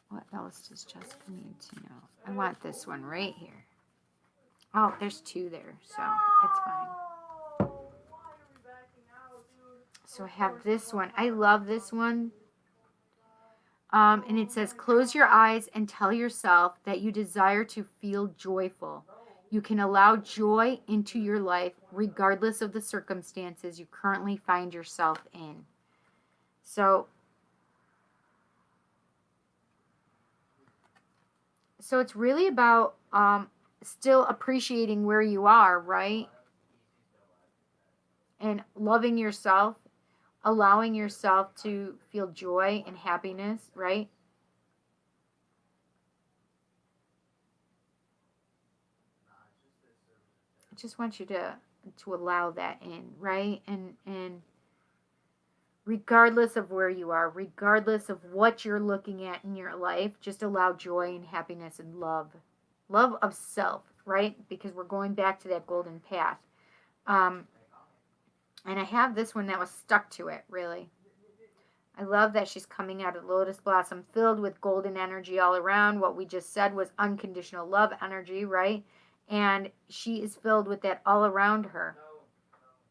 What else does Jessica need to know? I want this one right here. Oh, there's two there, so it's fine. So I have this one. I love this one. And it says, close your eyes and tell yourself that you desire to feel joyful. You can allow joy into your life regardless of the circumstances you currently find yourself in. So it's really about still appreciating where you are, right? And loving yourself, allowing yourself to feel joy and happiness, right? I just want you to allow that in, right? And regardless of where you are, regardless of what you're looking at in your life, just allow joy and happiness and love of self, right? Because we're going back to that golden path. And I have this one that was stuck to it, really. I love that she's coming out of the lotus blossom filled with golden energy all around. What we just said was unconditional love energy, right? And she is filled with that all around her.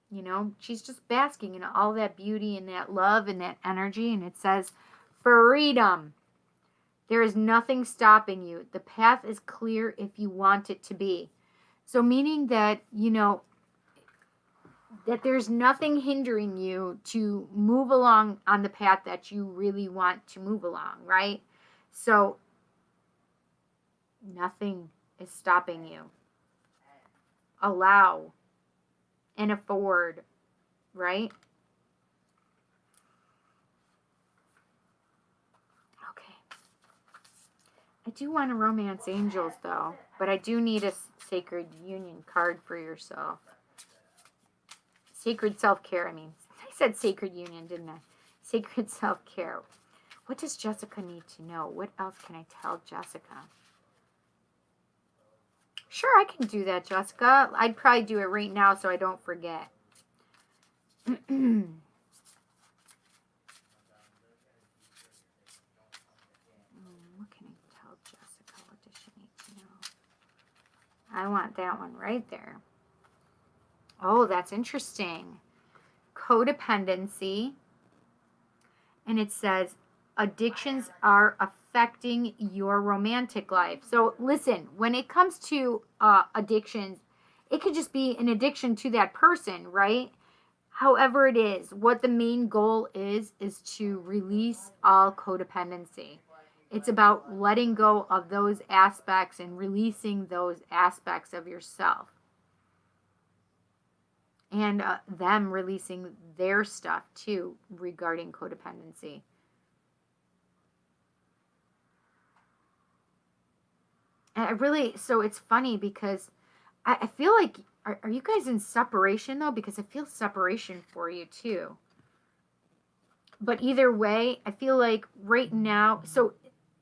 You know, she's just basking in all that beauty and that love and that energy. And it says, freedom. There is nothing stopping you. The path is clear if you want it to be. So meaning that, you know, that there's nothing hindering you to move along on the path that you really want to move along, right? So nothing is stopping you. Allow and afford, right? Okay. I do want a romance angels though, but I do need a sacred union card for yourself. Sacred self-care, I mean. I said sacred union, didn't I? Sacred self-care. What does Jessica need to know? What else can I tell Jessica? Sure, I can do that, Jessica. I'd probably do it right now so I don't forget. What can I tell Jessica? What does she need to know? I want that one right there. Oh, that's interesting. Codependency. And it says, addictions are affecting your romantic life. So listen, when it comes to addictions, it could just be an addiction to that person, right? However it is, what the main goal is to release all codependency. It's about letting go of those aspects and releasing those aspects of yourself. And them releasing their stuff too regarding codependency. And so it's funny because I feel like, are you guys in separation though? Because I feel separation for you too. But either way, I feel like right now, so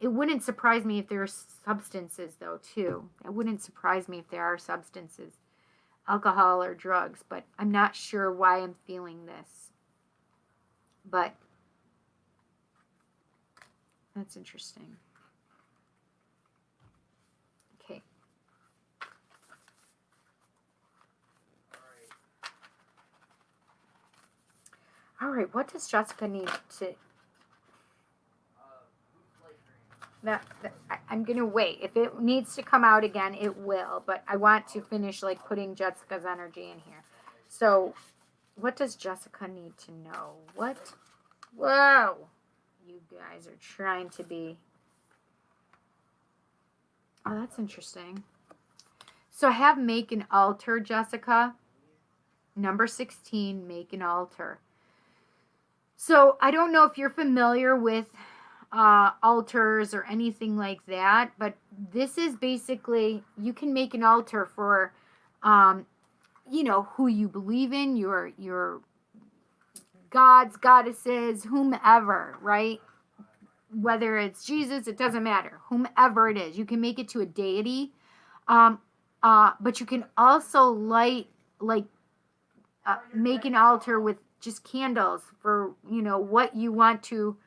it wouldn't surprise me if there are substances though too. It wouldn't surprise me if there are substances, alcohol or drugs, but I'm not sure why I'm feeling this. But that's interesting. Okay. All right, what does Jessica need to... I'm going to wait. If it needs to come out again, it will. But I want to finish like putting Jessica's energy in here. So what does Jessica need to know? What? Whoa. You guys are trying to be... Oh, that's interesting. So I have make an altar, Jessica. Number 16, make an altar. So I don't know if you're familiar with altars or anything like that, but this is basically, you can make an altar for, you know, who you believe in, your gods, goddesses, whomever, right? Whether it's Jesus, it doesn't matter. Whomever it is, you can make it to a deity, but you can also light, like, make an altar with just candles for, you know, what you want to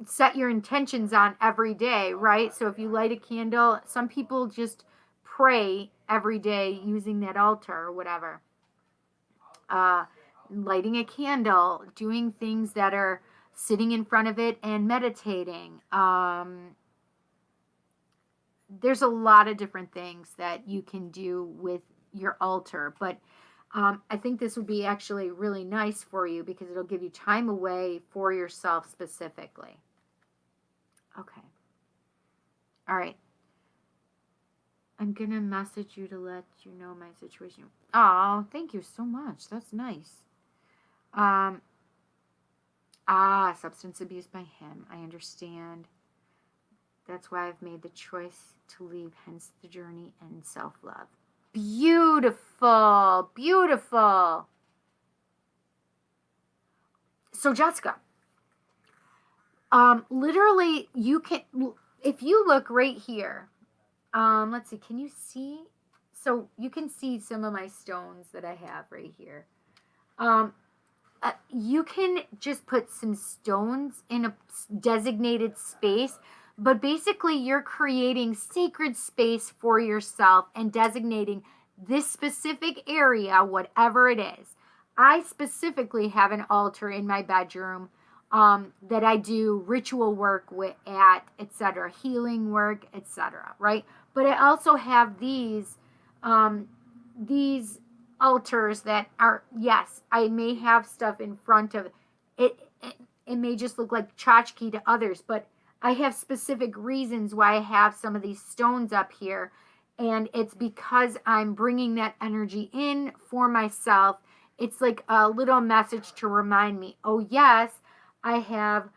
set your intentions on every day, right? So if you light a candle, some people just pray every day using that altar or whatever. Lighting a candle, doing things that are sitting in front of it and meditating. There's a lot of different things that you can do with your altar, but I think this would be actually really nice for you because it'll give you time away for yourself specifically. Okay. All right. I'm going to message you to let you know my situation. Oh, thank you so much. That's nice. Substance abuse by him. I understand. That's why I've made the choice to leave, hence the journey and self-love. Beautiful. Beautiful. So, Jessica, literally, you can, if you look right here, let's see, can you see? So you can see some of my stones that I have right here. You can just put some stones in a designated space, but basically you're creating sacred space for yourself and designating this specific area, whatever it is. I specifically have an altar in my bedroom that I do ritual work with at, etc., healing work, etc., right? But I also have these altars that are, yes, I may have stuff in front of it. It may just look like tchotchke to others, but I have specific reasons why I have some of these stones up here, and it's because I'm bringing that energy in for myself. It's like a little message to remind me, oh yes, I have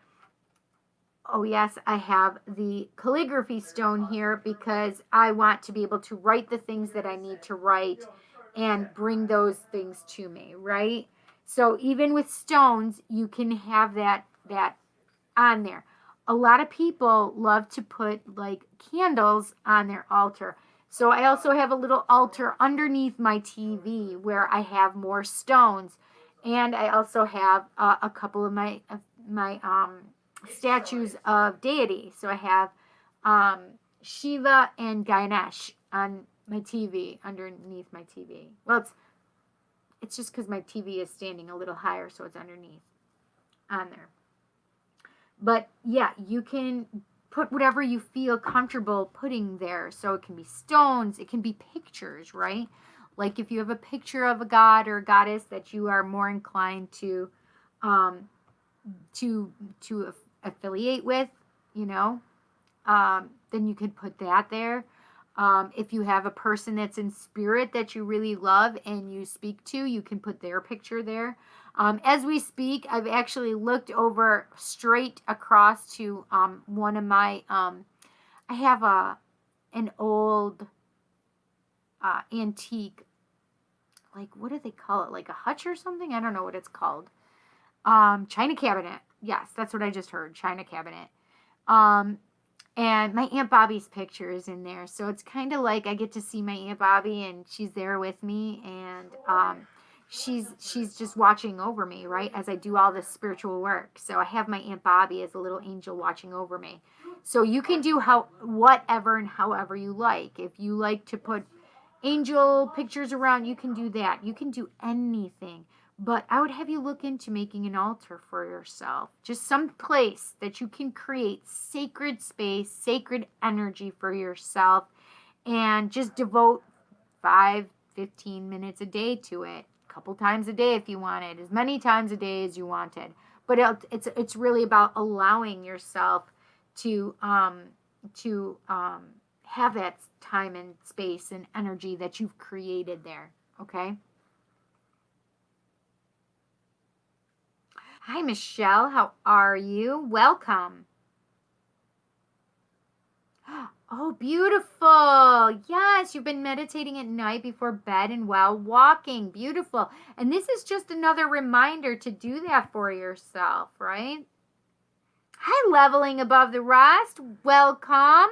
the calligraphy stone here because I want to be able to write the things that I need to write and bring those things to me, right? So even with stones, you can have that on there. A lot of people love to put like candles on their altar. So I also have a little altar underneath my TV where I have more stones. And I also have a couple of my statues of deity. So I have Shiva and Ganesh on my TV, underneath my TV. Well, it's just because my TV is standing a little higher, so it's underneath on there. But yeah, you can put whatever you feel comfortable putting there. So it can be stones, it can be pictures, right? Like if you have a picture of a god or a goddess that you are more inclined um, to affiliate with, you know, then you could put that there. If you have a person that's in spirit that you really love and you speak to, you can put their picture there. As we speak, I've actually looked over straight across to one of my. I have an old antique, like what do they call it? Like a hutch or something? I don't know what it's called. China cabinet. Yes, that's what I just heard. China cabinet. Um, and my Aunt Bobby's picture is in there. So it's kind of like I get to see my Aunt Bobby and she's there with me, and she's just watching over me, right? As I do all this spiritual work. So I have my Aunt Bobby as a little angel watching over me. So you can do whatever and however you like. If you like to put angel pictures around, you can do that. You can do anything. But I would have you look into making an altar for yourself. Just some place that you can create sacred space, sacred energy for yourself, and just devote 5-15 minutes a day to it. A couple times a day if you wanted, as many times a day as you wanted. But it's really about allowing yourself to have that time and space and energy that you've created there. Okay. Hi, Michelle. How are you? Welcome. Oh, beautiful. Yes, you've been meditating at night before bed and while walking. Beautiful. And this is just another reminder to do that for yourself, right? Hi, Leveling Above the Rest. Welcome.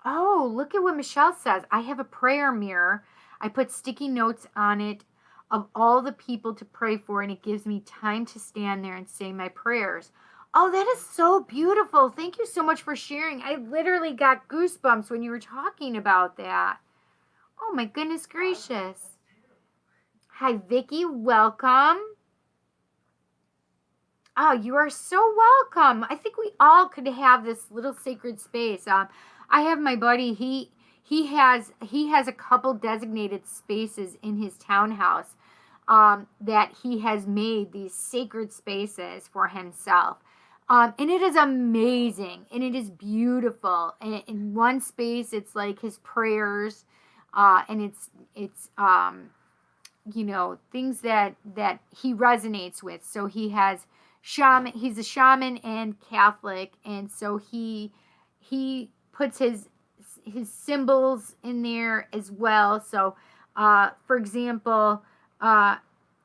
Oh, look at what Michelle says. I have a prayer mirror. I put sticky notes on it of all the people to pray for, and it gives me time to stand there and say my prayers. Oh, that is so beautiful. Thank you so much for sharing. I literally got goosebumps when you were talking about that. Oh, my goodness gracious. Hi, Vicky. Welcome. Oh, you are so welcome. I think we all could have this little sacred space. I have my buddy. He has a couple designated spaces in his townhouse that he has made these sacred spaces for himself. And it is amazing and it is beautiful. And in one space, it's like his prayers, and it's things that he resonates with. So he has shaman. He's a shaman and Catholic, and so he puts his symbols in there as well. So, for example,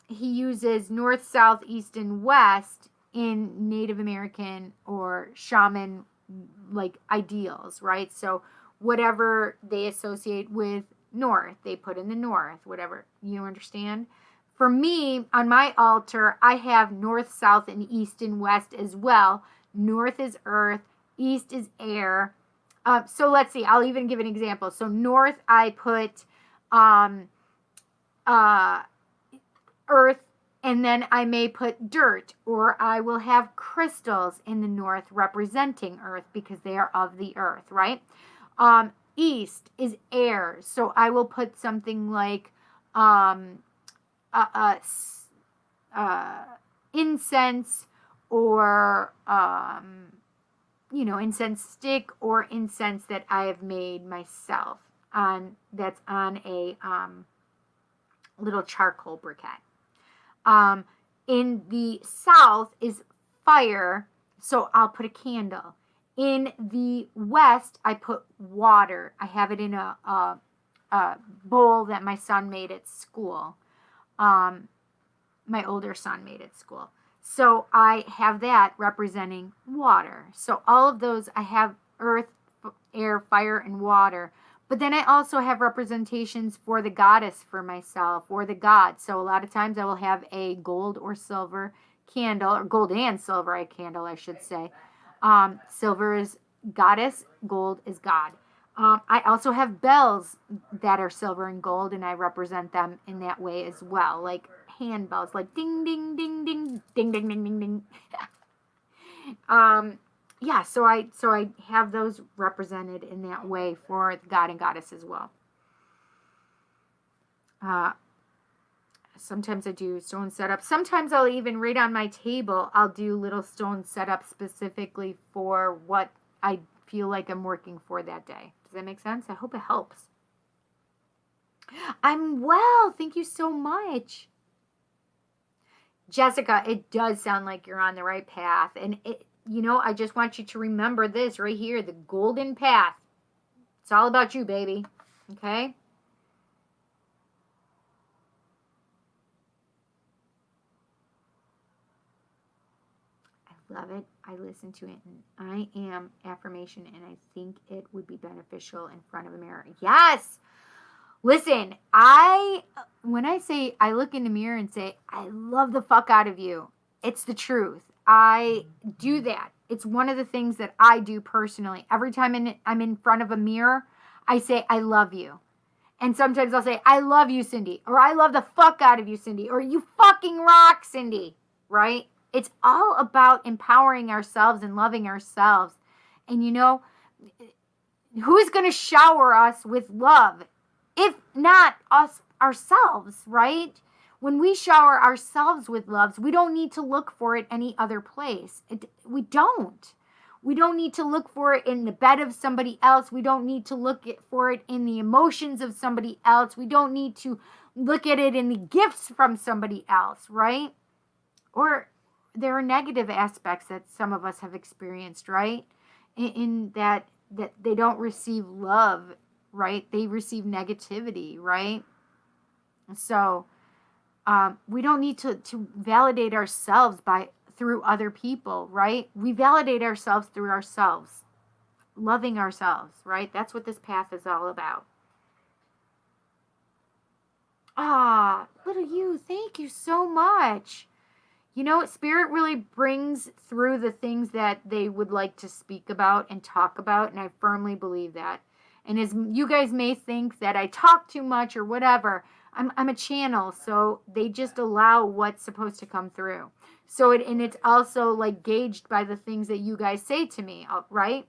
he uses north, south, east, and west in Native American or shaman like ideals, right? So whatever they associate with north, they put in the north, whatever, you understand? For me, on my altar, I have north, south, and east and west as well. North is earth, east is air. So let's see, I'll even give an example. So north, I put earth, and then I may put dirt, or I will have crystals in the north representing earth because they are of the earth, right? East is air, so I will put something like incense, or incense stick, or incense that I have made myself that's on a little charcoal briquette. In the south is fire, so I'll put a candle. In the west, I put water. I have it in a bowl that my son made at school. My older son made at school. So I have that representing water. So all of those, I have earth, air, fire, and water. But then I also have representations for the goddess for myself, or the god. So a lot of times I will have a gold or silver candle, or gold and silver candle, I should say. Silver is goddess, gold is God. I also have bells that are silver and gold, and I represent them in that way as well, like hand bells, like ding, ding, ding, ding, ding, ding, ding, ding, ding. Yeah, so I have those represented in that way for the god and goddess as well. Sometimes I do stone setup. Sometimes I'll even right on my table, I'll do little stone setup specifically for what I feel like I'm working for that day. Does that make sense? I hope it helps. I'm well. Thank you so much. Jessica, it does sound like you're on the right path. And I just want you to remember this right here, the golden path. It's all about you, baby. Okay? Love it. I listen to it, and I am affirmation, and I think it would be beneficial in front of a mirror. Yes. Listen, when I say I look in the mirror and say I love the fuck out of you, it's the truth. I do that. It's one of the things that I do personally. Every time I'm in front of a mirror, I say I love you. And sometimes I'll say I love you, Cindy, or I love the fuck out of you, Cindy, or you fucking rock, Cindy, right? It's all about empowering ourselves and loving ourselves. And who's going to shower us with love if not us ourselves, right? When we shower ourselves with love, we don't need to look for it any other place. We don't. We don't need to look for it in the bed of somebody else. We don't need to look for it in the emotions of somebody else. We don't need to look at it in the gifts from somebody else, right? Or there are negative aspects that some of us have experienced, right? In that they don't receive love, right? They receive negativity, right? So we don't need to validate ourselves through other people, right? We validate ourselves through ourselves, loving ourselves, right? That's what this path is all about. Little you, thank you so much. Spirit really brings through the things that they would like to speak about and talk about, and I firmly believe that. And as you guys may think that I talk too much or whatever, I'm a channel, so they just allow what's supposed to come through. So it's also like gauged by the things that you guys say to me, right?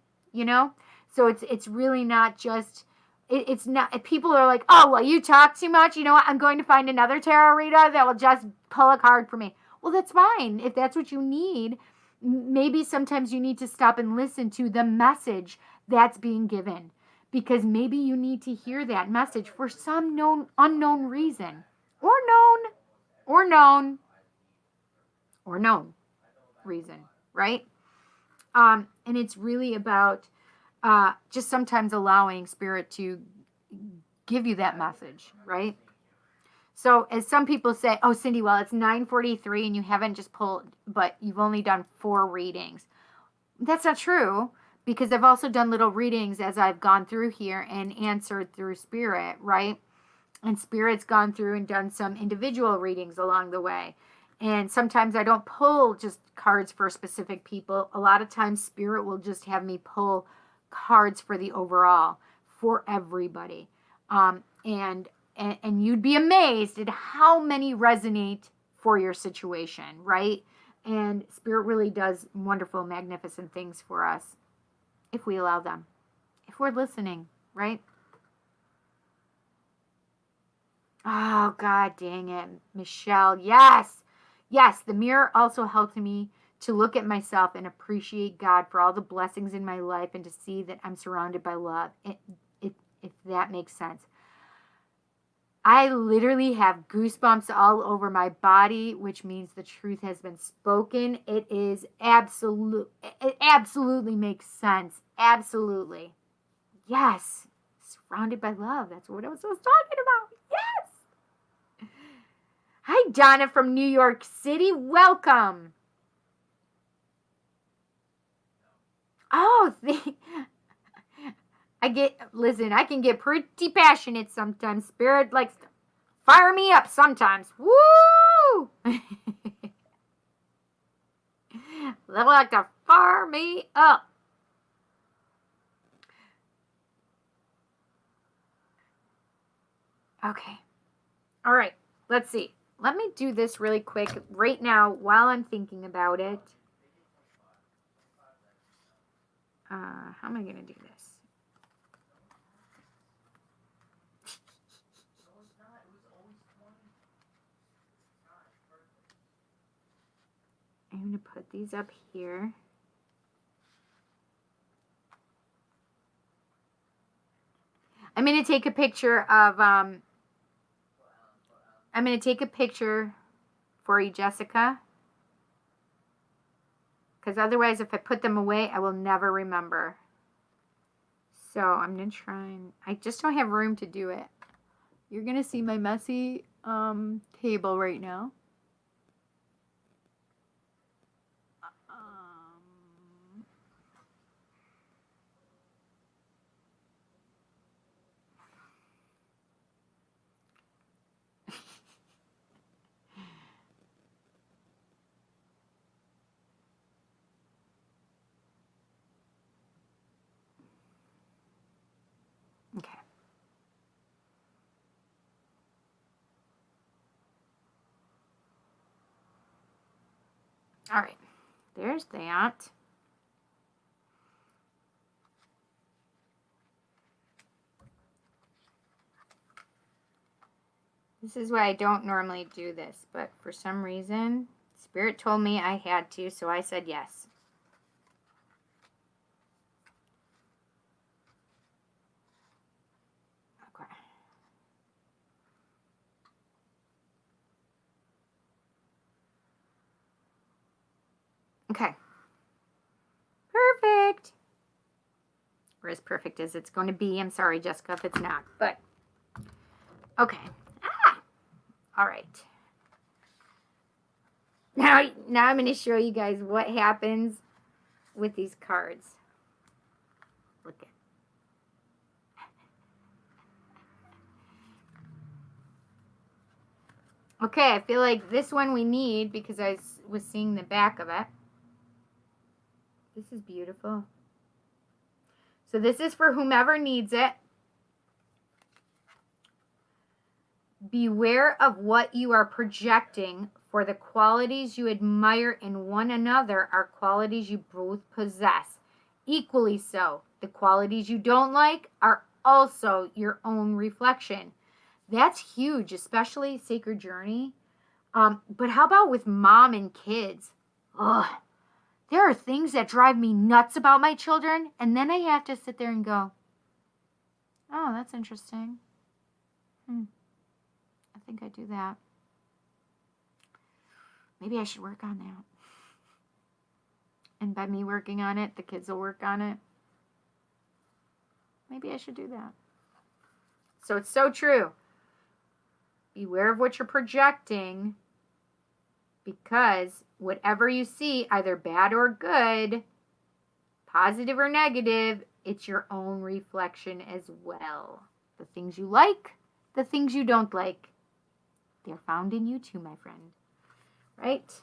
So it's really not just it's not. People are like, oh well, you talk too much. You know what? I'm going to find another tarot reader that will just pull a card for me. Well, that's fine. If that's what you need, maybe sometimes you need to stop and listen to the message that's being given, because maybe you need to hear that message for some unknown reason, or known reason, right? And it's really about just sometimes allowing Spirit to give you that message, right? So as some people say, oh, Cindy, well, it's 9:43 and you haven't just pulled, but you've only done 4 readings. That's not true, because I've also done little readings as I've gone through here and answered through Spirit, right? And Spirit's gone through and done some individual readings along the way. And sometimes I don't pull just cards for specific people. A lot of times Spirit will just have me pull cards for the overall, for everybody. And you'd be amazed at how many resonate for your situation, right? And Spirit really does wonderful, magnificent things for us if we allow them, if we're listening, right? Oh, God dang it, Michelle. Yes. The mirror also helped me to look at myself and appreciate God for all the blessings in my life, and to see that I'm surrounded by love. If that makes sense. I literally have goosebumps all over my body, which means the truth has been spoken. It absolutely makes sense. Absolutely. Yes. Surrounded by love. That's what I was talking about. Yes. Hi, Donna from New York City. Welcome. Oh, I can get pretty passionate sometimes. Spirit likes to fire me up sometimes. Woo! They like to fire me up. Okay. All right. Let's see. Let me do this really quick right now while I'm thinking about it. How am I going to do this? I'm going to put these up here. I'm going to take a picture of, I'm going to take a picture for you, Jessica. Because otherwise, if I put them away, I will never remember. So I'm going to try and, I just don't have room to do it. You're going to see my messy table right now. Okay. All right. There's that. This is why I don't normally do this, but for some reason, Spirit told me I had to, so I said yes. Okay. Okay. Perfect. Or as perfect as it's going to be. I'm sorry, Jessica, if it's not, but okay. All right. Now I'm going to show you guys what happens with these cards. Look at. Okay, I feel like this one we need because I was seeing the back of it. This is beautiful. So this is for whomever needs it. Beware of what you are projecting, for the qualities you admire in one another are qualities you both possess. Equally so, the qualities you don't like are also your own reflection. That's huge, especially Sacred Journey. But how about with mom and kids? Ugh. There are things that drive me nuts about my children, and then I have to sit there and go, oh, that's interesting. I think I do that. Maybe I should work on that. And by me working on it, the kids will work on it. Maybe I should do that. So it's so true. Beware of what you're projecting, because whatever you see, either bad or good, positive or negative, it's your own reflection as well. The things you like, the things you don't like, they're found in you too, my friend. Right?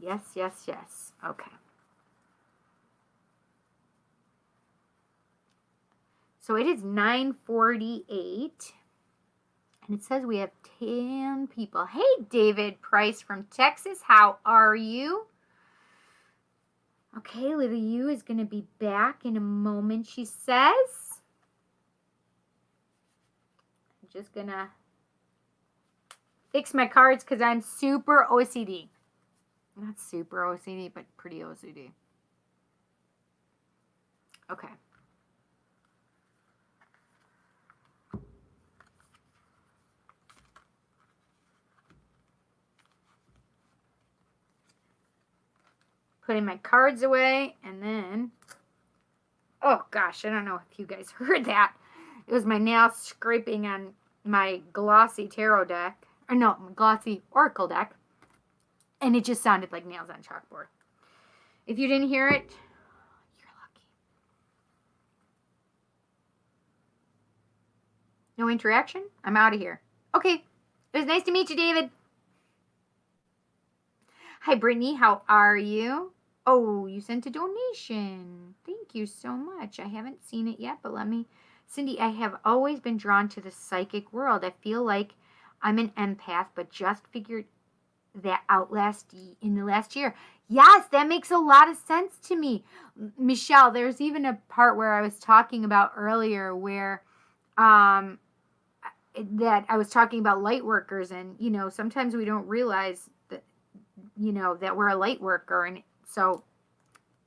Yes, yes, yes. Okay. So it is 9:48. And it says we have 10 people. Hey, David Price from Texas. How are you? Okay, little you is going to be back in a moment, she says. I'm just going to fix my cards because I'm super OCD. Not super OCD, but pretty OCD. Okay. Putting my cards away, and then, oh gosh, I don't know if you guys heard that. It was my nail scraping on my glossy tarot deck. Or no, glossy oracle deck. And it just sounded like nails on chalkboard. If you didn't hear it, you're lucky. No interaction? I'm out of here. Okay. It was nice to meet you, David. Hi, Brittany. How are you? Oh, you sent a donation. Thank you so much. I haven't seen it yet, but let me. Cindy, I have always been drawn to the psychic world. I feel like I'm an empath, but just figured that out in the last year. Yes, that makes a lot of sense to me. Michelle, there's even a part where I was talking about earlier where um that I was talking about light workers, and sometimes we don't realize that that we're a light worker. And so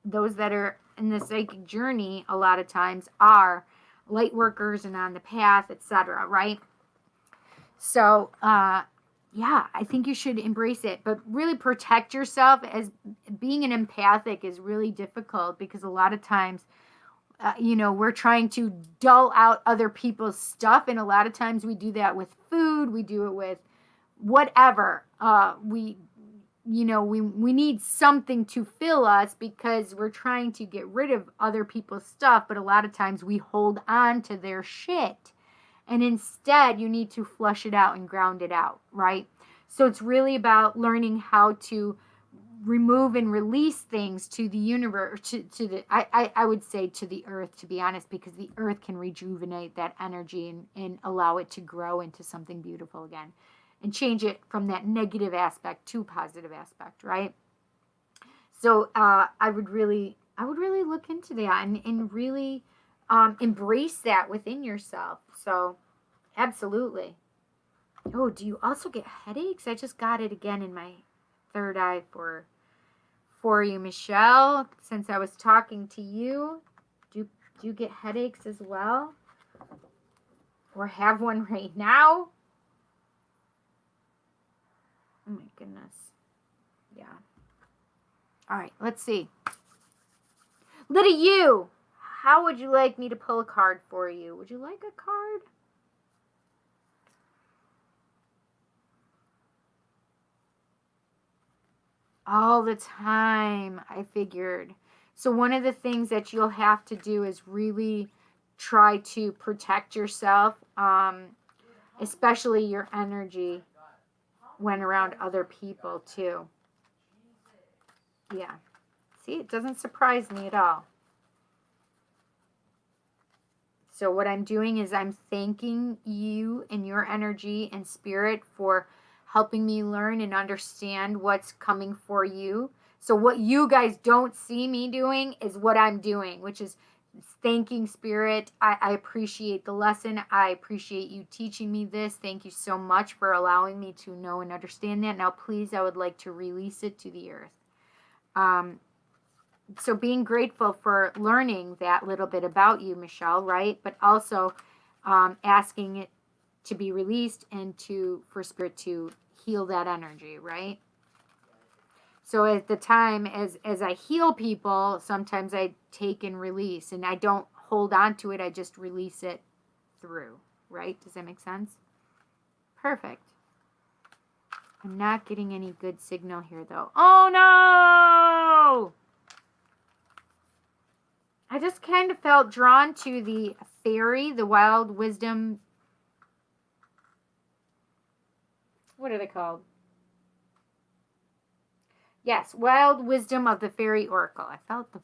those that are in the psychic journey a lot of times are light workers and on the path, etc., right? So yeah, I think you should embrace it, but really protect yourself. As being an empathic is really difficult because a lot of times we're trying to dull out other people's stuff, and a lot of times we do that with food, we do it with whatever. We need something to fill us because we're trying to get rid of other people's stuff, but a lot of times we hold on to their shit. And instead, you need to flush it out and ground it out, right? So it's really about learning how to remove and release things to the universe, to the I would say to the earth, to be honest, because the earth can rejuvenate that energy and allow it to grow into something beautiful again, and change it from that negative aspect to positive aspect, right? So I would really look into that and really embrace that within yourself. So absolutely. Oh, do you also get headaches? I just got it again in my third eye for you, Michelle. Since I was talking to you, do you get headaches as well? Or have one right now? Oh my goodness. Yeah. All right, let's see. Lydia, you. How would you like me to pull a card for you? Would you like a card? All the time, I figured. So one of the things that you'll have to do is really try to protect yourself, especially your energy when around other people too. Yeah. See, it doesn't surprise me at all. So what I'm doing is I'm thanking you and your energy and spirit for helping me learn and understand what's coming for you. So what you guys don't see me doing is what I'm doing, which is thanking spirit. I appreciate the lesson. I appreciate you teaching me this. Thank you so much for allowing me to know and understand that. Now, please, I would like to release it to the earth. So being grateful for learning that little bit about you, Michelle, right? But also asking it to be released and for spirit to heal that energy, right? So at the time, as I heal people, sometimes I take and release, and I don't hold on to it. I just release it through, right? Does that make sense? Perfect. I'm not getting any good signal here, though. Oh, no! I just kind of felt drawn to the fairy, the wild wisdom. What are they called? Yes, wild wisdom of the fairy oracle. I felt the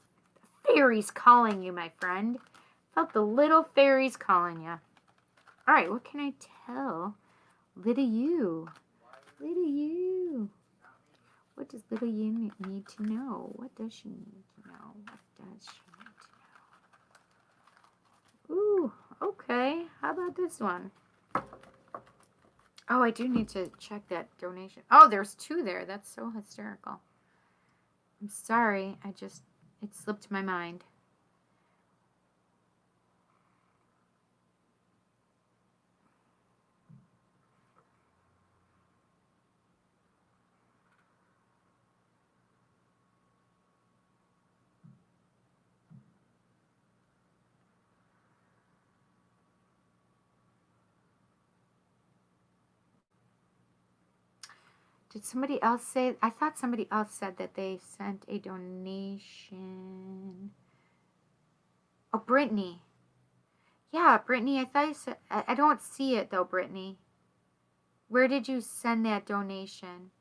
fairies calling you, my friend. I felt the little fairies calling you. All right, what can I tell little you? Little you. What does little you need to know? What does she need to know? What does she need to know? Ooh, okay. How about this one? Oh, I do need to check that donation. Oh, there's 2 there. That's so hysterical. I'm sorry. It slipped my mind. Did somebody else say? I thought somebody else said that they sent a donation. Oh, Brittany. Yeah, Brittany, I thought you said. I don't see it though, Brittany. Where did you send that donation?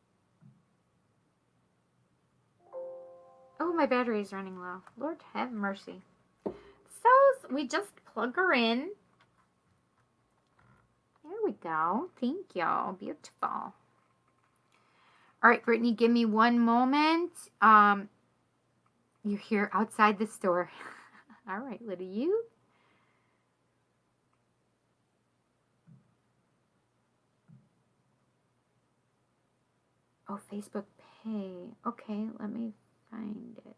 Oh, my battery is running low. Lord have mercy. So we just plug her in. There we go. Thank you. Beautiful. All right, Brittany, give me one moment. You're here outside the store. All right, little you. Oh, Facebook Pay. Okay, let me find it.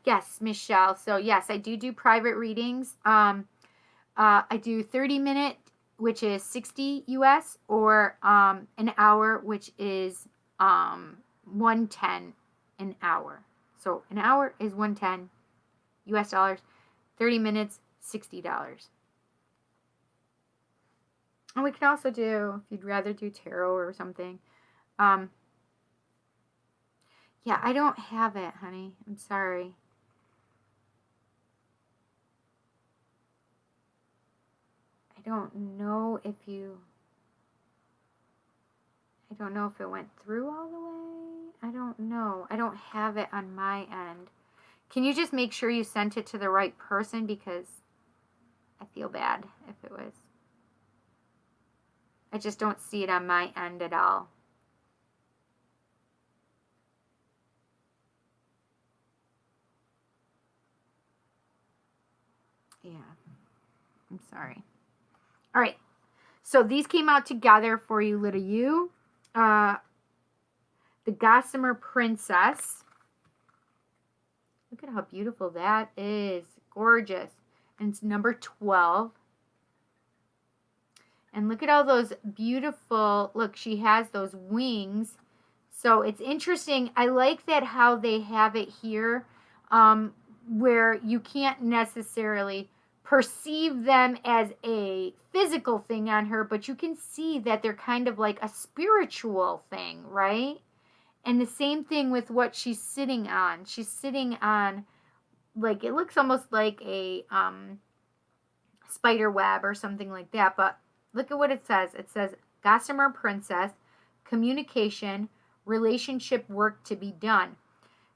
Yes, Michelle. So yes, I do private readings. I do 30-minute, which is 60 US, or an hour, which is 110 an hour. So an hour is 110 US dollars. 30 minutes, $60. And we can also do, if you'd rather do tarot or something. Yeah, I don't have it, honey. I'm sorry. I don't know if it went through all the way. I don't know. I don't have it on my end. Can you just make sure you sent it to the right person, because I feel bad if it was. I just don't see it on my end at all. Yeah. I'm sorry. All right. So these came out together for you, little you. The Gossamer Princess. Look at how beautiful that is. Gorgeous. And it's number 12. And look at all those beautiful, look, she has those wings. So it's interesting. I like that how they have it here, where you can't necessarily perceive them as a physical thing on her, but you can see that they're kind of like a spiritual thing, right? And the same thing with what she's sitting on. She's sitting on, like, it looks almost like a spider web or something like that, but look at what it says. It says, Gossamer Princess, communication, relationship work to be done.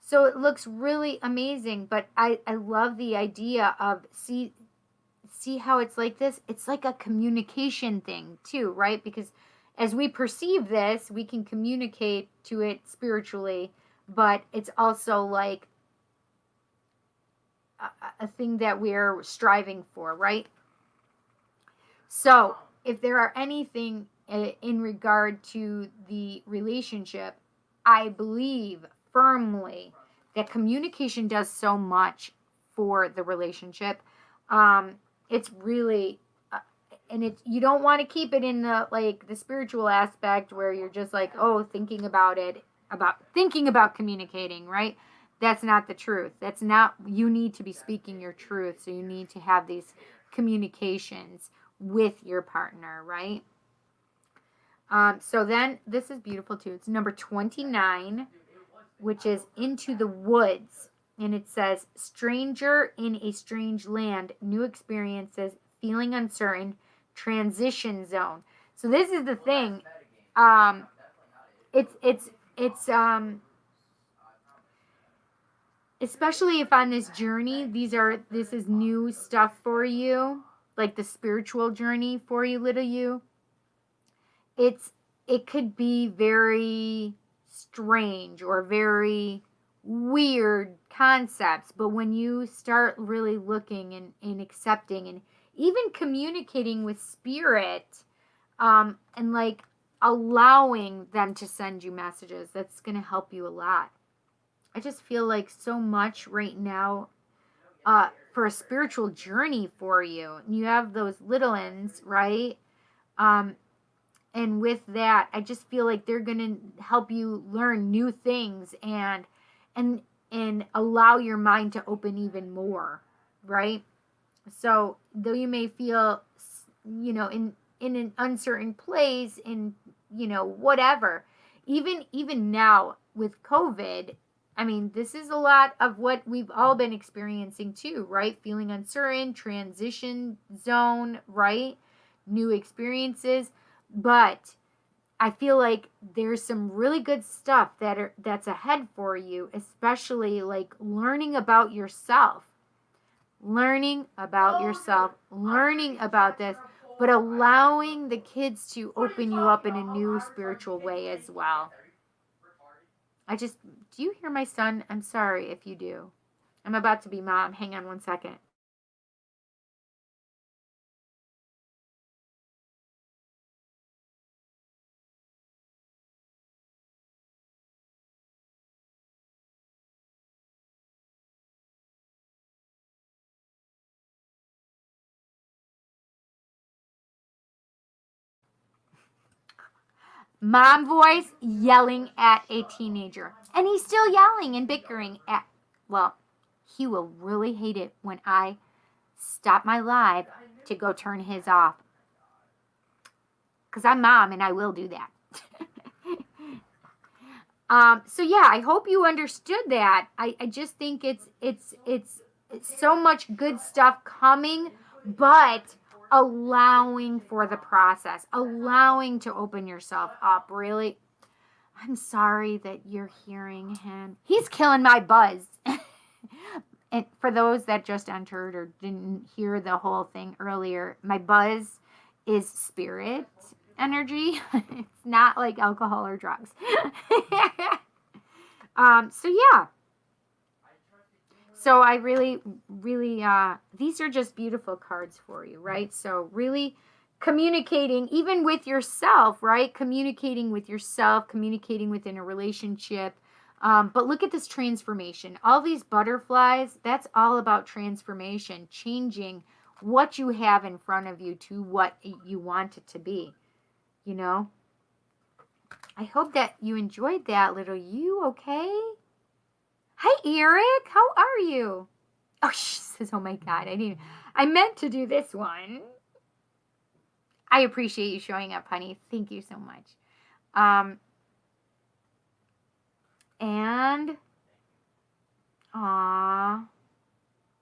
So it looks really amazing, but I love the idea of, see how it's like this? It's like a communication thing too, right? Because as we perceive this, we can communicate to it spiritually, but it's also like a thing that we're striving for, right? So if there are anything in regard to the relationship, I believe firmly that communication does so much for the relationship. It's really, and you don't want to keep it in the spiritual aspect where you're just like, oh, thinking about communicating, right? That's not the truth. That's not, you need to be speaking your truth. So you need to have these communications with your partner, right? So then this is beautiful too. It's number 29, which is Into the Woods. And it says, stranger in a strange land, new experiences, feeling uncertain, transition zone. So this is the thing. It's especially if on this journey, this is new stuff for you, like the spiritual journey for you, little you. It could be very strange or very weird concepts, but when you start really looking and accepting and even communicating with spirit, and like allowing them to send you messages, that's going to help you a lot. I just feel like so much right now for a spiritual journey for you. You have those little ends, right? And with that, I just feel like they're going to help you learn new things and allow your mind to open even more, right? So though you may feel, in an uncertain place, in, whatever, even now with COVID, I mean, this is a lot of what we've all been experiencing too, right? Feeling uncertain, transition zone, right? New experiences. But I feel like there's some really good stuff that's ahead for you, especially like learning about yourself. Learning about yourself, learning about this, but allowing the kids to open you up in a new spiritual way as well. Do you hear my son? I'm sorry if you do. I'm about to be mom. Hang on one second. Mom voice yelling at a teenager. And he's still yelling and bickering at, well, he will really hate it when I stop my live to go turn his off. Because I'm mom and I will do that. So yeah, I hope you understood that. I just think it's so much good stuff coming, but allowing for the process, allowing to open yourself up. Really, I'm sorry that you're hearing him. He's killing my buzz. And for those that just entered or didn't hear the whole thing earlier, my buzz is spirit energy. It's not like alcohol or drugs. So yeah. So I really, these are just beautiful cards for you, right? So really communicating even with yourself, right? Communicating with yourself, communicating within a relationship. But look at this transformation. All these butterflies, that's all about transformation, changing what you have in front of you to what you want it to be, you know? I hope that you enjoyed that, little you, okay? Hi, Eric. How are you? Oh, she says, oh my God, I meant to do this one. I appreciate you showing up, honey. Thank you so much. And,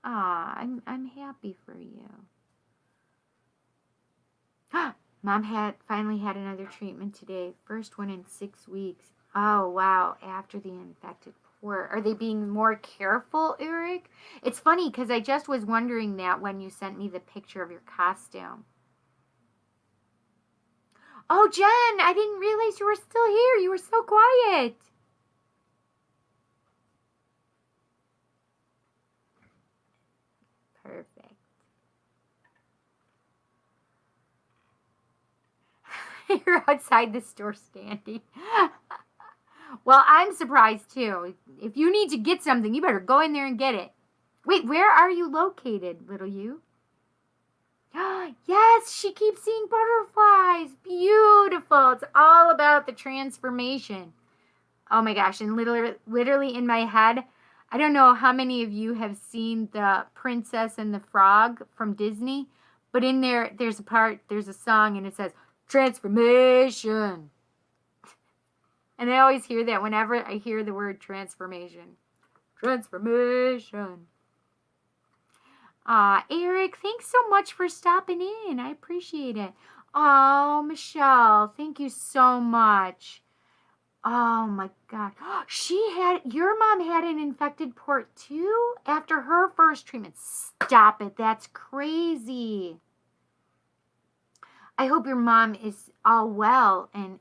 I'm happy for you. Mom finally had another treatment today. First one in 6 weeks. Oh, wow. After the infected port. Are they being more careful, Eric? It's funny because I just was wondering that when you sent me the picture of your costume. Oh, Jen, I didn't realize you were still here. You were so quiet. Perfect. You're outside the store standing. Well, I'm surprised too. If you need to get something, you better go in there and get it. Wait, where are you located, little you? Yes, she keeps seeing butterflies. Beautiful. It's all about the transformation. Oh my gosh, and literally in my head, I don't know how many of you have seen The Princess and the Frog from Disney, but in there's a song, and it says, transformation. And I always hear that whenever I hear the word transformation. Transformation. Eric, thanks so much for stopping in. I appreciate it. Oh, Michelle, thank you so much. Oh my God. Your mom had an infected port too after her first treatment. Stop it. That's crazy. I hope your mom is all well and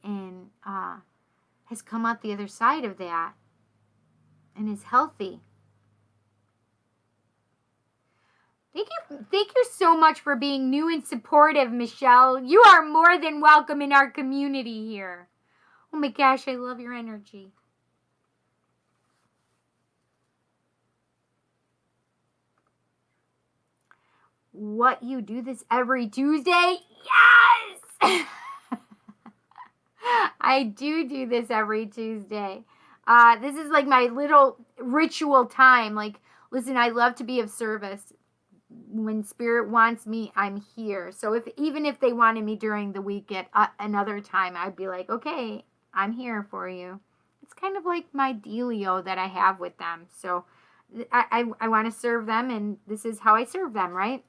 has come out the other side of that and is healthy. Thank you so much for being new and supportive, Michelle. You are more than welcome in our community here. Oh my gosh, I love your energy. What, you do this every Tuesday? Yes! I do this every Tuesday. This is like my little ritual time. Like, listen, I love to be of service. When Spirit wants me, I'm here. So even if they wanted me during the week at another time, I'd be like, okay, I'm here for you. It's kind of like my dealio that I have with them. So I want to serve them, and this is how I serve them, right?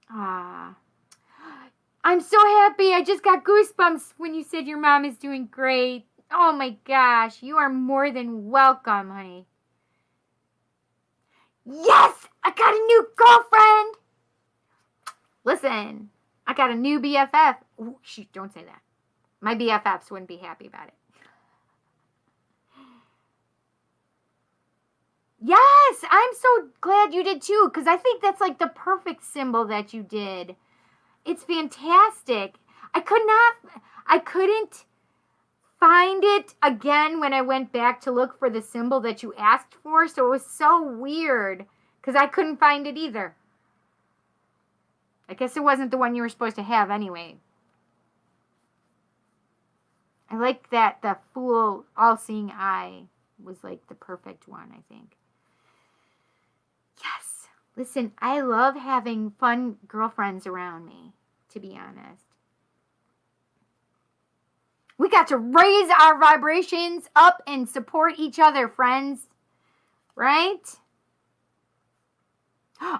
Ah. I'm so happy. I just got goosebumps when you said your mom is doing great. Oh my gosh. You are more than welcome, honey. Yes! I got a new girlfriend! Listen, I got a new BFF. Ooh, shoot, don't say that. My BFFs wouldn't be happy about it. Yes, I'm so glad you did too, because I think that's like the perfect symbol that you did. It's fantastic. I couldn't find it again when I went back to look for the symbol that you asked for, so it was so weird, because I couldn't find it either. I guess it wasn't the one you were supposed to have anyway. I like that the full all-seeing eye was like the perfect one, I think. Yes. Listen, I love having fun girlfriends around me, to be honest. We got to raise our vibrations up and support each other, friends. Right?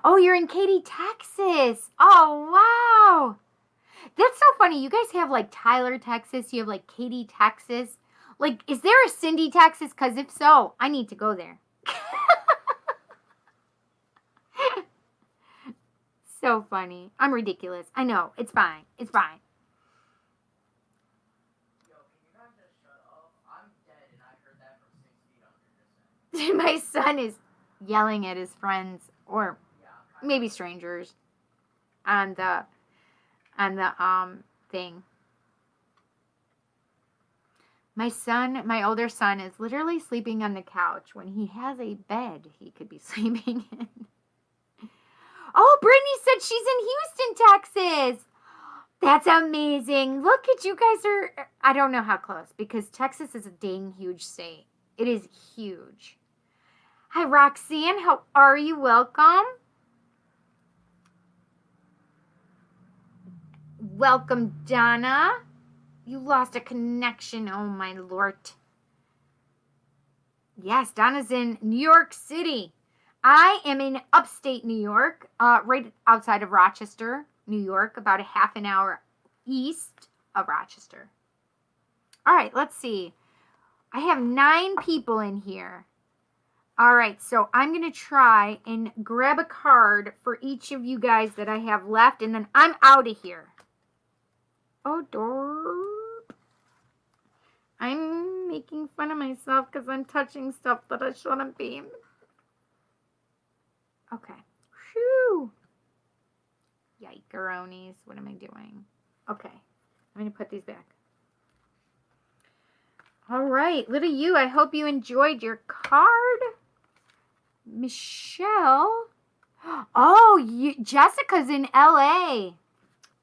Oh, you're in Katy, Texas. Oh, wow. That's so funny. You guys have like Tyler, Texas. You have like Katy, Texas. Like, is there a Cindy, Texas? Because if so, I need to go there. So funny. I'm ridiculous. I know. It's fine. It's fine. Yo, can you guys just shut up? I'm dead and I heard that from 6 feet under. My son is yelling at his friends or maybe strangers on the thing. My older son is literally sleeping on the couch when he has a bed he could be sleeping in. Oh, Brittany said she's in Houston, Texas. That's amazing. Look at you guys are, I don't know how close, because Texas is a dang huge state. It is huge. Hi, Roxanne. How are you? Welcome. Welcome, Donna. You lost a connection. Oh, my Lord. Yes, Donna's in New York City. I am in upstate New York, right outside of Rochester, New York, about a half an hour east of Rochester. All right, let's see. I have 9 people in here. All right, so I'm going to try and grab a card for each of you guys that I have left, and then I'm out of here. Oh, Dorp. I'm making fun of myself because I'm touching stuff that I shouldn't be. Okay. Whew. Yikeroonies. What am I doing? Okay. I'm going to put these back. All right. Little you, I hope you enjoyed your card. Michelle. Oh, Jessica's in LA.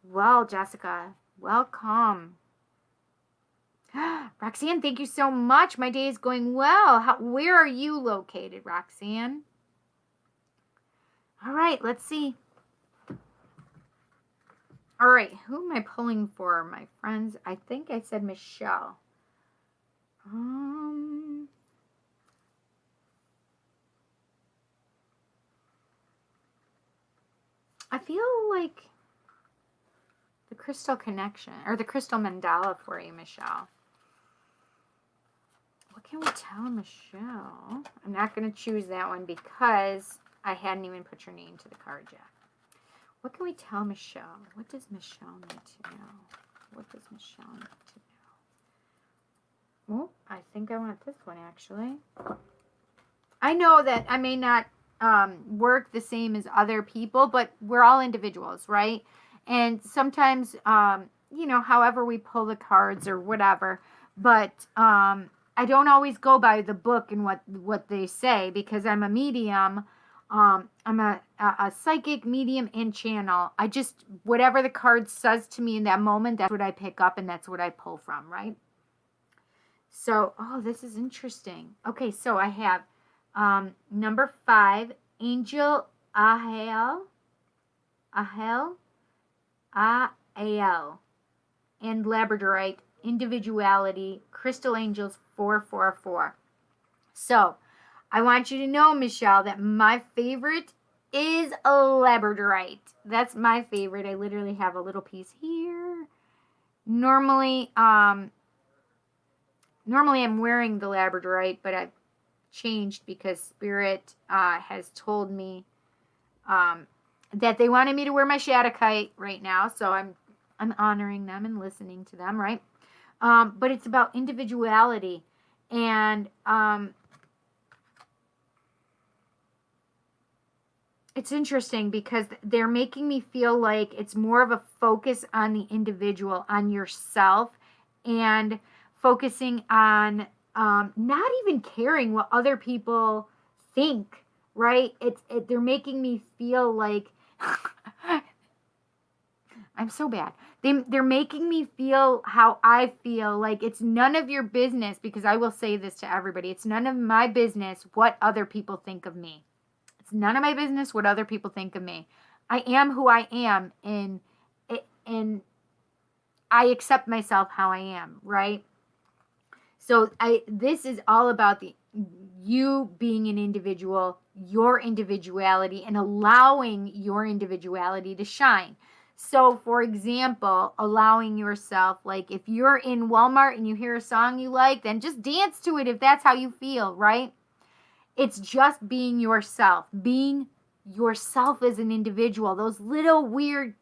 Well, Jessica, welcome. Roxanne, thank you so much. My day is going well. Where are you located, Roxanne? All right, let's see. All right, who am I pulling for, my friends? I think I said Michelle. I feel like the crystal connection, or the crystal mandala for you, Michelle. What can we tell Michelle? I'm not going to choose that one because I hadn't even put your name to the card yet. What can we tell Michelle? What does Michelle need to know? What does Michelle need to know? Oh, I think I want this one, actually. I know that I may not work the same as other people, but we're all individuals, right? And sometimes, you know, however we pull the cards or whatever, but I don't always go by the book and what they say, because I'm a medium. I'm a psychic medium and channel. I just, whatever the card says to me in that moment, that's what I pick up and that's what I pull from, right? So, oh, this is interesting. Okay, so I have number 5, Angel Ahel, and Labradorite individuality, Crystal Angels 444. So, I want you to know, Michelle, that my favorite is a labradorite. That's my favorite. I literally have a little piece here. Normally I'm wearing the labradorite, but I've changed because Spirit has told me that they wanted me to wear my Shattuckite right now, so I'm honoring them and listening to them, right? But it's about individuality, and it's interesting because they're making me feel like it's more of a focus on the individual, on yourself, and focusing on not even caring what other people think, right? They're making me feel like I'm so bad. They're making me feel how I feel, like it's none of your business, because I will say this to everybody. It's none of my business what other people think of me. It's none of my business what other people think of me. I am who I am, and I accept myself how I am, right? So this is all about you being an individual, your individuality, and allowing your individuality to shine. So, for example, allowing yourself, like if you're in Walmart and you hear a song you like, then just dance to it if that's how you feel, right? It's just being yourself as an individual. Those little weird,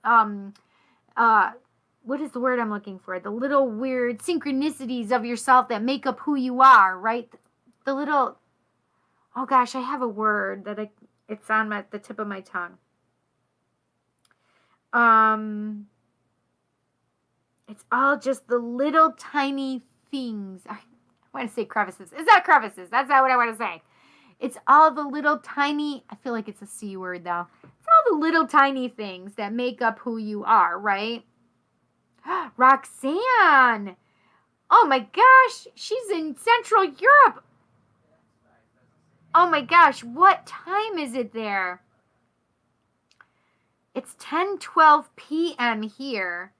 what is the word I'm looking for? The little weird synchronicities of yourself that make up who you are, right? The little, oh gosh, I have a word that it's on the tip of my tongue. It's all just the little tiny things. I want to say crevices. It's not crevices. That's not what I want to say. It's all the little tiny, I feel like it's a C word though. It's all the little tiny things that make up who you are, right? Roxanne. Oh my gosh, she's in Central Europe. Oh my gosh, what time is it there? It's 10:12 p.m. here.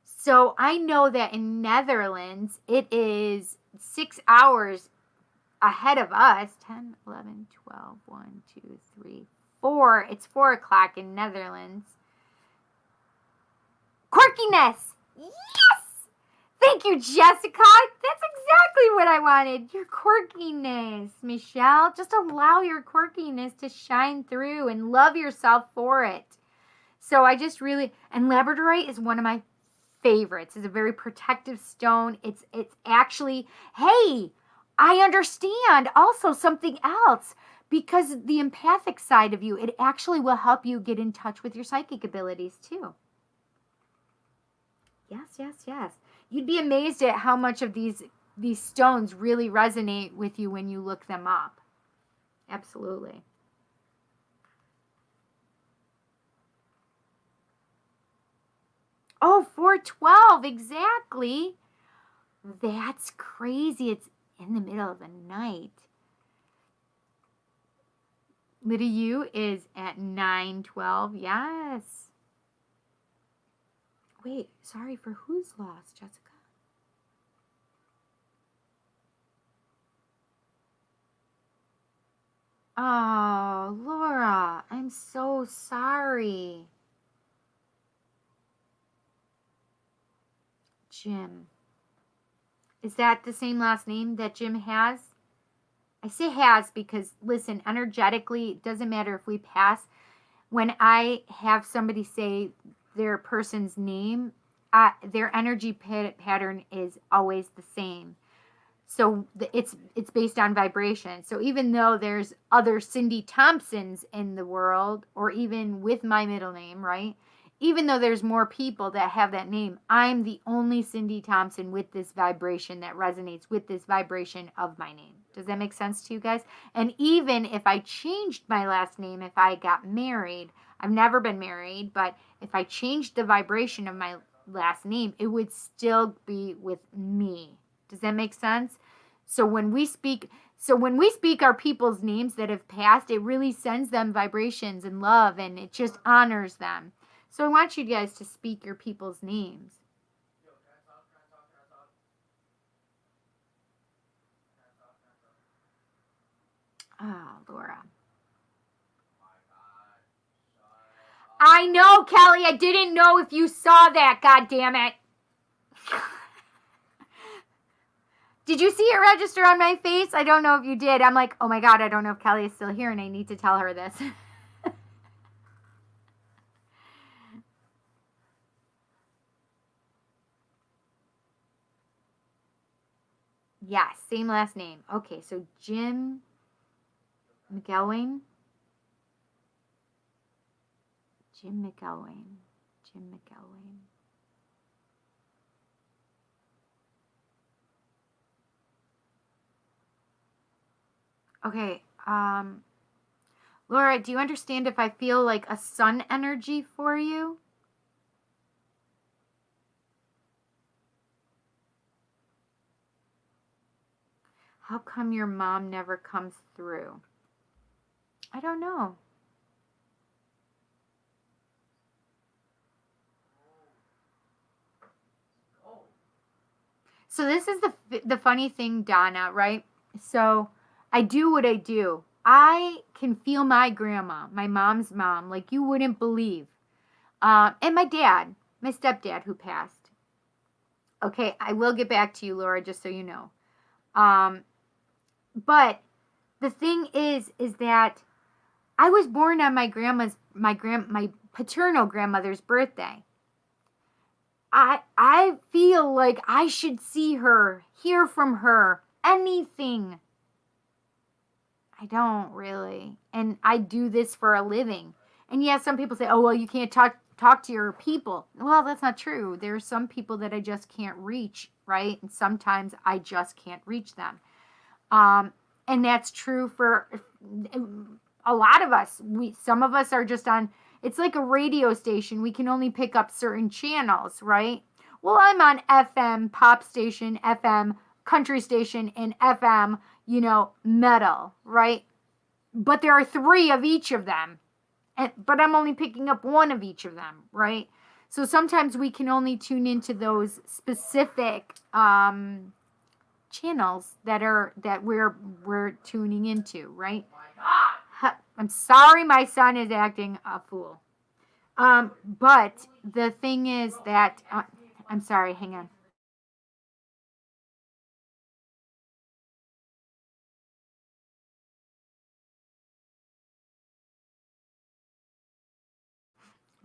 So I know that in Netherlands, it is 6 hours ahead of us. 10, 11, 12, 1, 2, 3, 4. It's 4 o'clock in Netherlands. Quirkiness. Yes! Thank you, Jessica. That's exactly what I wanted. Your quirkiness, Michelle. Just allow your quirkiness to shine through and love yourself for it. So I just really, and labradorite is one of my favorites. It's a very protective stone. It's actually, hey, I understand also something else, because the empathic side of you, it actually will help you get in touch with your psychic abilities too. Yes, yes, yes. You'd be amazed at how much of these stones really resonate with you when you look them up. Absolutely. Oh, 412, exactly. That's crazy. It's in the middle of the night. Little U is at 9:12. Yes. Wait, sorry, for whose loss, Jessica? Oh, Laura, I'm so sorry. Jim. Is that the same last name that Jim has? I say has because, listen, energetically, it doesn't matter if we pass. When I have somebody say their person's name, their energy pattern is always the same. So it's based on vibration. So even though there's other Cindy Thompsons in the world, or even with my middle name, right? Even though there's more people that have that name, I'm the only Cindy Thompson with this vibration that resonates with this vibration of my name. Does that make sense to you guys? And even if I changed my last name, if I got married, I've never been married, but if I changed the vibration of my last name, it would still be with me. Does that make sense? So when we speak our people's names that have passed, it really sends them vibrations and love, and it just honors them. So I want you guys to speak your people's names. Yo, can I talk Oh, Laura. My God. Shut up. I know, Kelly. I didn't know if you saw that. God damn it. Did you see it register on my face? I don't know if you did. I'm like, oh my God, I don't know if Kelly is still here and I need to tell her this. Yeah, same last name. Okay, so Jim McElwain. Jim McElwain. Jim McElwain. Okay, Laura, do you understand if I feel like a sun energy for you? How come your mom never comes through? I don't know. Oh. So this is the funny thing, Donna, right? So I do what I do. I can feel my grandma, my mom's mom, like you wouldn't believe. And my dad, my stepdad who passed. Okay, I will get back to you, Laura, just so you know. But the thing is that I was born on my paternal grandmother's birthday. I feel like I should see her, hear from her, anything. I don't really. And I do this for a living. And yes, some people say, oh, well, you can't talk to your people. Well, that's not true. There are some people that I just can't reach, right? And sometimes I just can't reach them. And that's true for a lot of us. Some of us are just on, it's like a radio station. We can only pick up certain channels, right? Well, I'm on FM, pop station, FM, country station, and FM, metal, right? But there are 3 of each of them. But I'm only picking up 1 of each of them, right? So sometimes we can only tune into those specific channels that we're tuning into, right? I'm sorry, my son is acting a fool. But the thing is that I'm sorry. Hang on.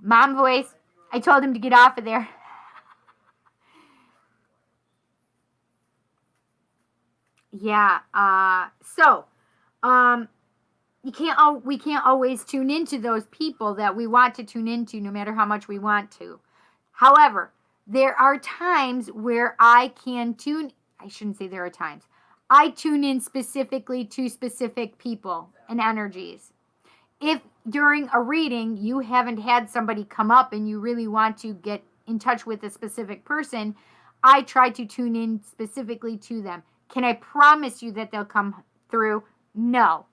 Mom voice. I told him to get off of there. Yeah. We can't always tune into those people that we want to tune into, no matter how much we want to. However, there are times where I can tune. I shouldn't say there are times. I tune in specifically to specific people and energies. If during a reading you haven't had somebody come up and you really want to get in touch with a specific person, I try to tune in specifically to them. Can I promise you that they'll come through? No,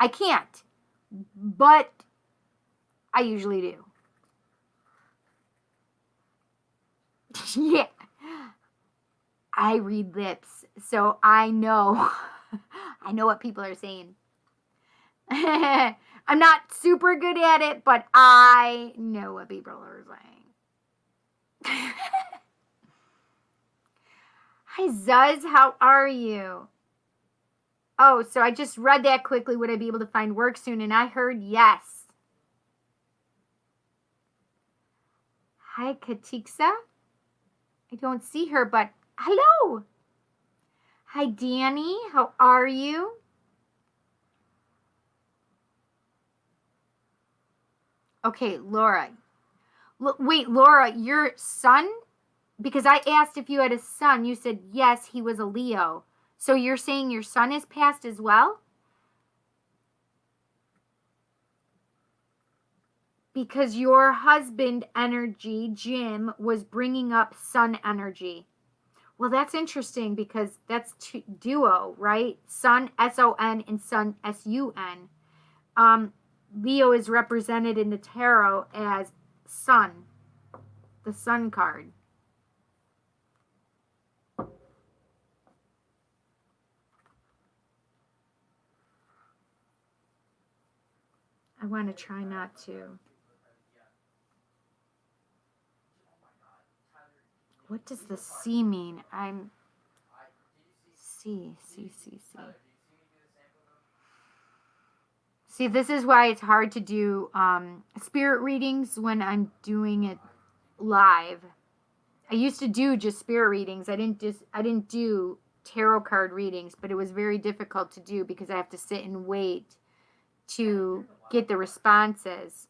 I can't. But I usually do. Yeah. I read lips, so I know. I know what people are saying. I'm not super good at it, but I know what people are saying. Hi, Zuz. How are you? Oh, so I just read that quickly. Would I be able to find work soon? And I heard yes. Hi, Katiksa. I don't see her, but hello. Hi, Danny. How are you? Okay, Laura. Wait, Laura, your son? Because I asked if you had a son. You said yes, he was a Leo. So you're saying your son is passed as well? Because your husband energy, Jim, was bringing up sun energy. Well, that's interesting because that's duo, right? Sun, S-O-N, and sun, S-U-N. Leo is represented in the tarot as sun, the sun card. want to try not to. What does the C mean? I'm C. See, this is why it's hard to do spirit readings when I'm doing it live. I used to do just spirit readings. I didn't do tarot card readings, but it was very difficult to do because I have to sit and wait to get the responses.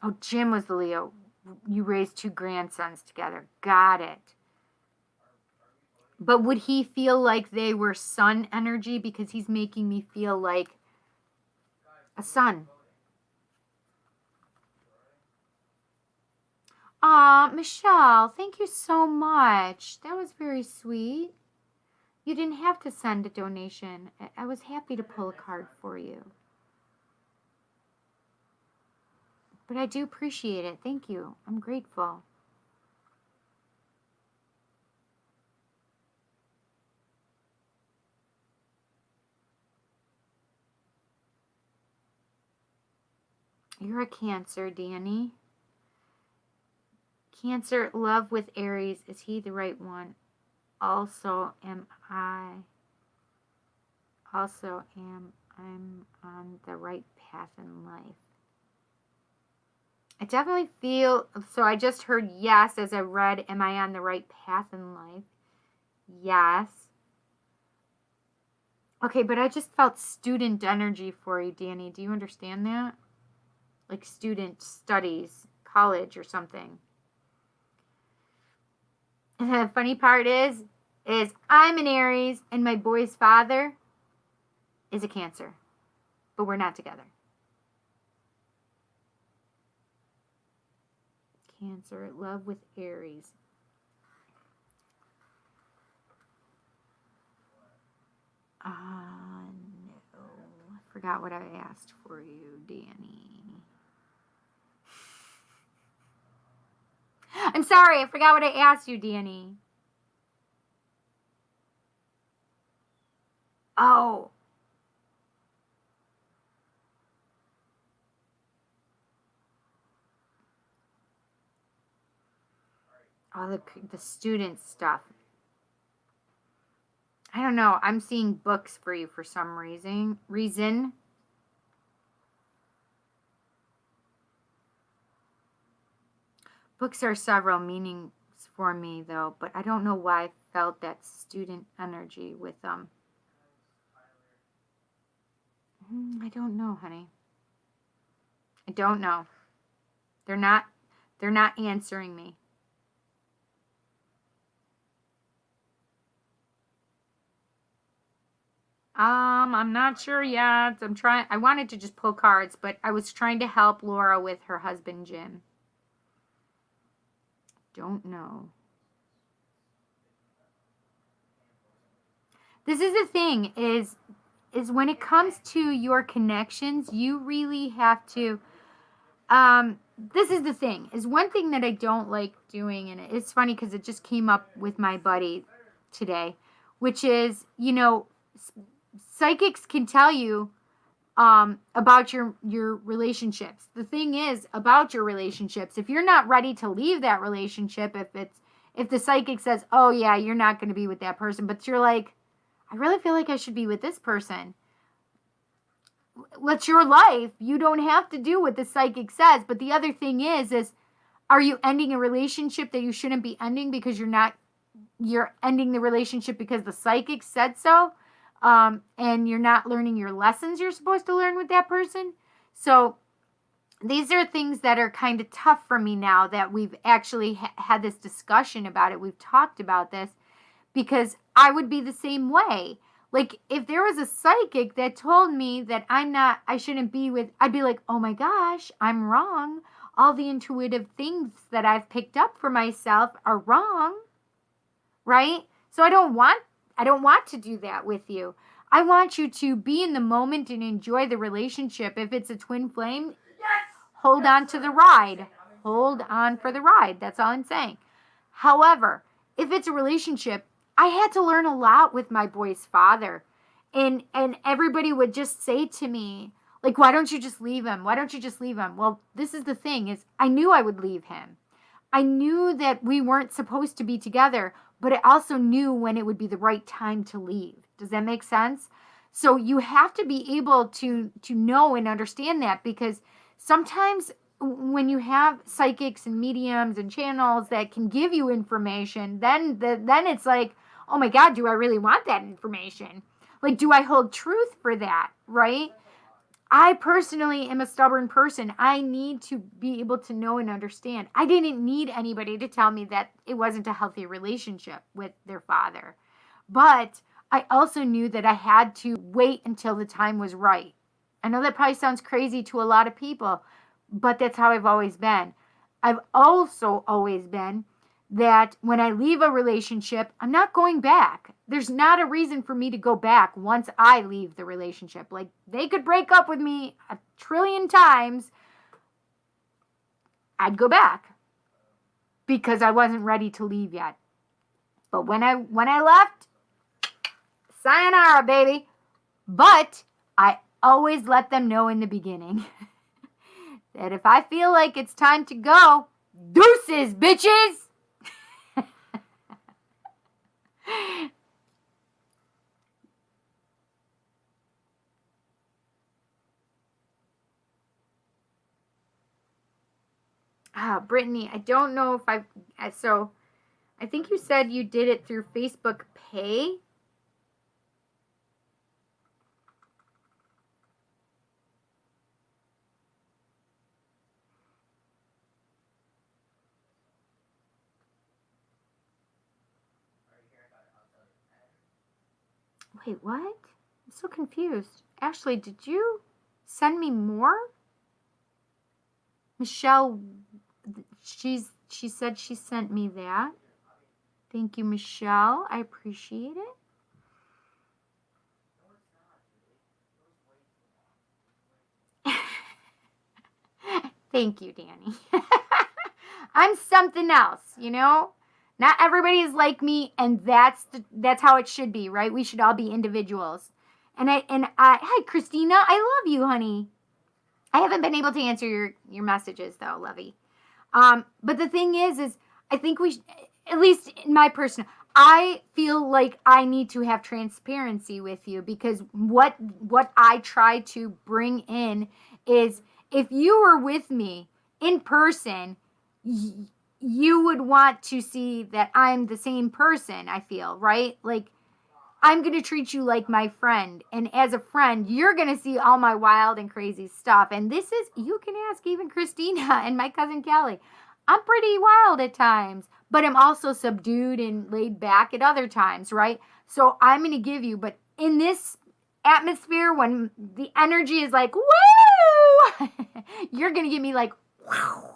Oh, Jim was the Leo. You raised 2 grandsons together. Got it. But would he feel like they were son energy? Because he's making me feel like a son. Aw, Michelle, thank you so much. That was very sweet. You didn't have to send a donation. I was happy to pull a card for you. But I do appreciate it. Thank you. I'm grateful. You're a Cancer, Danny. Cancer, love with Aries. Is he the right one? Also am I. I'm on the right path in life. I definitely feel, so I just heard yes as I read, am I on the right path in life? Yes. Okay, but I just felt student energy for you, Danny. Do you understand that? Like student studies, college or something. And the funny part is I'm an Aries and my boy's father is a Cancer. But we're not together. Cancer, love with Aries. No. I forgot what I asked for you, Danny. I'm sorry, I forgot what I asked you, Danny. Oh. Oh, the student stuff. I don't know. I'm seeing books for you for some reason. Books are several meanings for me, though, but I don't know why I felt that student energy with them. I don't know, honey. I don't know. They're not answering me. I'm not sure yet. I wanted to just pull cards, but I was trying to help Laura with her husband, Jim. Don't know. This is the thing, is when it comes to your connections, you really have to, this is the thing, is one thing that I don't like doing, and it's funny because it just came up with my buddy today, which is, you know, psychics can tell you about your relationships. The thing is about your relationships, if you're not ready to leave that relationship, if the psychic says, oh yeah, you're not going to be with that person, but you're like, I really feel like I should be with this person. It's your life. You don't have to do what the psychic says. But the other thing is are you ending a relationship that you shouldn't be ending because you're ending the relationship because the psychic said so? And you're not learning your lessons you're supposed to learn with that person. So these are things that are kind of tough for me now that we've actually had this discussion about it. We've talked about this because I would be the same way. Like if there was a psychic that told me that I shouldn't be with, I'd be like, oh my gosh, I'm wrong. All the intuitive things that I've picked up for myself are wrong. Right? So I don't want to do that with you. I want you to be in the moment and enjoy the relationship. If it's a twin flame, yes! hold on to the ride. Hold on for the ride. That's all I'm saying. However, if it's a relationship, I had to learn a lot with my boy's father. And everybody would just say to me, like, why don't you just leave him? Why don't you just leave him? Well, this is the thing is I knew I would leave him. I knew that we weren't supposed to be together, but I also knew when it would be the right time to leave. Does that make sense? So you have to be able to know and understand that, because sometimes when you have psychics and mediums and channels that can give you information, then it's like, oh my God, do I really want that information? Like, do I hold truth for that, right? I personally am a stubborn person. I need to be able to know and understand. I didn't need anybody to tell me that it wasn't a healthy relationship with their father. But I also knew that I had to wait until the time was right. I know that probably sounds crazy to a lot of people, but that's how I've always been. I've also always been that when I leave a relationship, I'm not going back. There's not a reason for me to go back once I leave the relationship. Like, they could break up with me 1,000,000,000 times. I'd go back because I wasn't ready to leave yet. But when I left, sayonara, baby. But I always let them know in the beginning that if I feel like it's time to go, deuces, bitches. Brittany, I don't know if so I think you said you did it through Facebook Pay. Wait, what? I'm so confused. Ashley, did you send me more? Michelle, she said she sent me that. Thank you, Michelle. I appreciate it. Thank you, Danny. I'm something else, you know? Not everybody is like me, and that's how it should be, right? We should all be individuals. And hi, Christina. I love you, honey. I haven't been able to answer your messages, though, lovey. But the thing is I think at least in my personal, I feel like I need to have transparency with you, because what I try to bring in is, if you were with me in person, you would want to see that I'm the same person, I feel, right? Like, I'm going to treat you like my friend. And as a friend, you're going to see all my wild and crazy stuff. And you can ask even Christina and my cousin Kelly. I'm pretty wild at times, but I'm also subdued and laid back at other times, right? So I'm going to give you, but in this atmosphere, when the energy is like, woo, you're going to give me like, wow,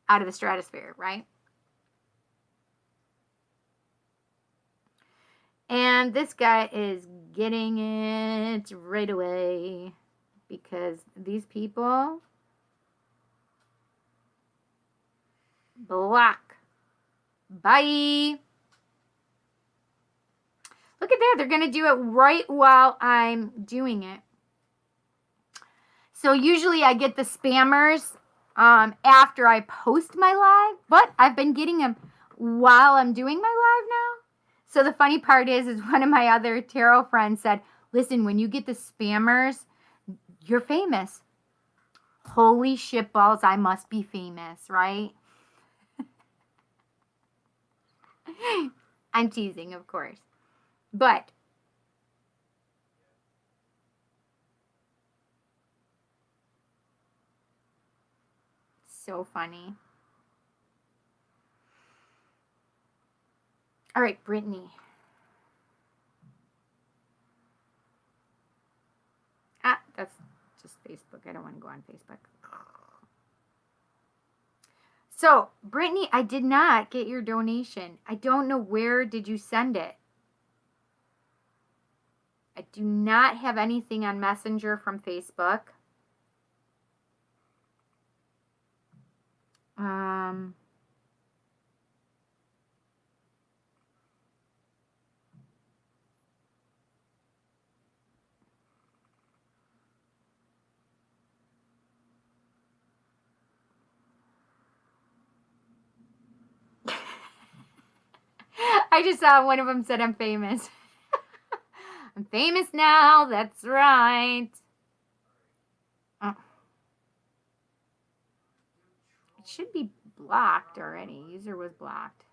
out of the stratosphere, right? And this guy is getting it right away, because these people block. Bye. Look at that. They're going to do it right while I'm doing it. So usually I get the spammers after I post my live, but I've been getting them while I'm doing my live now. So the funny part is one of my other tarot friends said, listen, when you get the spammers, you're famous. Holy shit balls, I must be famous, right? I'm teasing, of course. But so funny. All right, Brittany. That's just Facebook. I don't want to go on Facebook. So, Brittany, I did not get your donation. I don't know, where did you send it? I do not have anything on Messenger from Facebook. Um, I just saw one of them said I'm famous. I'm famous now. That's right. Oh, it should be blocked already. User was blocked.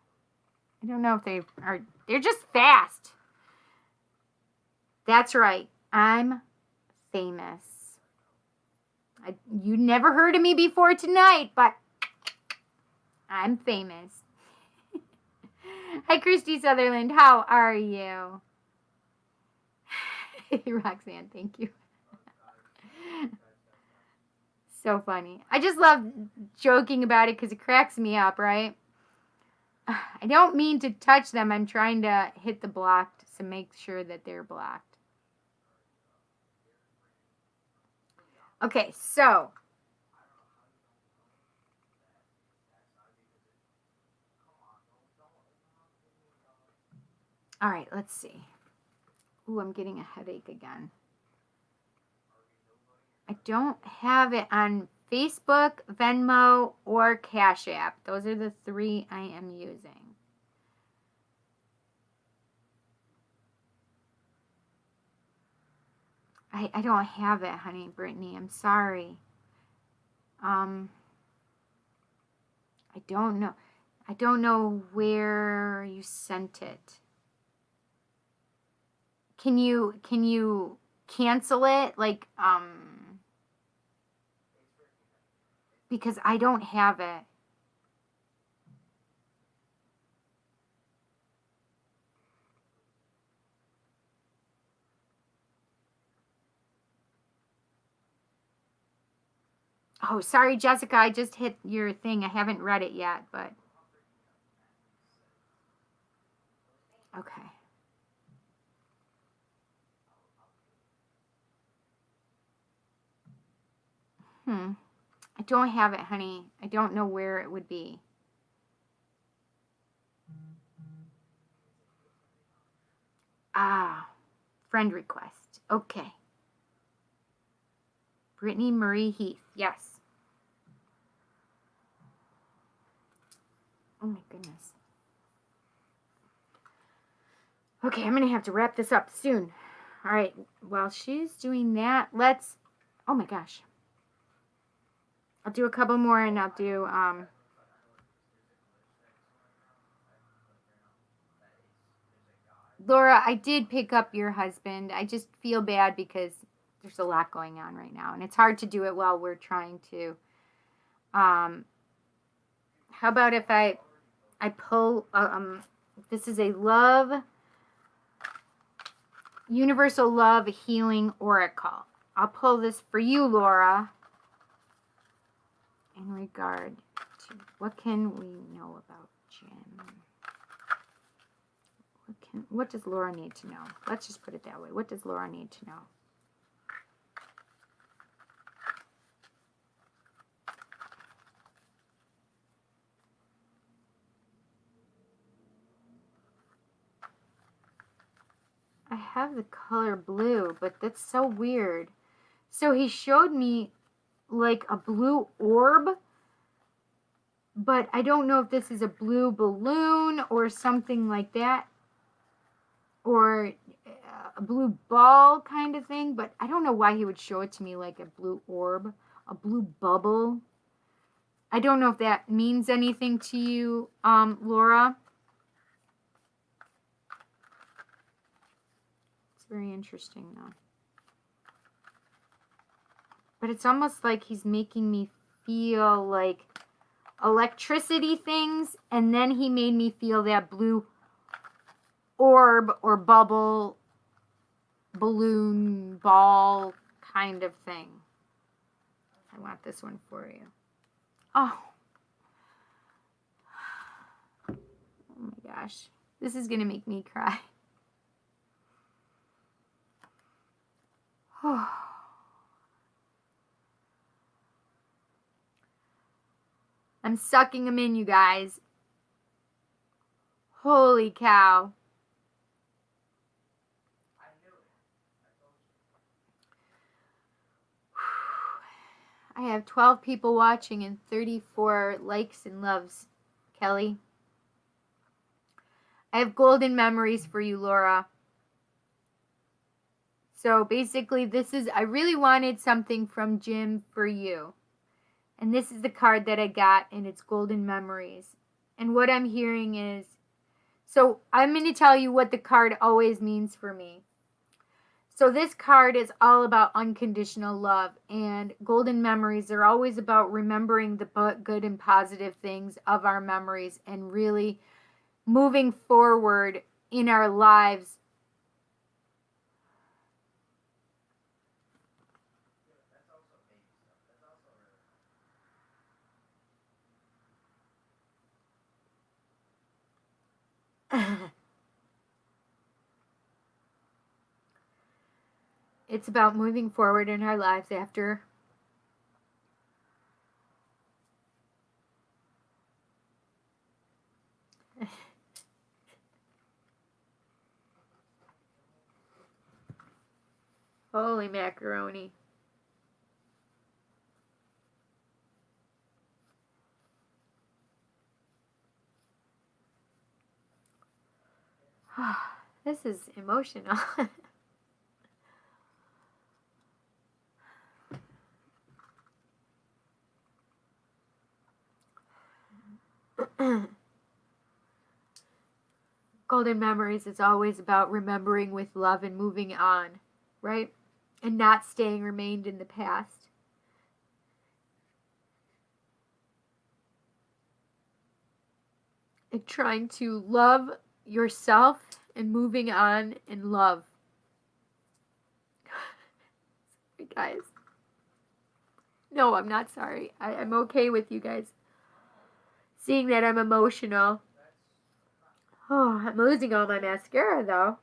I don't know if they are. They're just fast. That's right. I'm famous. You never heard of me before tonight, but I'm famous. Hi, Christy Sutherland. How are you? Roxanne, thank you. So funny. I just love joking about it because it cracks me up, right? I don't mean to touch them. I'm trying to hit the blocked to make sure that they're blocked. Okay, so. All right, let's see. Ooh, I'm getting a headache again. I don't have it on Facebook, Venmo, or Cash App. Those are the 3 I am using. I don't have it, honey, Brittany. I'm sorry. I don't know. I don't know where you sent it. Can you cancel it? Like, because I don't have it. Oh, sorry, Jessica. I just hit your thing. I haven't read it yet, but. Okay. I don't have it, honey. I don't know where it would be. Ah, friend request. Okay. Brittany Marie Heath. Yes. Oh my goodness. Okay, I'm going to have to wrap this up soon. All right. While she's doing that, let's. Oh my gosh. I'll do a couple more and I'll do. Laura, I did pick up your husband. I just feel bad because there's a lot going on right now, and it's hard to do it while we're trying to. How about if I pull? This is a love, universal love healing oracle. I'll pull this for you, Laura. In regard to what can we know about Jim? What does Laura need to know? Let's just put it that way. What does Laura need to know? I have the color blue, but that's so weird. So he showed me like a blue orb, but I don't know if this is a blue balloon or something like that, or a blue ball kind of thing, but I don't know why he would show it to me like a blue orb, a blue bubble. I don't know if that means anything to you, Laura. It's very interesting, though. But it's almost like he's making me feel like electricity things, and then he made me feel that blue orb or bubble, balloon, ball kind of thing. I want this one for you. Oh. Oh my gosh. This is going to make me cry. I'm sucking them in, you guys. Holy cow. I knew it. I told you. I have 12 people watching and 34 likes and loves, Kelly. I have golden memories for you, Laura. So basically, I really wanted something from Jim for you. And this is the card that I got, and it's golden memories. And what I'm hearing is, so I'm going to tell you what the card always means for me. So this card is all about unconditional love, and golden memories are always about remembering the good and positive things of our memories and really moving forward in our lives. Yeah, that's also baby stuff. That's also really. It's about moving forward in our lives after holy macaroni. This is emotional. Golden memories is always about remembering with love and moving on, right? And not staying remained in the past. And trying to love yourself and moving on in love. Guys. No, I'm not sorry. I'm okay with you guys seeing that I'm emotional. Oh, I'm losing all my mascara though.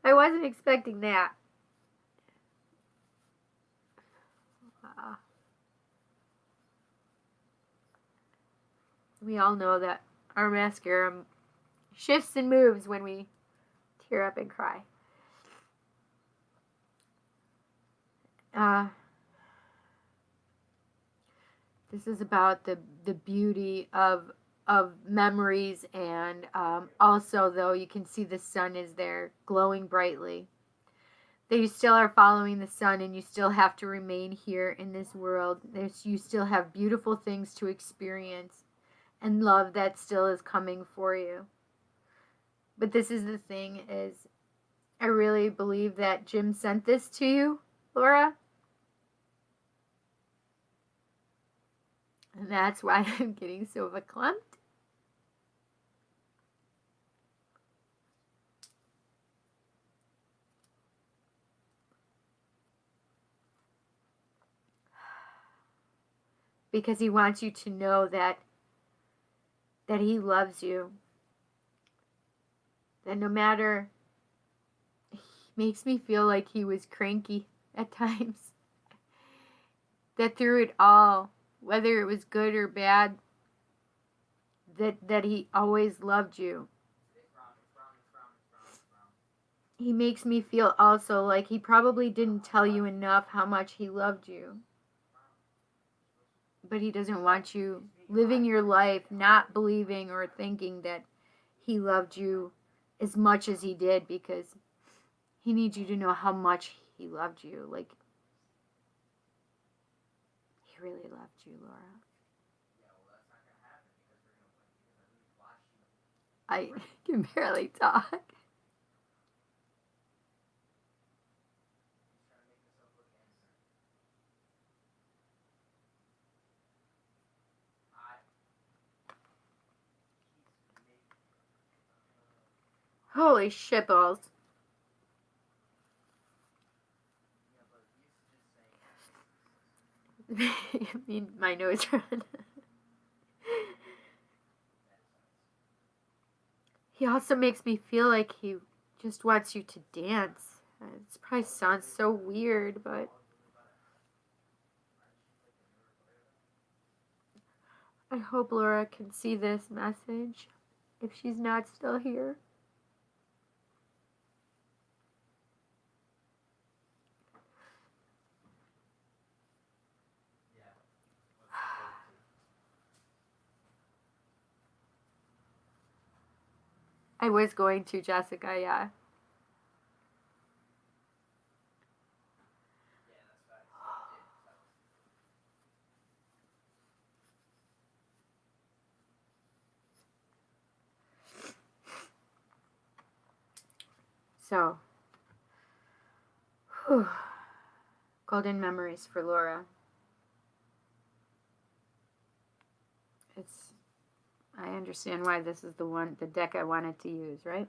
I wasn't expecting that. We all know that our mascara shifts and moves when we tear up and cry. This is about the beauty of memories, and also though you can see the sun is there glowing brightly, that you still are following the sun and you still have to remain here in this world. You still have beautiful things to experience and love that still is coming for you. But this is the thing, is I really believe that Jim sent this to you, Laura. And that's why I'm getting so verklempt. Because he wants you to know that he loves you. That no matter, he makes me feel like he was cranky at times. That through it all, whether it was good or bad, that he always loved you. He makes me feel also like he probably didn't tell you enough how much he loved you. But he doesn't want you living your life not believing or thinking that he loved you as much as he did, because he needs you to know how much he loved you. Like, he really loved you, Laura. Yeah, well, that's not gonna happen because we're gonna win, because I I can barely talk. He's trying to make himself look innocent. Holy shitballs. Yeah, but you just saying. I mean, my nose run. He also makes me feel like he just wants you to dance. It probably sounds so weird, but I hope Laura can see this message if she's not still here. I was going to, Jessica, yeah. So, whew. Golden memories for Laura. I understand why this is the deck I wanted to use, right?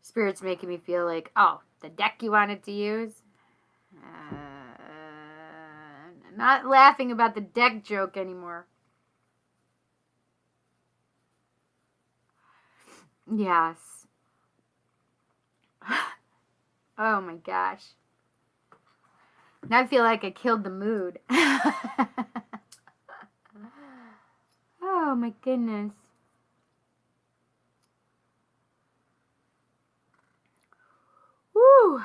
Spirit's making me feel like, oh, the deck you wanted to use? I'm not laughing about the deck joke anymore. Yes. Oh my gosh. Now I feel like I killed the mood. Oh my goodness. Woo.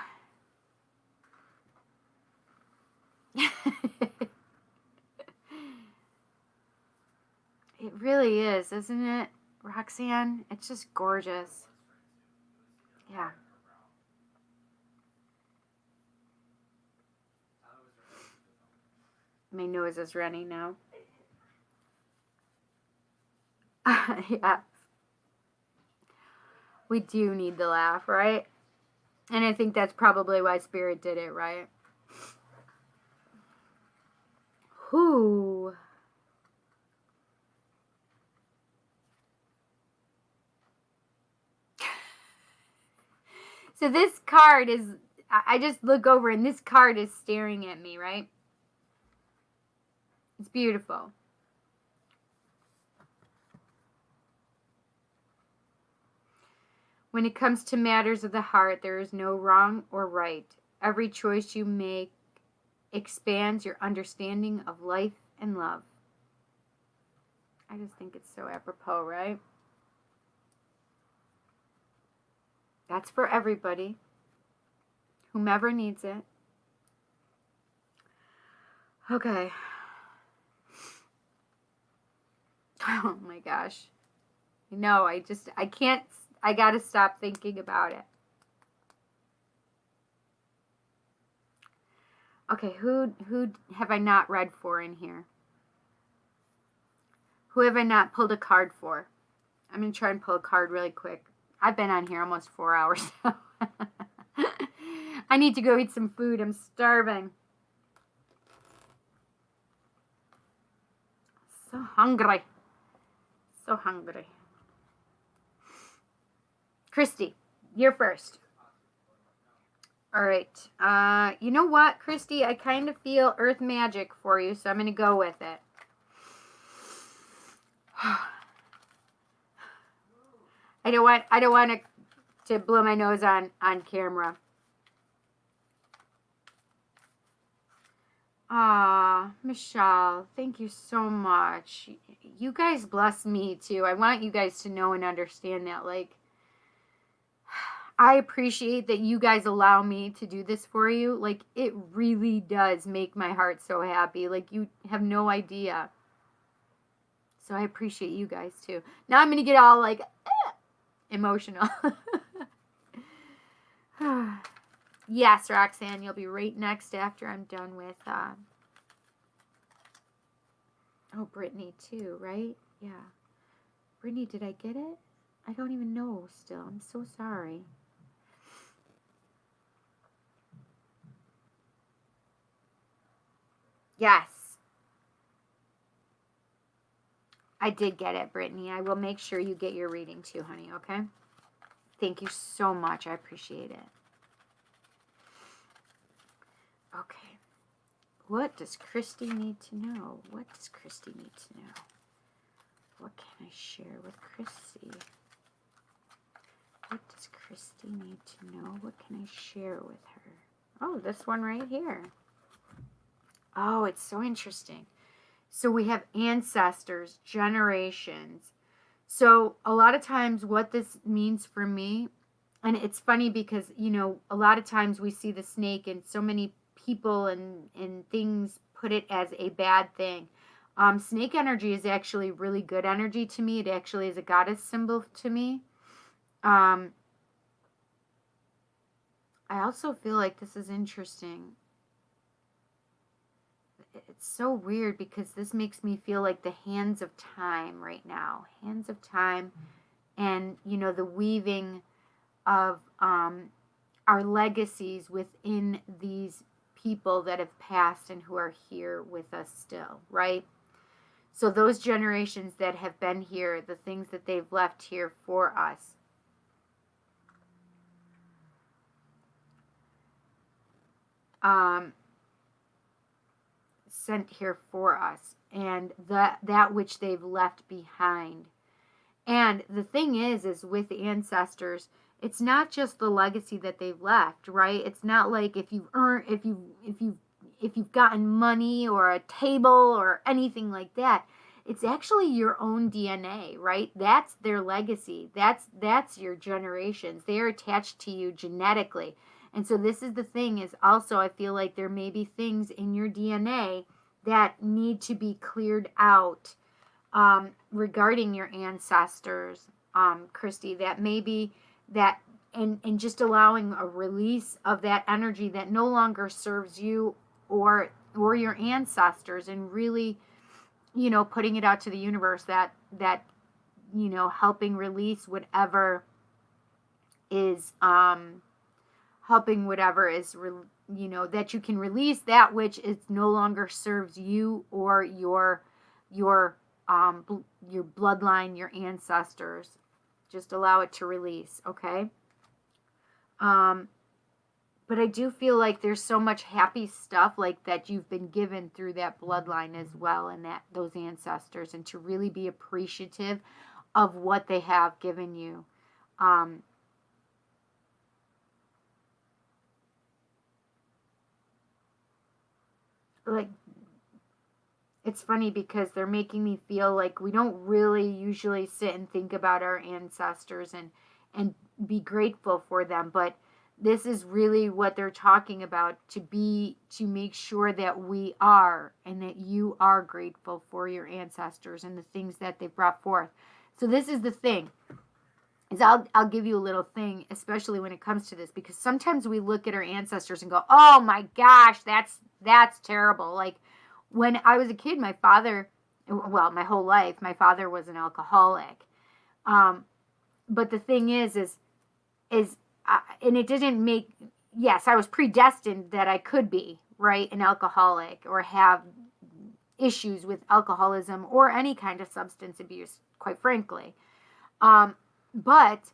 It really is, isn't it, Roxanne? It's just gorgeous. Yeah. My nose is running now. Yeah. We do need the laugh, right? And I think that's probably why Spirit did it, right? Whoo. So this card is, I just look over and this card is staring at me, right? It's beautiful. When it comes to matters of the heart, there is no wrong or right. Every choice you make expands your understanding of life and love. I just think it's so apropos, right? That's for everybody, whomever needs it. Okay. Oh my gosh. No, I can't, I gotta stop thinking about it. Okay, who have I not read for in here? Who have I not pulled a card for? I'm going to try and pull a card really quick. I've been on here almost 4 hours now. I need to go eat some food. I'm starving. So hungry. So hungry. Christy, you're first. All right. You know what, Christy? I kind of feel earth magic for you, so I'm going to go with it. I don't want to blow my nose on camera. Ah, Michelle, thank you so much. You guys bless me too. I want you guys to know and understand that, like, I appreciate that you guys allow me to do this for you. Like, it really does make my heart so happy. Like, you have no idea. So I appreciate you guys too. Now I'm going to get all like emotional. Yes, Roxanne, you'll be right next after I'm done with, oh, Brittany too, right? Yeah. Brittany, did I get it? I don't even know still. I'm so sorry. Yes. I did get it, Brittany. I will make sure you get your reading too, honey, okay? Thank you so much. I appreciate it. Okay. What does Christy need to know? What does Christy need to know? What can I share with Christy? What does Christy need to know? What can I share with her? Oh, this one right here. Oh, it's so interesting. So we have ancestors, generations. So a lot of times what this means for me, and it's funny because, a lot of times we see the snake and so many people and things put it as a bad thing. Snake energy is actually really good energy to me. It actually is a goddess symbol to me. I also feel like this is interesting. It's so weird because this makes me feel like the hands of time right now. Hands of time, and the weaving of our legacies within these people that have passed and who are here with us still, right? So those generations that have been here, the things that they've left here for us. Sent here for us, and that which they've left behind. And the thing is with ancestors, it's not just the legacy that they've left, right? It's not like if you've gotten money or a table or anything like that. It's actually your own DNA, right? That's their legacy. That's your generations. They're attached to you genetically. And so this is the thing, is also I feel like there may be things in your DNA that need to be cleared out regarding your ancestors, Christy, that maybe that, and just allowing a release of that energy that no longer serves you or your ancestors, and really, putting it out to the universe, that helping release whatever is helping whatever is that you can release that which is no longer serves you or your bloodline, your ancestors. Just allow it to release, okay? But I do feel like there's so much happy stuff like that you've been given through that bloodline as well, and that those ancestors, and to really be appreciative of what they have given you. Like, it's funny because they're making me feel like we don't really usually sit and think about our ancestors and be grateful for them, but this is really what they're talking about, to make sure that we are, and that you are grateful for your ancestors and the things that they brought forth. So this is the thing, is I'll give you a little thing, especially when it comes to this, because sometimes we look at our ancestors and go, oh my gosh, that's terrible. Like, when I was a kid, my father, well, my whole life, my father was an alcoholic. But the thing is, and it didn't make, yes, I was predestined that I could be, right, an alcoholic or have issues with alcoholism or any kind of substance abuse, quite frankly. But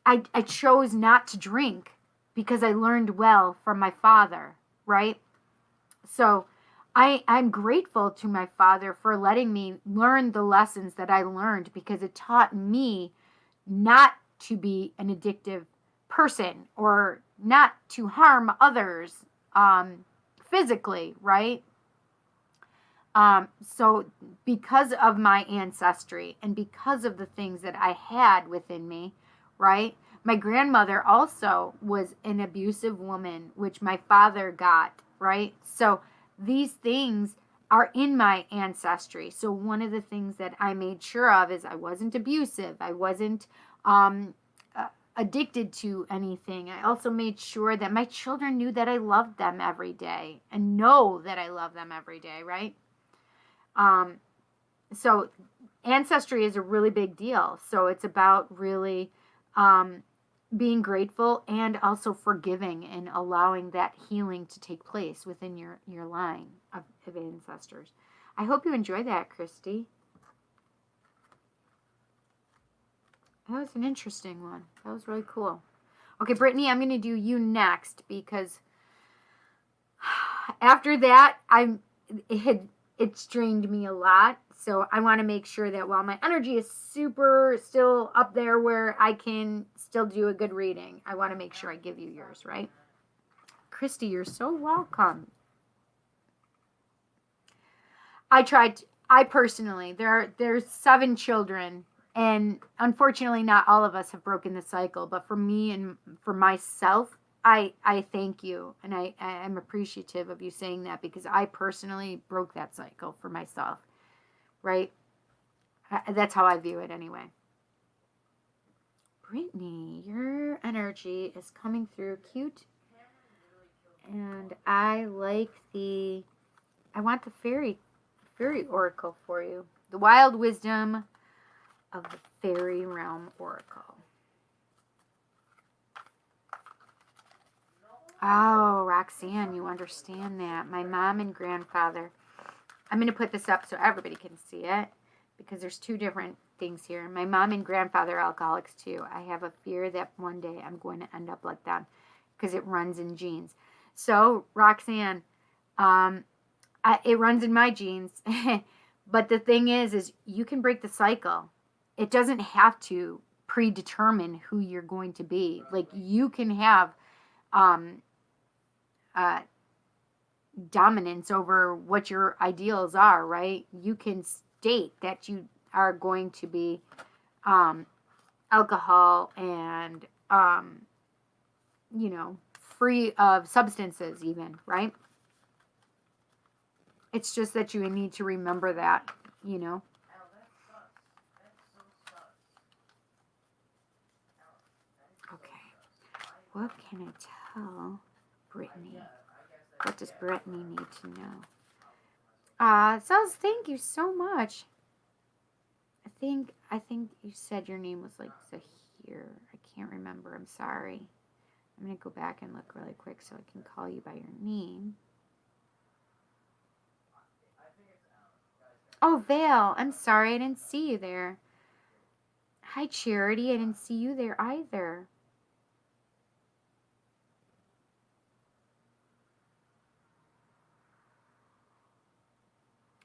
I chose not to drink because I learned well from my father, right? So I'm grateful to my father for letting me learn the lessons that I learned, because it taught me not to be an addictive person or not to harm others physically, right? So because of my ancestry and because of the things that I had within me, right? My grandmother also was an abusive woman, which my father got, right? So these things are in my ancestry. So one of the things that I made sure of is I wasn't abusive. I wasn't addicted to anything. I also made sure that my children knew that I loved them every day, and know that I love them every day, right? So ancestry is a really big deal. So it's about really being grateful and also forgiving and allowing that healing to take place within your line of ancestors. I hope you enjoy that, Christy. That was an interesting one. That was really cool. Okay, Brittany, I'm going to do you next, because after that, it strained me a lot. So I want to make sure that while my energy is super still up there where I can still do a good reading, I want to make sure I give you yours, right? Christy, you're so welcome. I personally, there's 7 children, and unfortunately not all of us have broken the cycle, but for me and for myself, I thank you, and I am appreciative of you saying that, because I personally broke that cycle for myself, right? That's how I view it anyway. Brittany, your energy is coming through cute, and I like I want the fairy oracle for you. The wild wisdom of the fairy realm oracle. Oh, Roxanne, you understand that. My mom and grandfather. I'm going to put this up so everybody can see it, because there's 2 different things here. My mom and grandfather are alcoholics too. I have a fear that one day I'm going to end up like them, because it runs in genes. So, Roxanne, it runs in my genes. But the thing is you can break the cycle. It doesn't have to predetermine who you're going to be. Like, you can have dominance over what your ideals are, right? You can state that you are going to be alcohol and, free of substances even, right? It's just that you need to remember that, Okay. What can I tell Brittany? What does Brittany need to know? Cells, thank you so much. I think you said your name was like Zahir. I can't remember. I'm sorry. I'm going to go back and look really quick so I can call you by your name. Oh, Vale. I'm sorry. I didn't see you there. Hi, Charity. I didn't see you there either.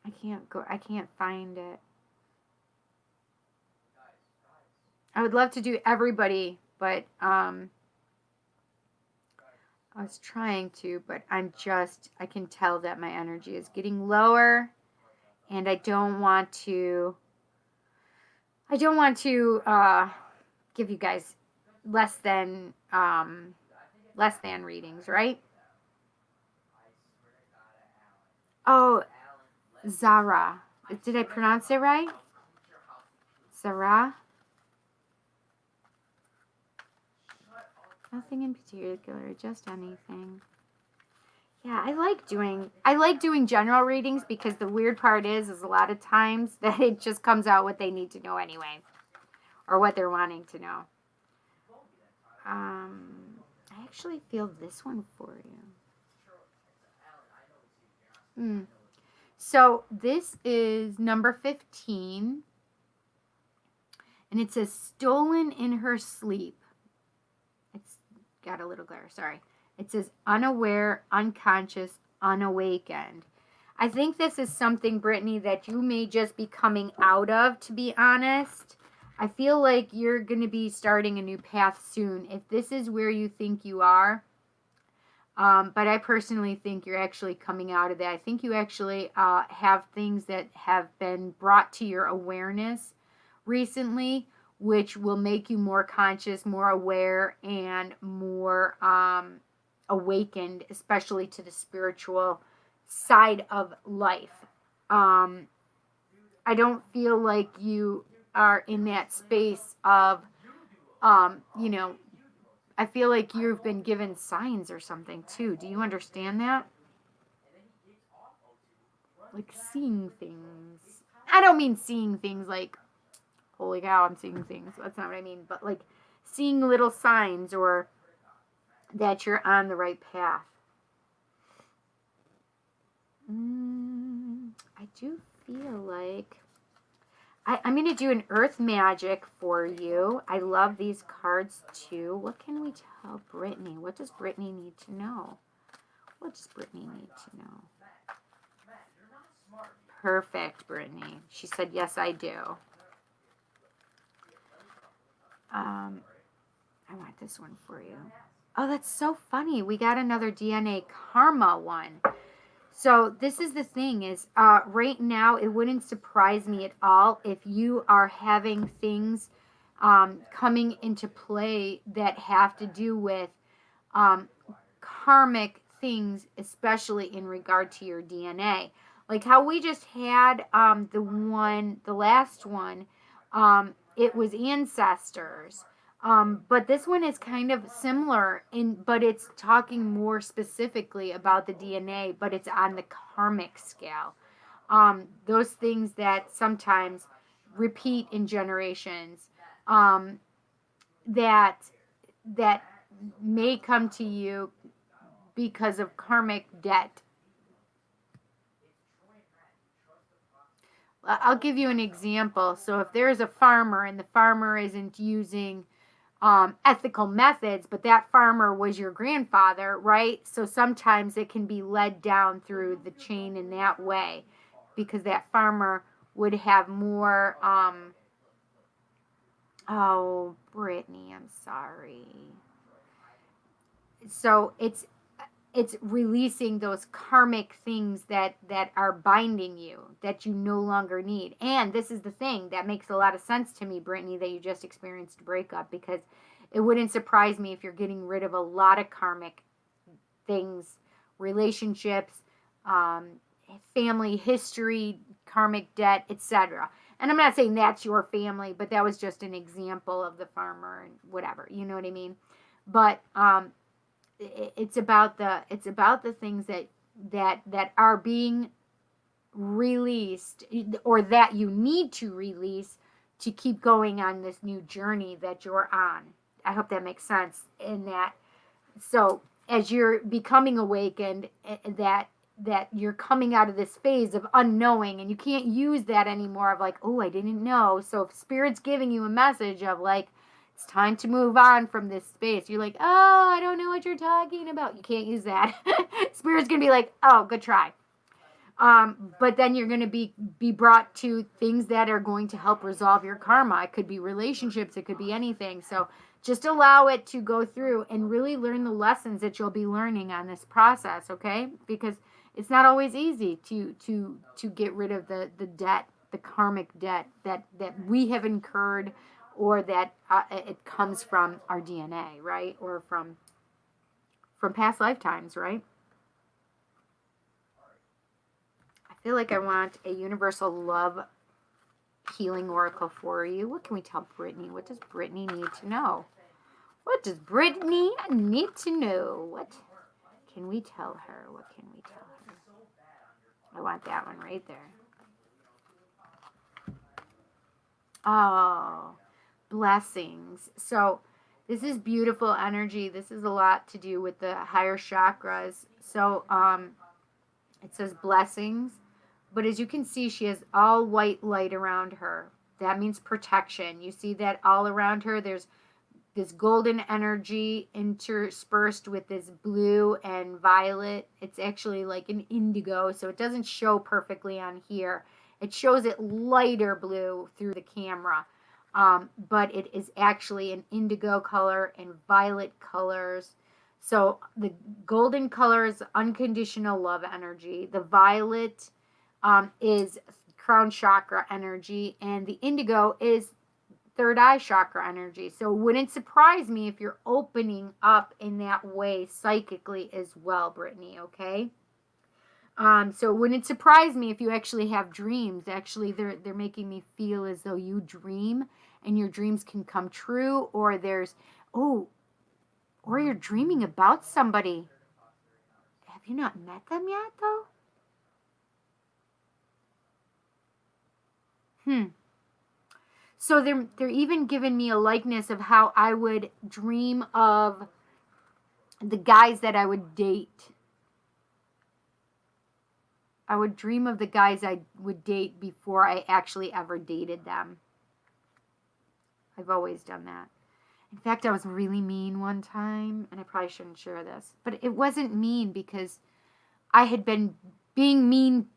I can't find it. I would love to do everybody, but I was trying to, but I can tell that my energy is getting lower, and I don't want to give you guys less than readings, right? Oh, Zara. Did I pronounce it right? Zara? Nothing in particular, just anything. Yeah, I like doing general readings, because the weird part is a lot of times that it just comes out what they need to know anyway, or what they're wanting to know. I actually feel this one for you. So this is number 15, and it says stolen in her sleep. It's got a little glare, sorry. It says unaware, unconscious, unawakened. I think this is something, Brittany, that you may just be coming out of, to be honest. I feel like you're going to be starting a new path soon, if this is where you think you are. But I personally think you're actually coming out of that. I think you actually have things that have been brought to your awareness recently, which will make you more conscious, more aware, and more awakened, especially to the spiritual side of life. I don't feel like you are in that space of, I feel like you've been given signs or something too. Do you understand that? Like seeing things. I don't mean seeing things like, holy cow, I'm seeing things. That's not what I mean. But like seeing little signs, or that you're on the right path. I do feel like I'm going to do an earth magic for you. I love these cards too. What can we tell Brittany? What does Brittany need to know? What does Brittany need to know? Perfect, Brittany. She said, yes, I do. I want this one for you. Oh, that's so funny. We got another DNA karma one. So this is the thing is right now it wouldn't surprise me at all if you are having things coming into play that have to do with um, karmic things, especially in regard to your DNA. Like how we just had the last one, it was ancestors. But this one is kind of similar but it's talking more specifically about the DNA, but it's on the karmic scale. Those things that sometimes repeat in generations, um, that that may come to you because of karmic debt. I'll give you an example. So if there's a farmer and the farmer isn't using ethical methods, but that farmer was your grandfather, right? So sometimes it can be led down through the chain in that way because that farmer would have more, oh, Brittany, I'm sorry. So it's releasing those karmic things that are binding you that you no longer need. And this is the thing that makes a lot of sense to me, Brittany, that you just experienced a breakup, because it wouldn't surprise me if you're getting rid of a lot of karmic things, relationships, family history, karmic debt, etc. And I'm not saying that's your family, but that was just an example of the farmer and whatever, you know what I mean? But it's about the things that are being released, or that you need to release to keep going on this new journey that you're on. I hope that makes sense. In that, so as you're becoming awakened, that you're coming out of this phase of unknowing, and you can't use that anymore of like, oh, I didn't know. So if spirit's giving you a message of like, it's time to move on from this space, you're like, oh, I don't know what you're talking about. You can't use that. Spirit's gonna be like, oh, good try. But then you're going to be brought to things that are going to help resolve your karma. It could be relationships, it could be anything. So just allow it to go through and really learn the lessons that you'll be learning on this process, okay? Because it's not always easy to get rid of the debt, the karmic debt that we have incurred, or that it comes from our DNA, right? Or from past lifetimes, right? I feel like I want a universal love healing oracle for you. What can we tell Brittany? What does Brittany need to know? What does Brittany need to know? What can we tell her? What can we tell her? I want that one right there. Oh, blessings. So this is beautiful energy. This is a lot to do with the higher chakras. So it says blessings. But as you can see, she has all white light around her. That means protection. You see that all around her, there's this golden energy interspersed with this blue and violet. It's actually like an indigo, so it doesn't show perfectly on here. It shows it lighter blue through the camera. But it is actually an indigo color and violet colors. So the golden color is unconditional love energy. The violet is crown chakra energy, and the indigo is third eye chakra energy. So it wouldn't surprise me if you're opening up in that way psychically as well, Brittany, okay? So it wouldn't surprise me if you actually have dreams. Actually, they're making me feel as though you dream and your dreams can come true, or or you're dreaming about somebody. Have you not met them yet, though? So they're even giving me a likeness of how I would dream of the guys that I would date. I would dream of the guys I would date before I actually ever dated them. I've always done that. In fact, I was really mean one time, and I probably shouldn't share this, but it wasn't mean because I had been being mean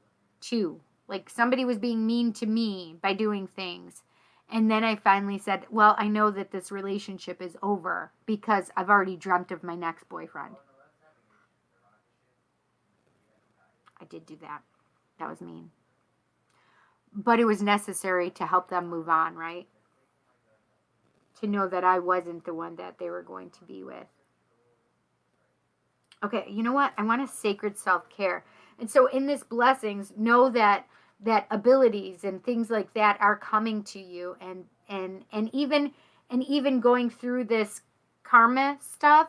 too. Like somebody was being mean to me by doing things. And then I finally said, well, I know that this relationship is over because I've already dreamt of my next boyfriend. I did do that. That was mean. But it was necessary to help them move on, right? To know that I wasn't the one that they were going to be with. Okay, you know what? I want a sacred self-care. And so in this blessings, know that abilities and things like that are coming to you, and even going through this karma stuff,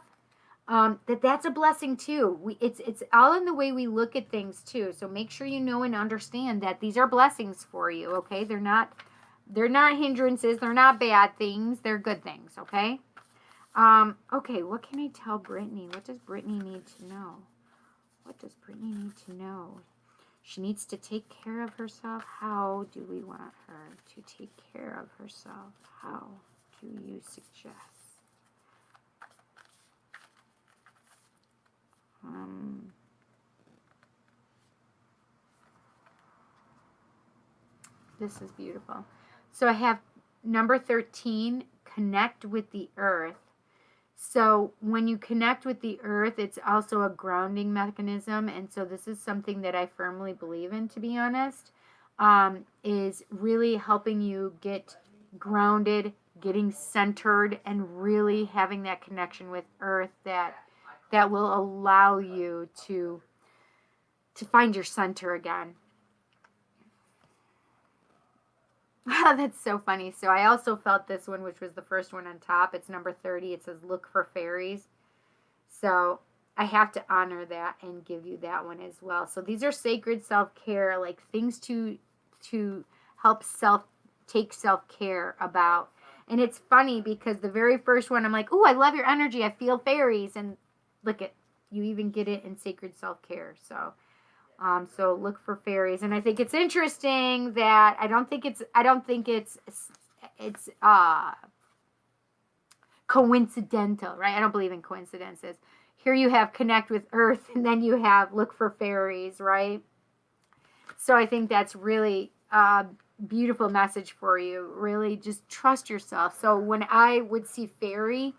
that's a blessing too. It's all in the way we look at things too. So make sure you know and understand that these are blessings for you, okay? They're not hindrances, they're not bad things, they're good things, okay? Okay, what can I tell Brittany? What does Brittany need to know? What does Brittany need to know? She needs to take care of herself. How do we want her to take care of herself? How do you suggest? This is beautiful. So I have number 13, connect with the earth. So when you connect with the earth, it's also a grounding mechanism. And so this is something that I firmly believe in, to be honest, is really helping you get grounded, getting centered, and really having that connection with earth that will allow you to find your center again. That's so funny. So I also felt this one, which was the first one on top. It's number 30. It says, look for fairies. So I have to honor that and give you that one as well. So these are sacred self-care, like things to help take self-care about. And it's funny because the very first one, I'm like, oh, I love your energy. I feel fairies. And look at, you even get it in sacred self-care. So look for fairies. And I think it's interesting that I don't think it's coincidental, right? I don't believe in coincidences. Here you have connect with earth, and then you have look for fairies, right? So I think that's really a beautiful message for you. Really just trust yourself. So when I would see fairy,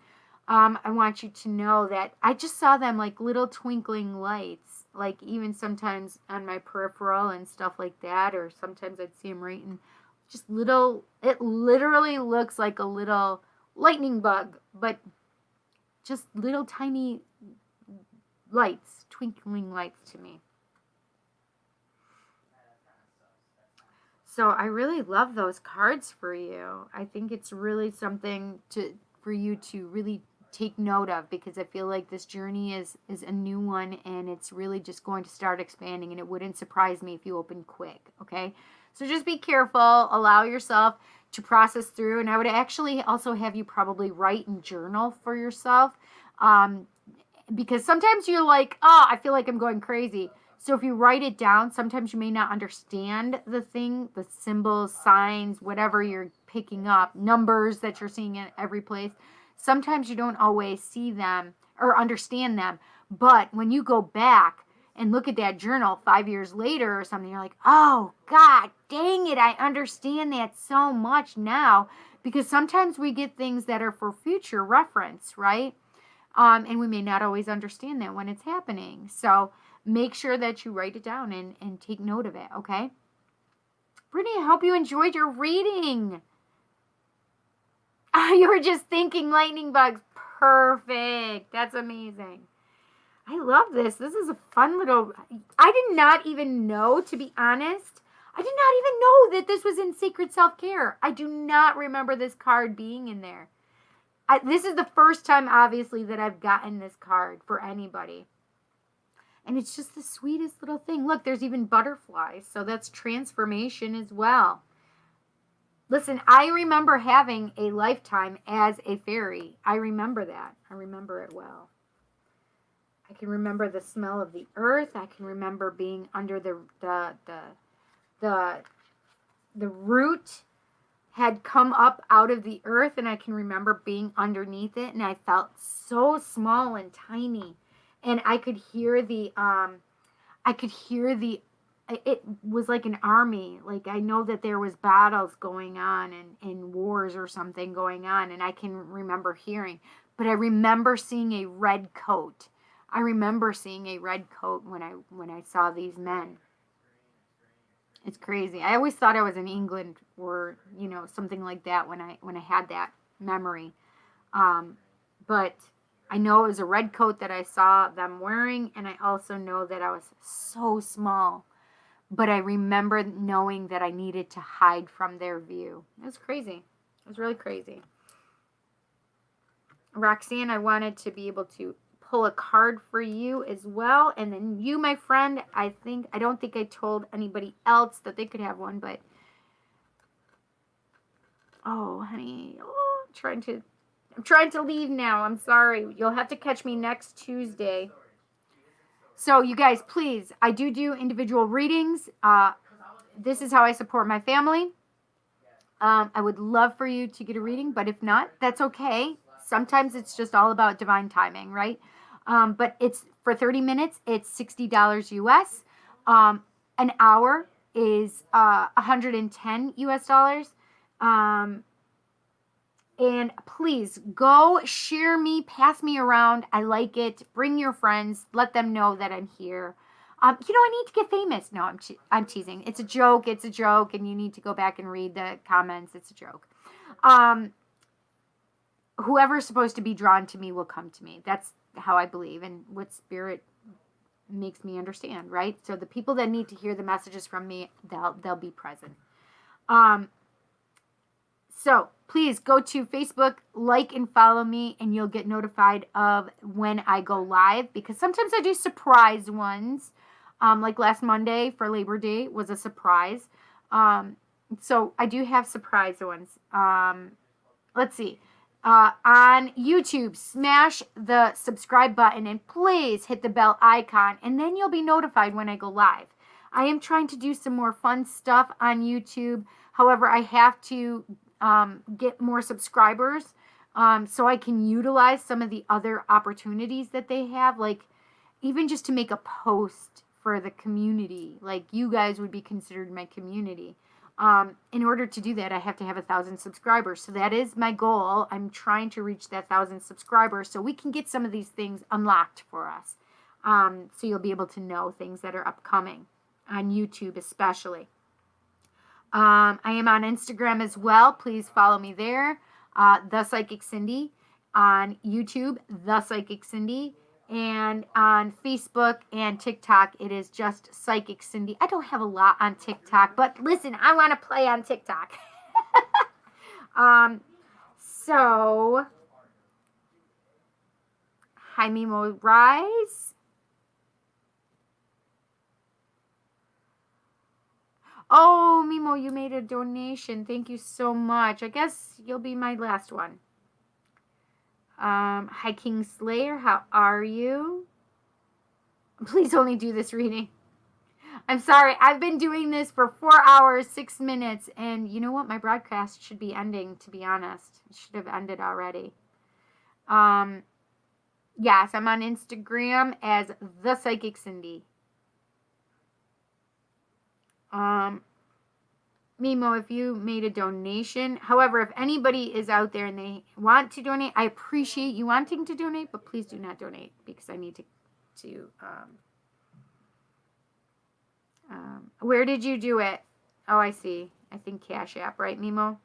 I want you to know that I just saw them like little twinkling lights, like even sometimes on my peripheral and stuff like that, or sometimes I'd see them right in just little, it literally looks like a little lightning bug, but just little tiny lights, twinkling lights to me. So I really love those cards for you. I think it's really something for you to really take note of, because I feel like this journey is a new one, and it's really just going to start expanding, and it wouldn't surprise me if you open quick, okay? So just be careful, allow yourself to process through, and I would actually also have you probably write and journal for yourself, because sometimes you're like, oh, I feel like I'm going crazy. So if you write it down, sometimes you may not understand the thing, the symbols, signs, whatever you're picking up, numbers that you're seeing in every place. Sometimes you don't always see them or understand them. But when you go back and look at that journal 5 years later or something, you're like, oh, God, dang it, I understand that so much now. Because sometimes we get things that are for future reference, right? And we may not always understand that when it's happening. So make sure that you write it down and take note of it, okay? Brittany, I hope you enjoyed your reading. You were just thinking lightning bugs. Perfect. That's amazing. I love this. This is a fun little... I did not even know, to be honest. I did not even know that this was in Sacred Self-Care. I do not remember this card being in there. This is the first time, obviously, that I've gotten this card for anybody. And it's just the sweetest little thing. Look, there's even butterflies. So that's transformation as well. Listen, I remember having a lifetime as a fairy. I remember that. I remember it well. I can remember the smell of the earth. I can remember being under the root had come up out of the earth, and I can remember being underneath it, and I felt so small and tiny. And I could hear it was like an army. Like, I know that there was battles going on and wars or something going on, and I can remember hearing. But I remember seeing a red coat. I remember seeing a red coat when I saw these men. It's crazy. I always thought I was in England or, you know, something like that when I had that memory. But I know it was a red coat that I saw them wearing, and I also know that I was so small. But I remember knowing that I needed to hide from their view. It was crazy. It was really crazy. Roxanne, I wanted to be able to pull a card for you as well. And then you, my friend, I don't think I told anybody else that they could have one, but oh, honey, oh, I'm trying to leave now. I'm sorry. You'll have to catch me next Tuesday. So you guys, please, I do individual readings. This is how I support my family. I would love for you to get a reading, but if not, that's okay. Sometimes it's just all about divine timing, right? But it's for 30 minutes, it's $60 US. An hour is 110 US dollars. And please go share me, pass me around. I like it. Bring your friends. Let them know that I'm here. I need to get famous. No, I'm teasing. It's a joke. It's a joke. And you need to go back and read the comments. It's a joke. Whoever's supposed to be drawn to me will come to me. That's how I believe and what spirit makes me understand, right? So the people that need to hear the messages from me, they'll be present. So please go to Facebook, like and follow me, and you'll get notified of when I go live, because sometimes I do surprise ones. Like last Monday for Labor Day was a surprise. So I do have surprise ones. Let's see. On YouTube, smash the subscribe button and please hit the bell icon, and then you'll be notified when I go live. I am trying to do some more fun stuff on YouTube. However, I have to get more subscribers so I can utilize some of the other opportunities that they have, like even just to make a post for the community. Like, you guys would be considered my community. In order to do that, I have to have 1,000 subscribers. So that is my goal. I'm trying to reach that 1,000 subscribers so we can get some of these things unlocked for us. So you'll be able to know things that are upcoming on YouTube especially. I am on Instagram as well. Please follow me there. ThePsychicCindy. On YouTube, ThePsychicCindy. And on Facebook and TikTok, it is just PsychicCindy. I don't have a lot on TikTok, but listen, I want to play on TikTok. So, hi, Mimo Rise. Oh, Mimo, you made a donation. Thank you so much. I guess you'll be my last one. Hi, King Slayer. How are you? Please only do this reading. I'm sorry. I've been doing this for 4 hours, 6 minutes. And you know what? My broadcast should be ending, to be honest. It should have ended already. Yes, I'm on Instagram as ThePsychicCindy. Mimo, if you made a donation. However, if anybody is out there and they want to donate, I appreciate you wanting to donate, but please do not donate because I need to where did you do it? Oh, I see. I think CashApp, right, Mimo?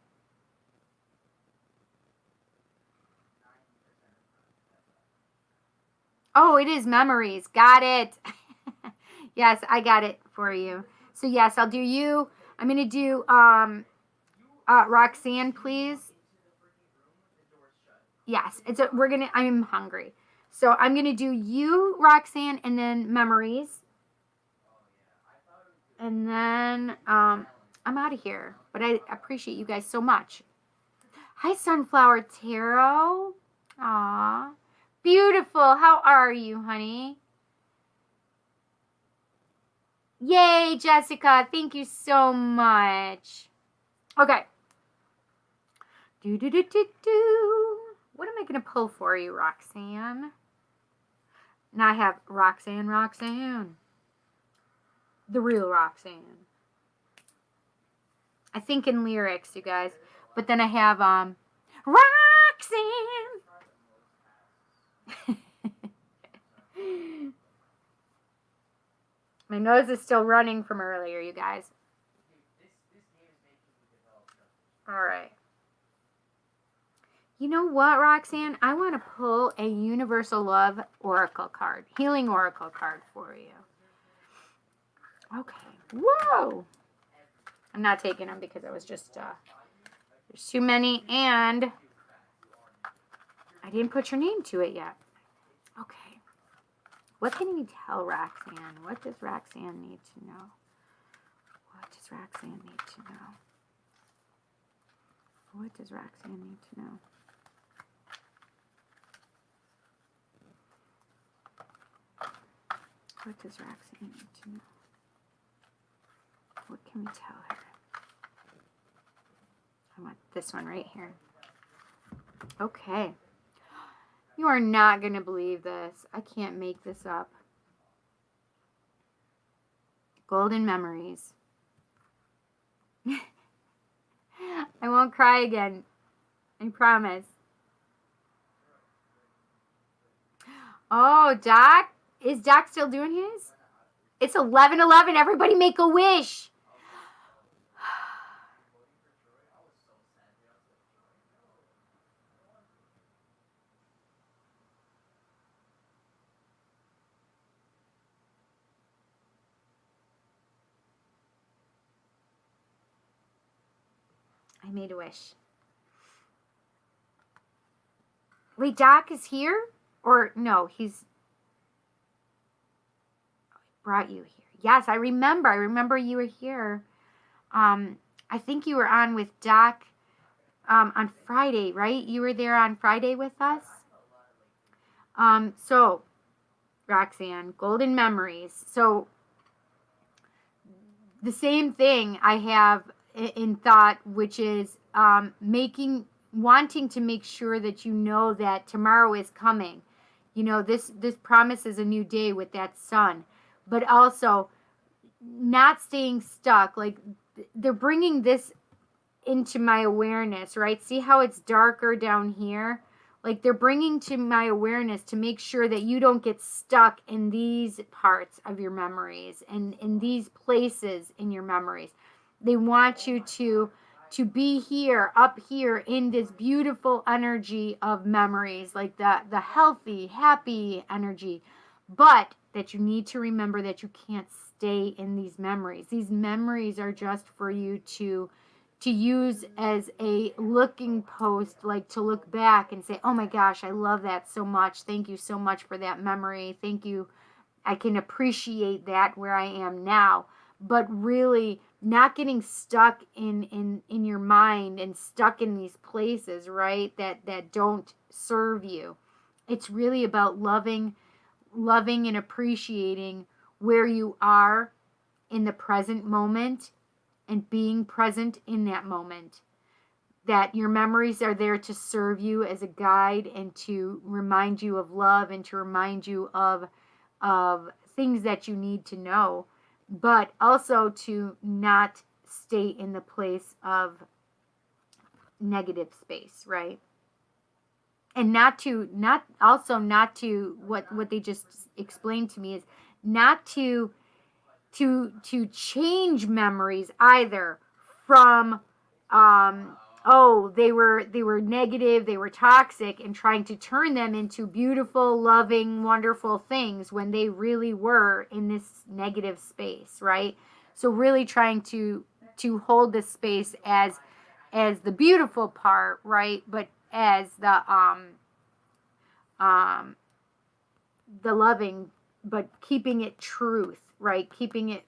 Oh, it is memories. Got it. Yes, I got it for you. So yes, I'll do you. I'm gonna do Roxanne, please. Yes, I'm hungry. So I'm gonna do you, Roxanne, and then memories. And then I'm out of here. But I appreciate you guys so much. Hi, Sunflower Tarot. Aw. Beautiful. How are you, honey? Yay, Jessica. Thank you so much. Okay. What am I going to pull for you, Roxanne? Now I have Roxanne. The real Roxanne. I think in lyrics, you guys. But then I have Roxanne. My nose is still running from earlier, you guys. This game is making me develop trust issues. All right. You know what, Roxanne? I want to pull a Universal Love Oracle card, Healing Oracle card for you. Okay. Whoa! I'm not taking them because I was just, there's too many, and I didn't put your name to it yet. Okay. What can we tell Roxanne? What does Roxanne need to know? What does Roxanne need to know? What does Roxanne need to know? What does Roxanne need to know? What can we tell her? I want this one right here. Okay. You are not going to believe this. I can't make this up. Golden memories. I won't cry again. I promise. Oh, Doc? Is Doc still doing his? It's 11:11. Everybody make a wish. I made a wish. Wait, Doc is here? Or no, he's brought you here. Yes, I remember. I remember you were here. I think you were on with Doc on Friday, right? You were there on Friday with us. So, Roxanne, golden memories. So, the same thing I have in thought, which is wanting to make sure that you know that tomorrow is coming. You know, this promises a new day with that sun, but also not staying stuck. Like, they're bringing this into my awareness, right? See how it's darker down here? Like, they're bringing to my awareness to make sure that you don't get stuck in these parts of your memories and in these places in your memories. They want you to be here, up here in this beautiful energy of memories, like the healthy, happy energy. But that you need to remember that you can't stay in these memories. These memories are just for you to use as a looking post, like to look back and say, oh my gosh, I love that so much. Thank you so much for that memory. Thank you. I can appreciate that where I am now. But really not getting stuck in your mind and stuck in these places, right, that don't serve you. It's really about loving and appreciating where you are in the present moment and being present in that moment. That your memories are there to serve you as a guide and to remind you of love and to remind you of things that you need to know, but also to not stay in the place of negative space, right? And not to what they just explained to me is not to change memories either from they were negative, they were toxic, and trying to turn them into beautiful, loving, wonderful things when they really were in this negative space, right? So really trying to hold this space as the beautiful part, right? But as the loving, but keeping it truth, right? Keeping it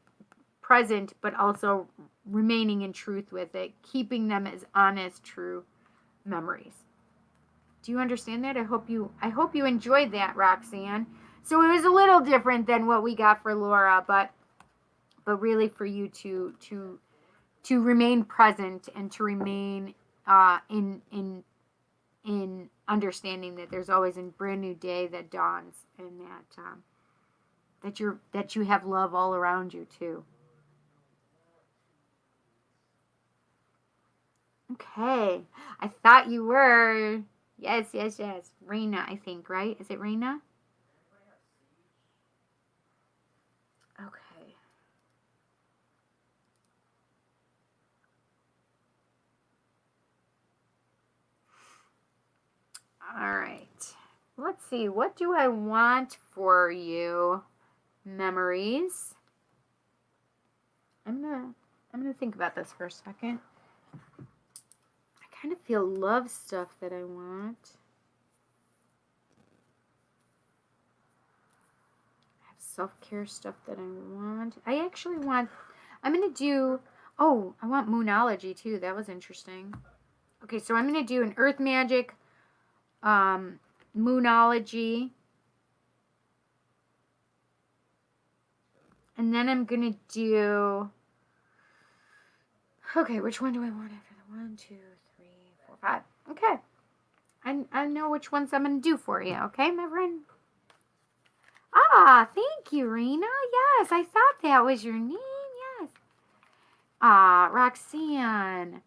present, but also remaining in truth with it, keeping them as honest, true memories. Do you understand that? I hope you enjoyed that, Roxanne. So it was a little different than what we got for Laura, but really for you to remain present and to remain in understanding that there's always a brand new day that dawns, and that you have love all around you too. Okay. I thought you were. Yes. Raina, I think, right? Is it Raina? let's see. What do I want for you? Memories. I'm gonna think about this for a second. I kind of feel love stuff that I want. I have self-care stuff that I want. I actually want, I'm gonna do, oh, I want moonology too. That was interesting. Okay, so I'm gonna do an earth magic, moonology. And then I'm gonna do, okay, which one do I want after the 1, 2, 3, 4, 5? Okay. I know which ones I'm going to do for you, okay, my friend? Ah, thank you, Rena. Yes, I thought that was your name. Yes. Ah, Roxanne.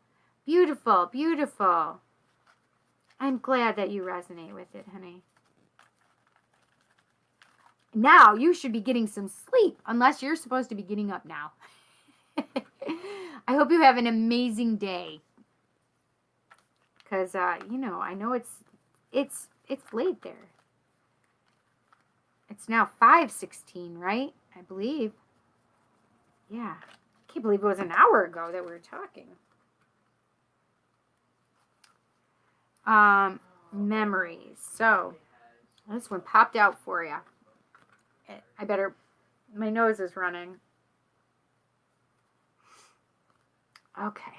Beautiful, beautiful. I'm glad that you resonate with it, honey. Now you should be getting some sleep, unless you're supposed to be getting up now. I hope you have an amazing day. Because, you know, I know it's late there. It's now 5:16, right? I believe. Yeah. I can't believe it was an hour ago that we were talking. Memories. So, this one popped out for you. I better, my nose is running. Okay.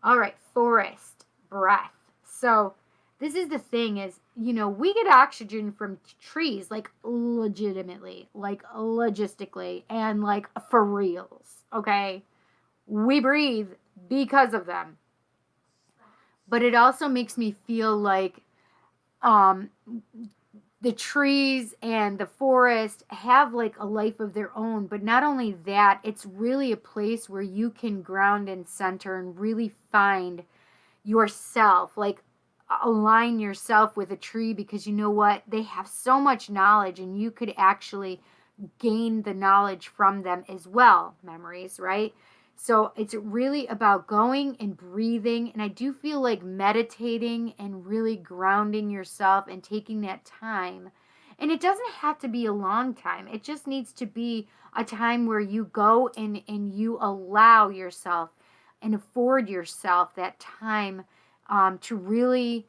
All right, forest, breath. So this is the thing is, you know, we get oxygen from trees, like legitimately, like logistically, and like for reals, okay? We breathe because of them. But it also makes me feel like the trees and the forest have like a life of their own. But not only that, it's really a place where you can ground and center and really find yourself, like align yourself with a tree, because you know what? They have so much knowledge and you could actually gain the knowledge from them as well. Memories, right? So it's really about going and breathing. And I do feel like meditating and really grounding yourself and taking that time. And it doesn't have to be a long time. It just needs to be a time where you go and you allow yourself and afford yourself that time to really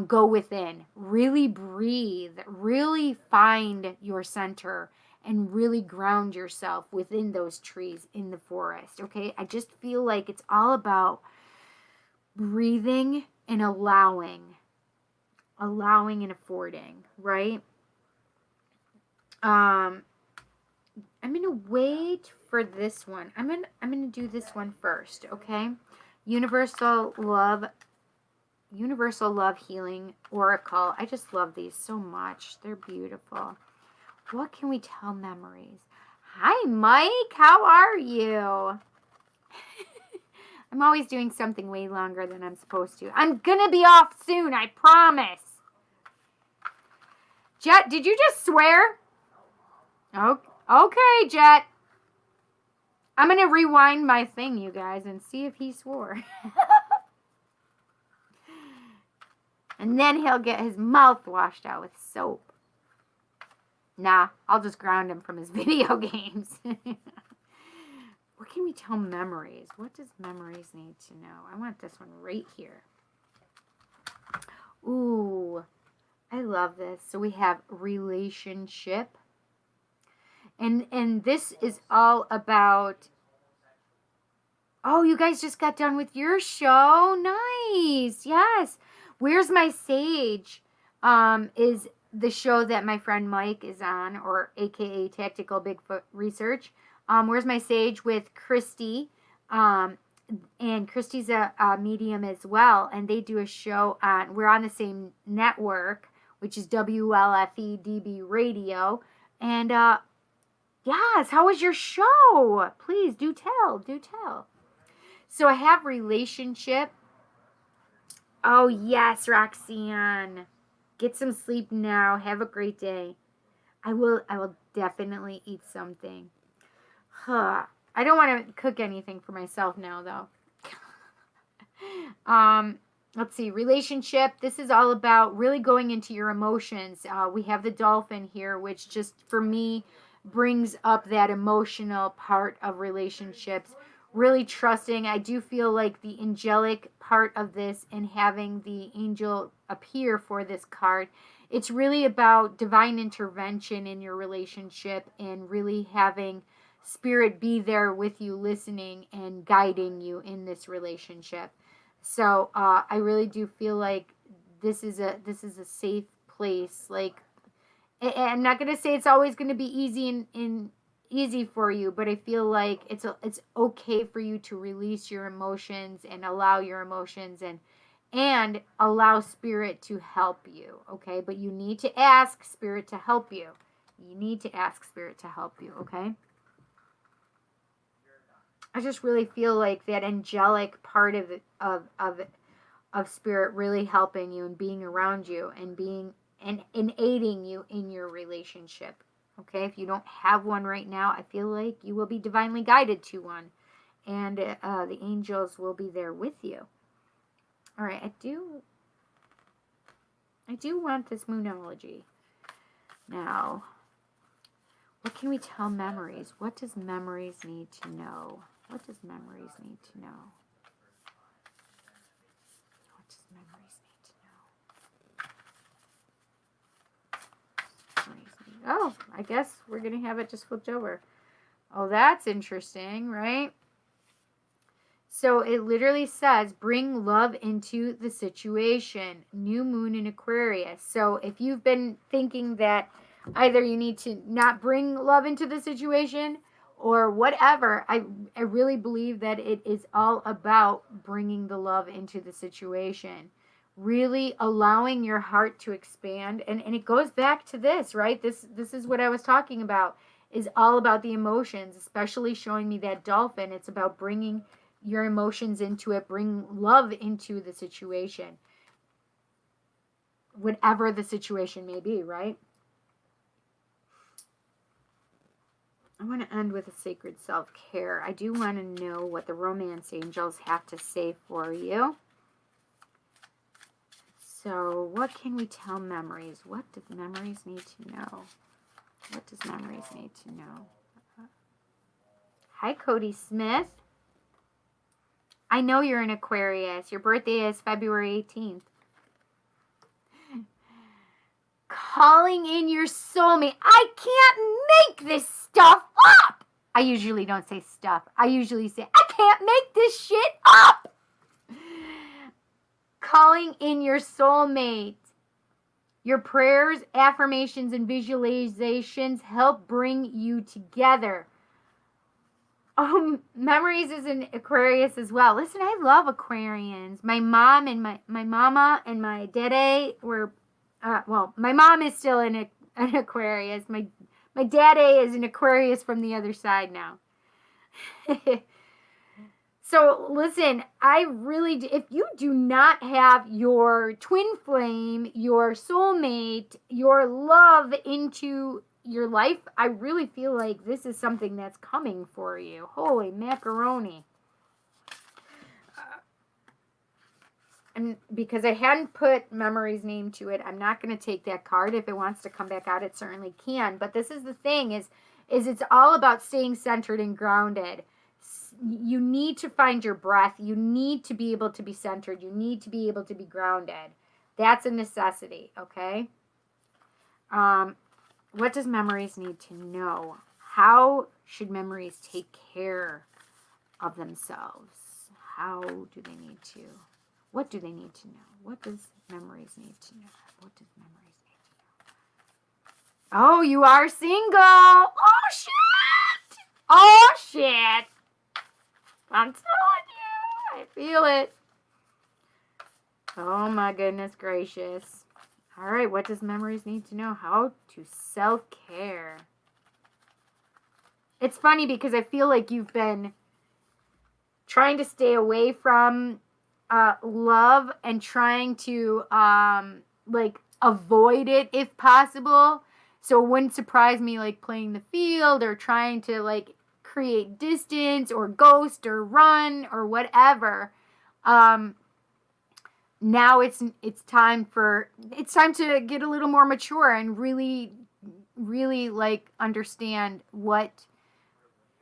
go within, really breathe, really find your center, and really ground yourself within those trees in the forest, okay? I just feel like it's all about breathing and allowing and affording, right? I'm going to wait for this one. I'm going to do this one first, okay? Universal Love Healing Oracle. I just love these so much. They're beautiful. What can we tell memories? Hi, Mike. How are you? I'm always doing something way longer than I'm supposed to. I'm going to be off soon, I promise. Jet, did you just swear? Okay, Jet. I'm going to rewind my thing, you guys, and see if he swore. And then he'll get his mouth washed out with soap. Nah, I'll just ground him from his video games. What can we tell memories? What does memories need to know? I want this one right here. Ooh, I love this. So we have relationship. And this is all about, oh, you guys just got done with your show. Nice. Yes. Where's My Sage is the show that my friend Mike is on, or AKA Tactical Bigfoot Research. Where's My Sage with Christy. And Christy's a medium as well. And they do a show on, we're on the same network, which is WLFE DB Radio. And yes, how was your show? Please do tell. So I have relationship. Oh, yes, Roxanne. Get some sleep now. Have a great day. I will definitely eat something. Huh. I don't want to cook anything for myself now, though. let's see, relationship. This is all about really going into your emotions. We have the dolphin here, which just for me brings up that emotional part of relationships. Really trusting. I do feel like the angelic part of this and having the angel appear for this card. It's really about divine intervention in your relationship and really having spirit be there with you, listening and guiding you in this relationship. So I really do feel like this is a safe place. Like, I'm not gonna say it's always gonna be easy and easy for you, but I feel like it's okay for you to release your emotions and allow your emotions and allow spirit to help you. Okay, but you need to ask spirit to help you. You need to ask spirit to help you. Okay. I just really feel like that angelic part of it, of spirit really helping you and being around you and being and aiding you in your relationship. Okay, if you don't have one right now, I feel like you will be divinely guided to one, and the angels will be there with you. All right, I do want this moonology. Now, what can we tell memories? What does memories need to know? What does memories need to know? What does memories need to know? Oh, I guess we're going to have it just flipped over. Oh, that's interesting, right? So it literally says, bring love into the situation. New moon in Aquarius. So if you've been thinking that either you need to not bring love into the situation or whatever, I really believe that it is all about bringing the love into the situation. Really allowing your heart to expand. And it goes back to this, right? This is what I was talking about, is all about the emotions, especially showing me that dolphin. It's about bringing your emotions into it, bring love into the situation, whatever the situation may be, right? I want to end with a sacred self-care. I do want to know what the romance angels have to say for you. So what can we tell memories? What does memories need to know? What does memories need to know? Hi, Cody Smith. I know you're an Aquarius. Your birthday is February 18th. Calling in your soulmate. I can't make this stuff up. I usually don't say stuff. I usually say, I can't make this shit up. Calling in your soulmate. Your prayers, affirmations, and visualizations help bring you together. Memories is an Aquarius as well. Listen, I love Aquarians. My mom and my mama and my daddy were, well, my mom is still an Aquarius. My daddy is an Aquarius from the other side now. So listen, I really, if you do not have your twin flame, your soulmate, your love into your life, I really feel like this is something that's coming for you. Holy macaroni. And because I hadn't put Memory's name to it, I'm not going to take that card. If it wants to come back out, it certainly can. But this is the thing, is it's all about staying centered and grounded. You need to find your breath. You need to be able to be centered. You need to be able to be grounded. That's a necessity, okay? What does Memories need to know? How should Memories take care of themselves? How do they need to? What do they need to know? What does Memories need to know? What does Memories need to know? Oh, you are single. Oh, shit. Oh, shit. I'm telling you. I feel it. Oh, my goodness gracious. All right, what does Memories need to know? How to self-care. It's funny because I feel like you've been trying to stay away from love and trying to like avoid it if possible. So it wouldn't surprise me like playing the field or trying to like create distance or ghost or run or whatever. now it's time to get a little more mature and really like understand what,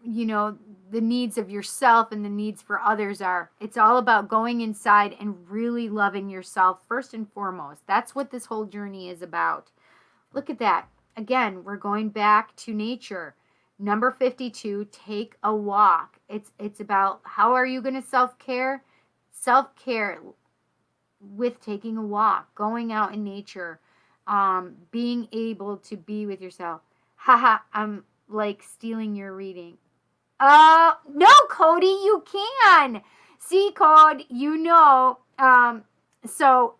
you know, the needs of yourself and the needs for others are. It's all about going inside and really loving yourself first and foremost. That's what this whole journey is about. Look at that. Again, we're going back to nature. Number 52, take a walk. It's about how are you going to self-care? Self-care with taking a walk, going out in nature, being able to be with yourself. Haha, I'm like stealing your reading. No, Cody, you can. See, Code, you know. So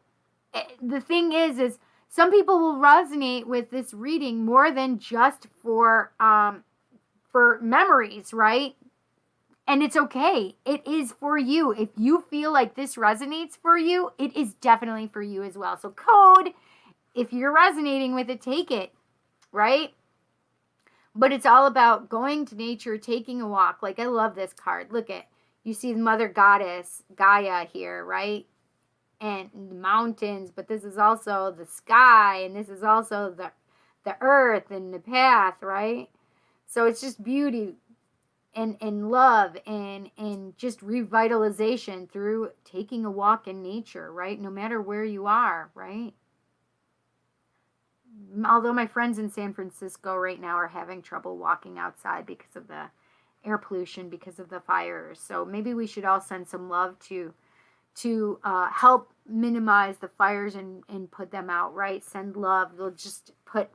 the thing is some people will resonate with this reading more than just for memories, right? And it's okay. It is for you. If you feel like this resonates for you, it is definitely for you as well. So Code, if you're resonating with it, take it, right? But it's all about going to nature, taking a walk. Like, I love this card. Look at, you see the Mother Goddess, Gaia here, right? And the mountains, but this is also the sky, and this is also the earth and the path, right? So it's just beauty and love and just revitalization through taking a walk in nature, right? No matter where you are, right? Although my friends in San Francisco right now are having trouble walking outside because of the air pollution, because of the fires. So maybe we should all send some love to help minimize the fires and put them out, right? Send love. They'll just put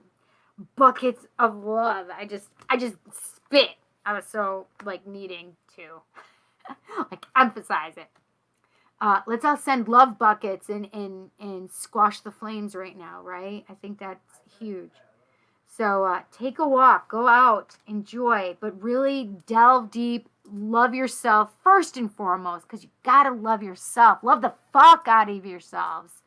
buckets of love. I just spit. I was so like needing to like emphasize it. Let's all send love buckets and squash the flames right now, right? I think that's huge. So take a walk, go out, enjoy, but really delve deep. Love yourself first and foremost, because you gotta love yourself. Love the fuck out of yourselves.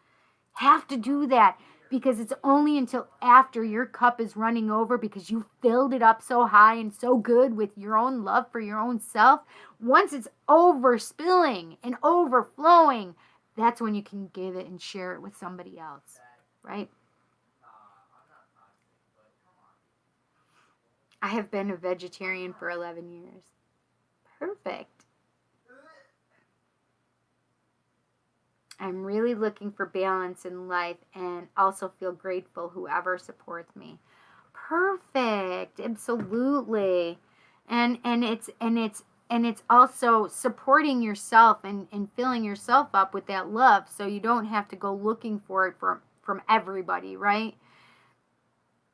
Have to do that, because it's only until after your cup is running over, because you filled it up so high and so good with your own love for your own self. Once it's overspilling and overflowing, that's when you can give it and share it with somebody else, right? I have been a vegetarian for 11 years. Perfect. I'm really looking for balance in life and also feel grateful whoever supports me. Perfect. Absolutely. And it's also supporting yourself and filling yourself up with that love, so you don't have to go looking for it from everybody, right?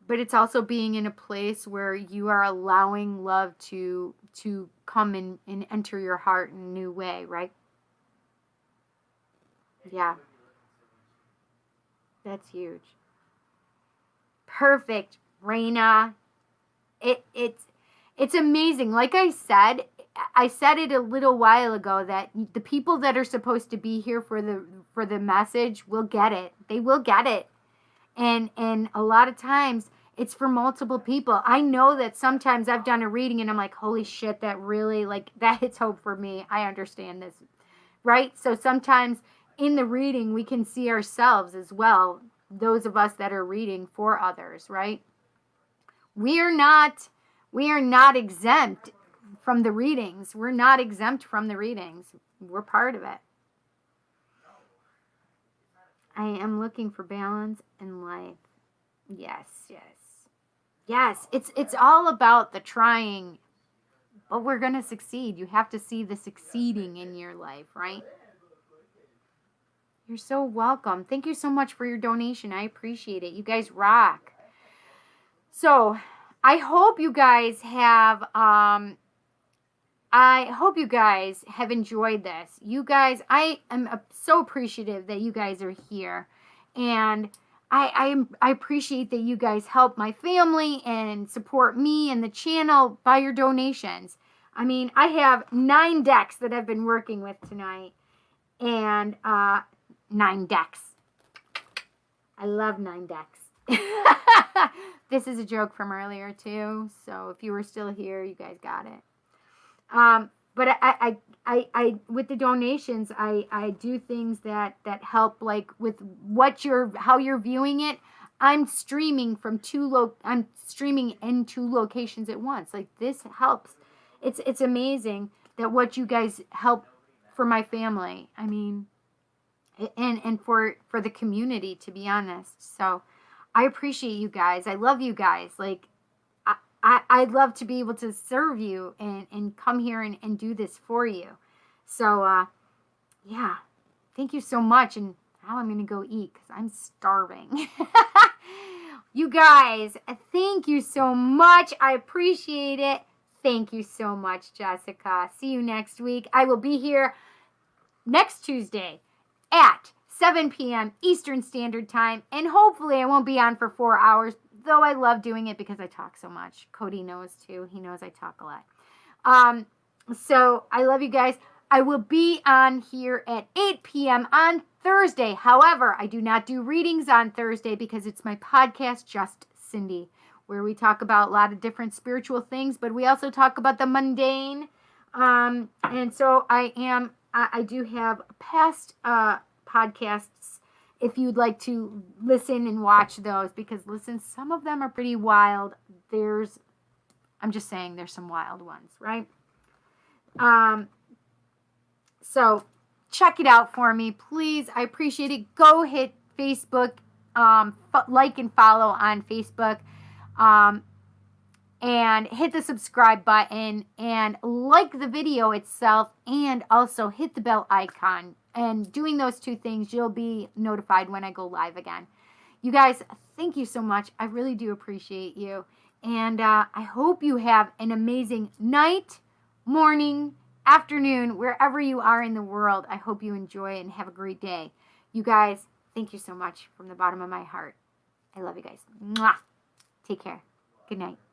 But it's also being in a place where you are allowing love to come in and enter your heart in a new way, right? Yeah. That's huge. Perfect, Raina. It's amazing. Like I said it a little while ago that the people that are supposed to be here for the message will get it. They will get it. And a lot of times it's for multiple people. I know that sometimes I've done a reading and I'm like, holy shit, that really, like, that hits hope for me. I understand this, right? So sometimes in the reading we can see ourselves as well, those of us that are reading for others, right? We are not exempt from the readings. We're not exempt from the readings. We're part of it. I am looking for balance in life. Yes. It's all about the trying, but we're going to succeed. You have to see the succeeding in your life, right? You're so welcome. Thank you so much for your donation. I appreciate it. You guys rock. So, I hope you guys have enjoyed this. You guys, I am so appreciative that you guys are here, and I appreciate that you guys help my family and support me and the channel by your donations. I mean, I have 9 decks that I've been working with tonight, and 9 decks. I love 9 decks. This is a joke from earlier too, so if you were still here, you guys got it. but I with the donations, I do things that help, like with how you're viewing it. I'm streaming I'm streaming in 2 locations at once. Like, this helps. It's amazing that what you guys help for my family. I mean, and for the community, to be honest. So I appreciate you guys. I love you guys. Like, I'd love to be able to serve you and come here and do this for you. So, yeah, thank you so much. And now I'm going to go eat because I'm starving. You guys, thank you so much. I appreciate it. Thank you so much, Jessica. See you next week. I will be here next Tuesday at 7 p.m. Eastern Standard Time. And hopefully I won't be on for 4 hours, though I love doing it because I talk so much. Cody knows too. He knows I talk a lot. So I love you guys. I will be on here at 8 p.m. on Thursday. However, I do not do readings on Thursday because it's my podcast, Just Cindy, where we talk about a lot of different spiritual things, but we also talk about the mundane. And so I do have past podcasts if you'd like to listen and watch those, because some of them are pretty wild. I'm just saying there's some wild ones, right? So check it out for me, please. I appreciate it. Go hit Facebook, like and follow on Facebook, and hit the subscribe button and like the video itself, and also hit the bell icon. And doing those 2 things, you'll be notified when I go live again. You guys, thank you so much. I really do appreciate you. And I hope you have an amazing night, morning, afternoon, wherever you are in the world. I hope you enjoy and have a great day. You guys, thank you so much from the bottom of my heart. I love you guys. Mwah. Take care. Good night.